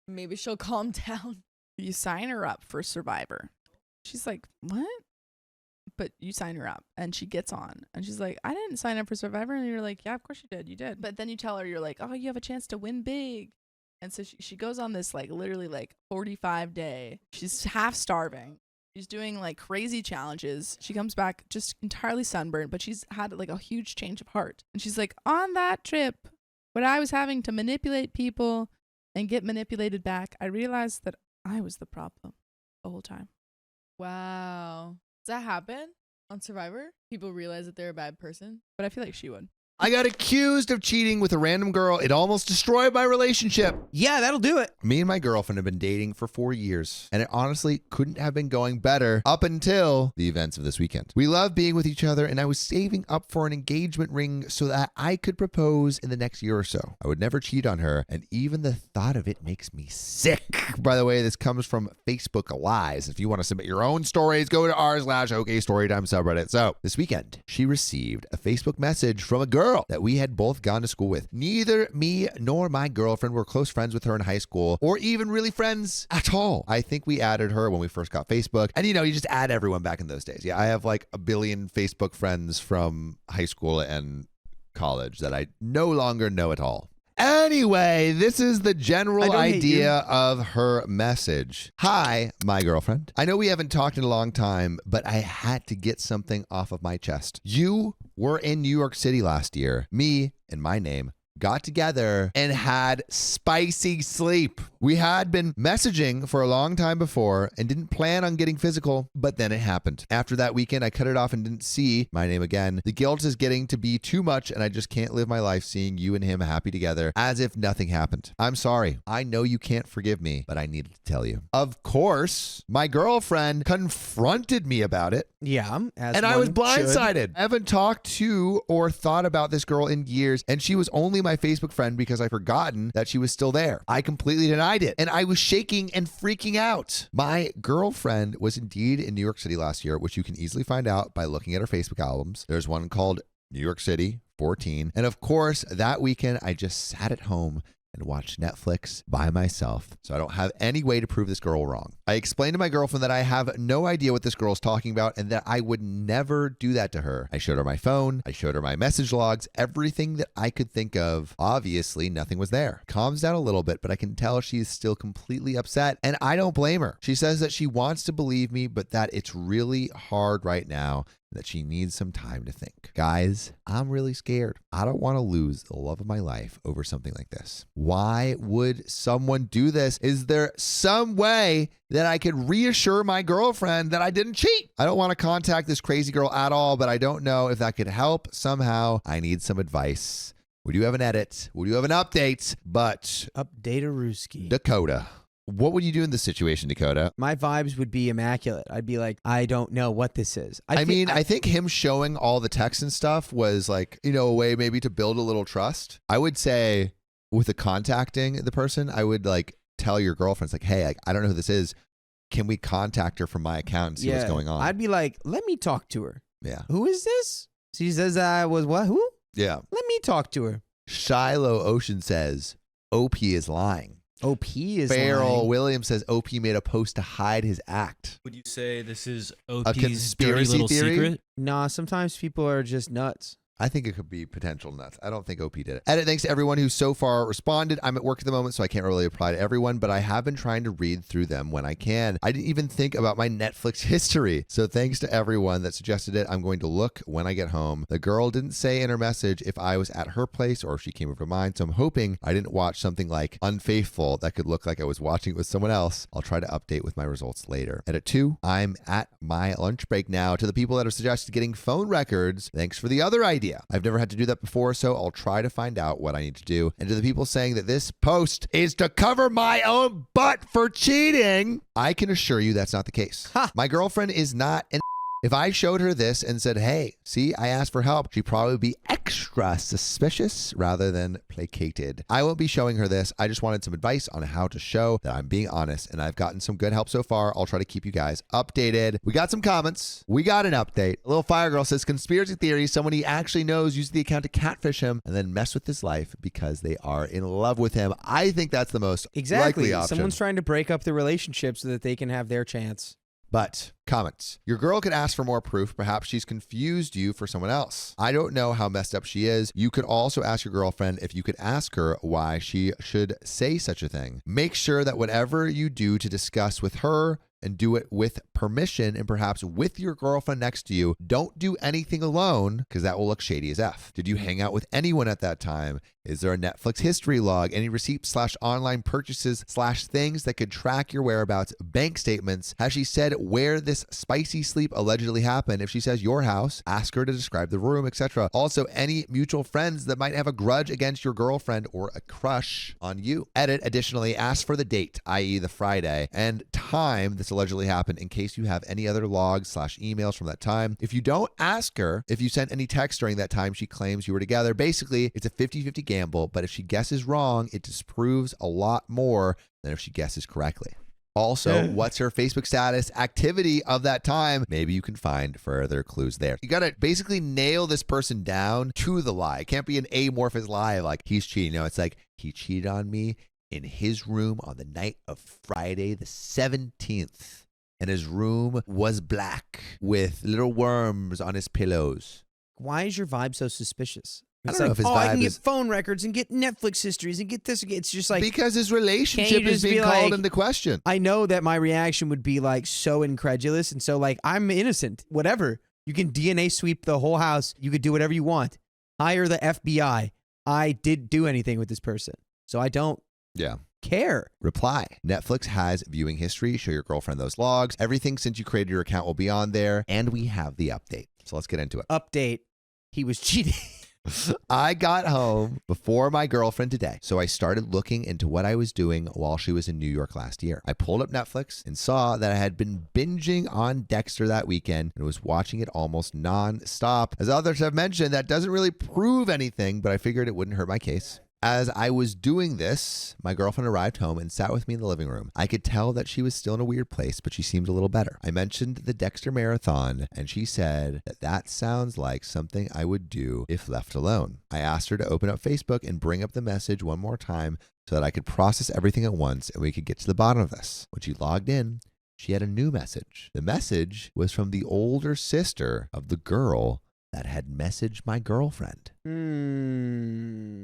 maybe she'll calm down. You sign her up for Survivor. She's like, what? But you sign her up, and she gets on, and she's like, I didn't sign up for Survivor. And you're like, yeah, of course you did. You did. But then you tell her, you're like, oh, you have a chance to win big. And so she goes on this like literally like 45 day. She's half starving. She's doing like crazy challenges. She comes back just entirely sunburned, but she's had like a huge change of heart. And she's like, on that trip, when I was having to manipulate people and get manipulated back, I realized that I was the problem the whole time. Wow. Does that happen on Survivor? People realize that they're a bad person? But I feel like she would. I got accused of cheating with a random girl. It almost destroyed my relationship. Yeah, that'll do it. Me and my girlfriend have been dating for 4 years, and it honestly couldn't have been going better up until the events of this weekend. We love being with each other, and I was saving up for an engagement ring so that I could propose in the next year or so. I would never cheat on her, and even the thought of it makes me sick. By the way, this comes from Facebook Lies. If you want to submit your own stories, go to r/OK Storytime subreddit. So this weekend, she received a Facebook message from a girl that we had both gone to school with. Neither me nor my girlfriend were close friends with her in high school, or even really friends at all. I think we added her when we first got Facebook. And you just add everyone back in those days. Yeah, I have like a billion Facebook friends from high school and college that I no longer know at all. Anyway, this is the general idea of her message. Hi, my girlfriend. I know we haven't talked in a long time, but I had to get something off of my chest. You were in New York City last year. Me and my name got together and had spicy sleep. We had been messaging for a long time before and didn't plan on getting physical, but then it happened. After that weekend, I cut it off and didn't see my name again. The guilt is getting to be too much, and I just can't live my life seeing you and him happy together as if nothing happened. I'm sorry. I know you can't forgive me, but I needed to tell you. Of course, my girlfriend confronted me about it. Yeah. And I was blindsided. I haven't talked to or thought about this girl in years, and she was only my Facebook friend because I'd forgotten that she was still there. I completely denied it, and I was shaking and freaking out. My girlfriend was indeed in New York City last year, which you can easily find out by looking at her Facebook albums. There's one called New York City 14. And of course, that weekend, I just sat at home and watch Netflix by myself, so I don't have any way to prove this girl wrong. I explained to my girlfriend that I have no idea what this girl is talking about and that I would never do that to her. I showed her my phone, I showed her my message logs, everything that I could think of. Obviously, nothing was there. Calms down a little bit, but I can tell she's still completely upset, and I don't blame her. She says that she wants to believe me, but that it's really hard right now, that she needs some time to think. Guys, I'm really scared. I don't want to lose the love of my life over something like this. Why would someone do this? Is there some way that I could reassure my girlfriend that I didn't cheat? I don't want to contact this crazy girl at all, but I don't know if that could help somehow. I need some advice. We do have an edit. We do have an update, but Update-a-rooski. Dakota, what would you do in this situation, Dakota? My vibes would be immaculate. I'd be like, I don't know what this is. I think him showing all the texts and stuff was like, a way maybe to build a little trust. I would say with the contacting the person, I would like tell your girlfriends like, hey, like, I don't know who this is. Can we contact her from my account and see what's going on? I'd be like, let me talk to her. Yeah. Who is this? She says I was what? Who? Yeah. Let me talk to her. Shiloh Ocean says OP is lying. OP is Farrell lying. Williams says OP made a post to hide his act. Would you say this is A OP's dirty conspiracy little theory? secret? Nah, sometimes people are just nuts. I think it could be potential nuts. I don't think OP did it. Edit, thanks to everyone who so far responded. I'm at work at the moment, so I can't really reply to everyone, but I have been trying to read through them when I can. I didn't even think about my Netflix history. So thanks to everyone that suggested it. I'm going to look when I get home. The girl didn't say in her message if I was at her place or if she came over to mine, so I'm hoping I didn't watch something like Unfaithful that could look like I was watching it with someone else. I'll try to update with my results later. Edit 2, I'm at my lunch break now. To the people that have suggested getting phone records, thanks for the other idea. I've never had to do that before, so I'll try to find out what I need to do. And to the people saying that this post is to cover my own butt for cheating, I can assure you that's not the case. My girlfriend is not an If I showed her this and said, hey, see, I asked for help, she'd probably be extra suspicious rather than placated. I won't be showing her this. I just wanted some advice on how to show that I'm being honest, and I've gotten some good help so far. I'll try to keep you guys updated. We got some comments. We got an update. A little fire girl says, conspiracy theory, someone he actually knows used the account to catfish him and then mess with his life because they are in love with him. I think that's the most likely option. Someone's trying to break up the relationship so that they can have their chance. But comments. Your girl could ask for more proof. Perhaps she's confused you for someone else. I don't know how messed up she is. You could also ask your girlfriend if you could ask her why she should say such a thing. Make sure that whatever you do to discuss with her and do it with permission and perhaps with your girlfriend next to you. Don't do anything alone because that will look shady as F. Did you hang out with anyone at that time? Is there a Netflix history log? Any receipts/online purchases/things that could track your whereabouts? Bank statements? Has she said where this spicy sleep allegedly happened? If she says your house, ask her to describe the room, etc. Also, any mutual friends that might have a grudge against your girlfriend or a crush on you. Edit. Additionally, ask for the date, i.e. the Friday, and time this allegedly happened in case you have any other logs/emails from that time. If you don't ask her if you sent any text during that time she claims you were together, basically it's a 50-50 gamble, but if she guesses wrong, it disproves a lot more than if she guesses correctly. Also, what's her Facebook status, activity of that time? Maybe you can find further clues there. You got to basically nail this person down to the lie. It can't be an amorphous lie like he's cheating. No, it's like he cheated on me in his room on the night of Friday the 17th. And his room was black with little worms on his pillows. Why is your vibe so suspicious? It's I don't know if his I vibe can is... get phone records and get Netflix histories and get this. It's just like... Because his relationship is being called into question. I know that my reaction would be like so incredulous and so like, I'm innocent. Whatever. You can DNA sweep the whole house. You could do whatever you want. Hire the FBI. I did do anything with this person. So I don't care. Reply. Netflix has viewing history. Show your girlfriend those logs. Everything since you created your account will be on there. And we have the update. So let's get into it. Update. He was cheating. I got home before my girlfriend today, so I started looking into what I was doing while she was in New York last year. I pulled up Netflix and saw that I had been binging on Dexter that weekend and was watching it almost non-stop. As others have mentioned, that doesn't really prove anything, but I figured it wouldn't hurt my case. As I was doing this, my girlfriend arrived home and sat with me in the living room. I could tell that she was still in a weird place, but she seemed a little better. I mentioned the Dexter marathon, and she said that sounds like something I would do if left alone. I asked her to open up Facebook and bring up the message one more time so that I could process everything at once and we could get to the bottom of this. When she logged in, she had a new message. The message was from the older sister of the girl that had messaged my girlfriend.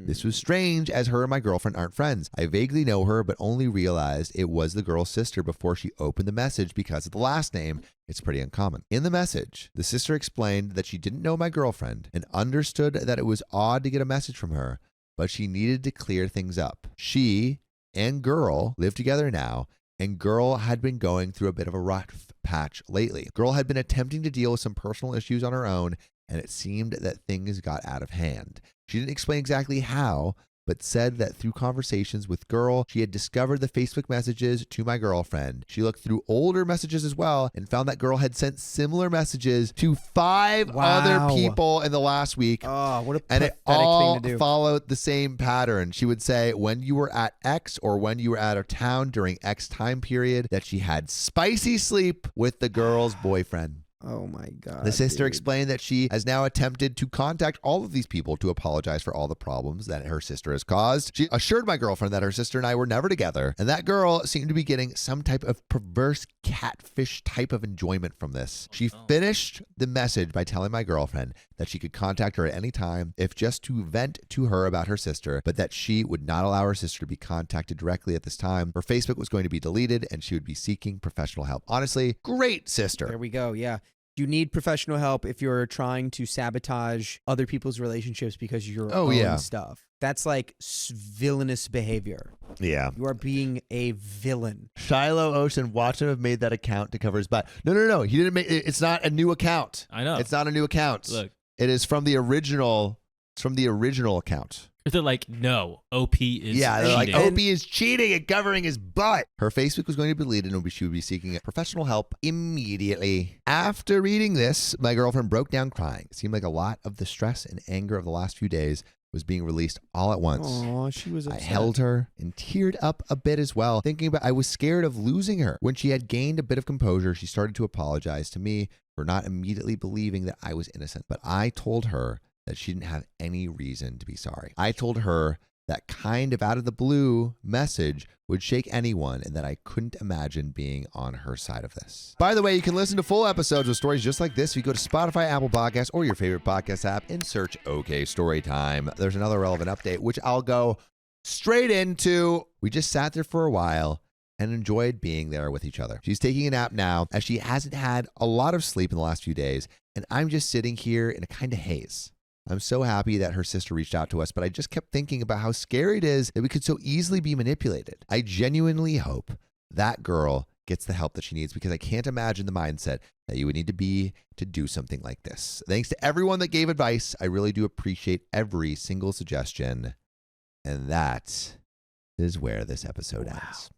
This was strange, as her and my girlfriend aren't friends. I vaguely know her, but only realized it was the girl's sister before she opened the message because of the last name. It's pretty uncommon. In the message, the sister explained that she didn't know my girlfriend and understood that it was odd to get a message from her, but she needed to clear things up. She and girl live together now, and girl had been going through a bit of a rough patch lately. Girl had been attempting to deal with some personal issues on her own, and it seemed that things got out of hand. She didn't explain exactly how, but said that through conversations with girl, she had discovered the Facebook messages to my girlfriend. She looked through older messages as well and found that girl had sent similar messages to 5 other people in the last week. Oh, what a and pathetic it all thing to do. followed the same pattern. She would say when you were at X or when you were out of town during X time period that she had spicy sleep with the girl's boyfriend. Oh my God. The sister dude. explained that she has now attempted to contact all of these people to apologize for all the problems that her sister has caused. She assured my girlfriend that her sister and I were never together, and that girl seemed to be getting some type of perverse catfish type of enjoyment from this. She finished the message by telling my girlfriend that she could contact her at any time if just to vent to her about her sister, but that she would not allow her sister to be contacted directly at this time. Her Facebook was going to be deleted and she would be seeking professional help. Honestly, great sister. There we go. Yeah. You need professional help if you're trying to sabotage other people's relationships because of your own stuff. That's like villainous behavior. Yeah. You are being a villain. Shiloh Ocean, watch him have made that account to cover his butt. No. He didn't make it's not a new account. I know. It's not a new account. Look. It is from the original. It's from the original account. They're like, no, OP is they're cheating. like, OP is cheating and covering his butt. Her Facebook was going to be deleted and she would be seeking professional help immediately. After reading this, my girlfriend broke down crying. It seemed like a lot of the stress and anger of the last few days was being released all at once. Oh, she was I upset. held her and teared up a bit as well, thinking about I was scared of losing her. When she had gained a bit of composure, she started to apologize to me for not immediately believing that I was innocent. But I told her that she didn't have any reason to be sorry. I told her that kind of out of the blue message would shake anyone and that I couldn't imagine being on her side of this. By the way, you can listen to full episodes with stories just like this if you go to Spotify, Apple Podcasts, or your favorite podcast app and search OK Storytime. There's another relevant update, which I'll go straight into. We just sat there for a while and enjoyed being there with each other. She's taking a nap now as she hasn't had a lot of sleep in the last few days, and I'm just sitting here in a kind of haze. I'm so happy that her sister reached out to us, but I just kept thinking about how scary it is that we could so easily be manipulated. I genuinely hope that girl gets the help that she needs because I can't imagine the mindset that you would need to be to do something like this. Thanks to everyone that gave advice. I really do appreciate every single suggestion. And that is where this episode ends.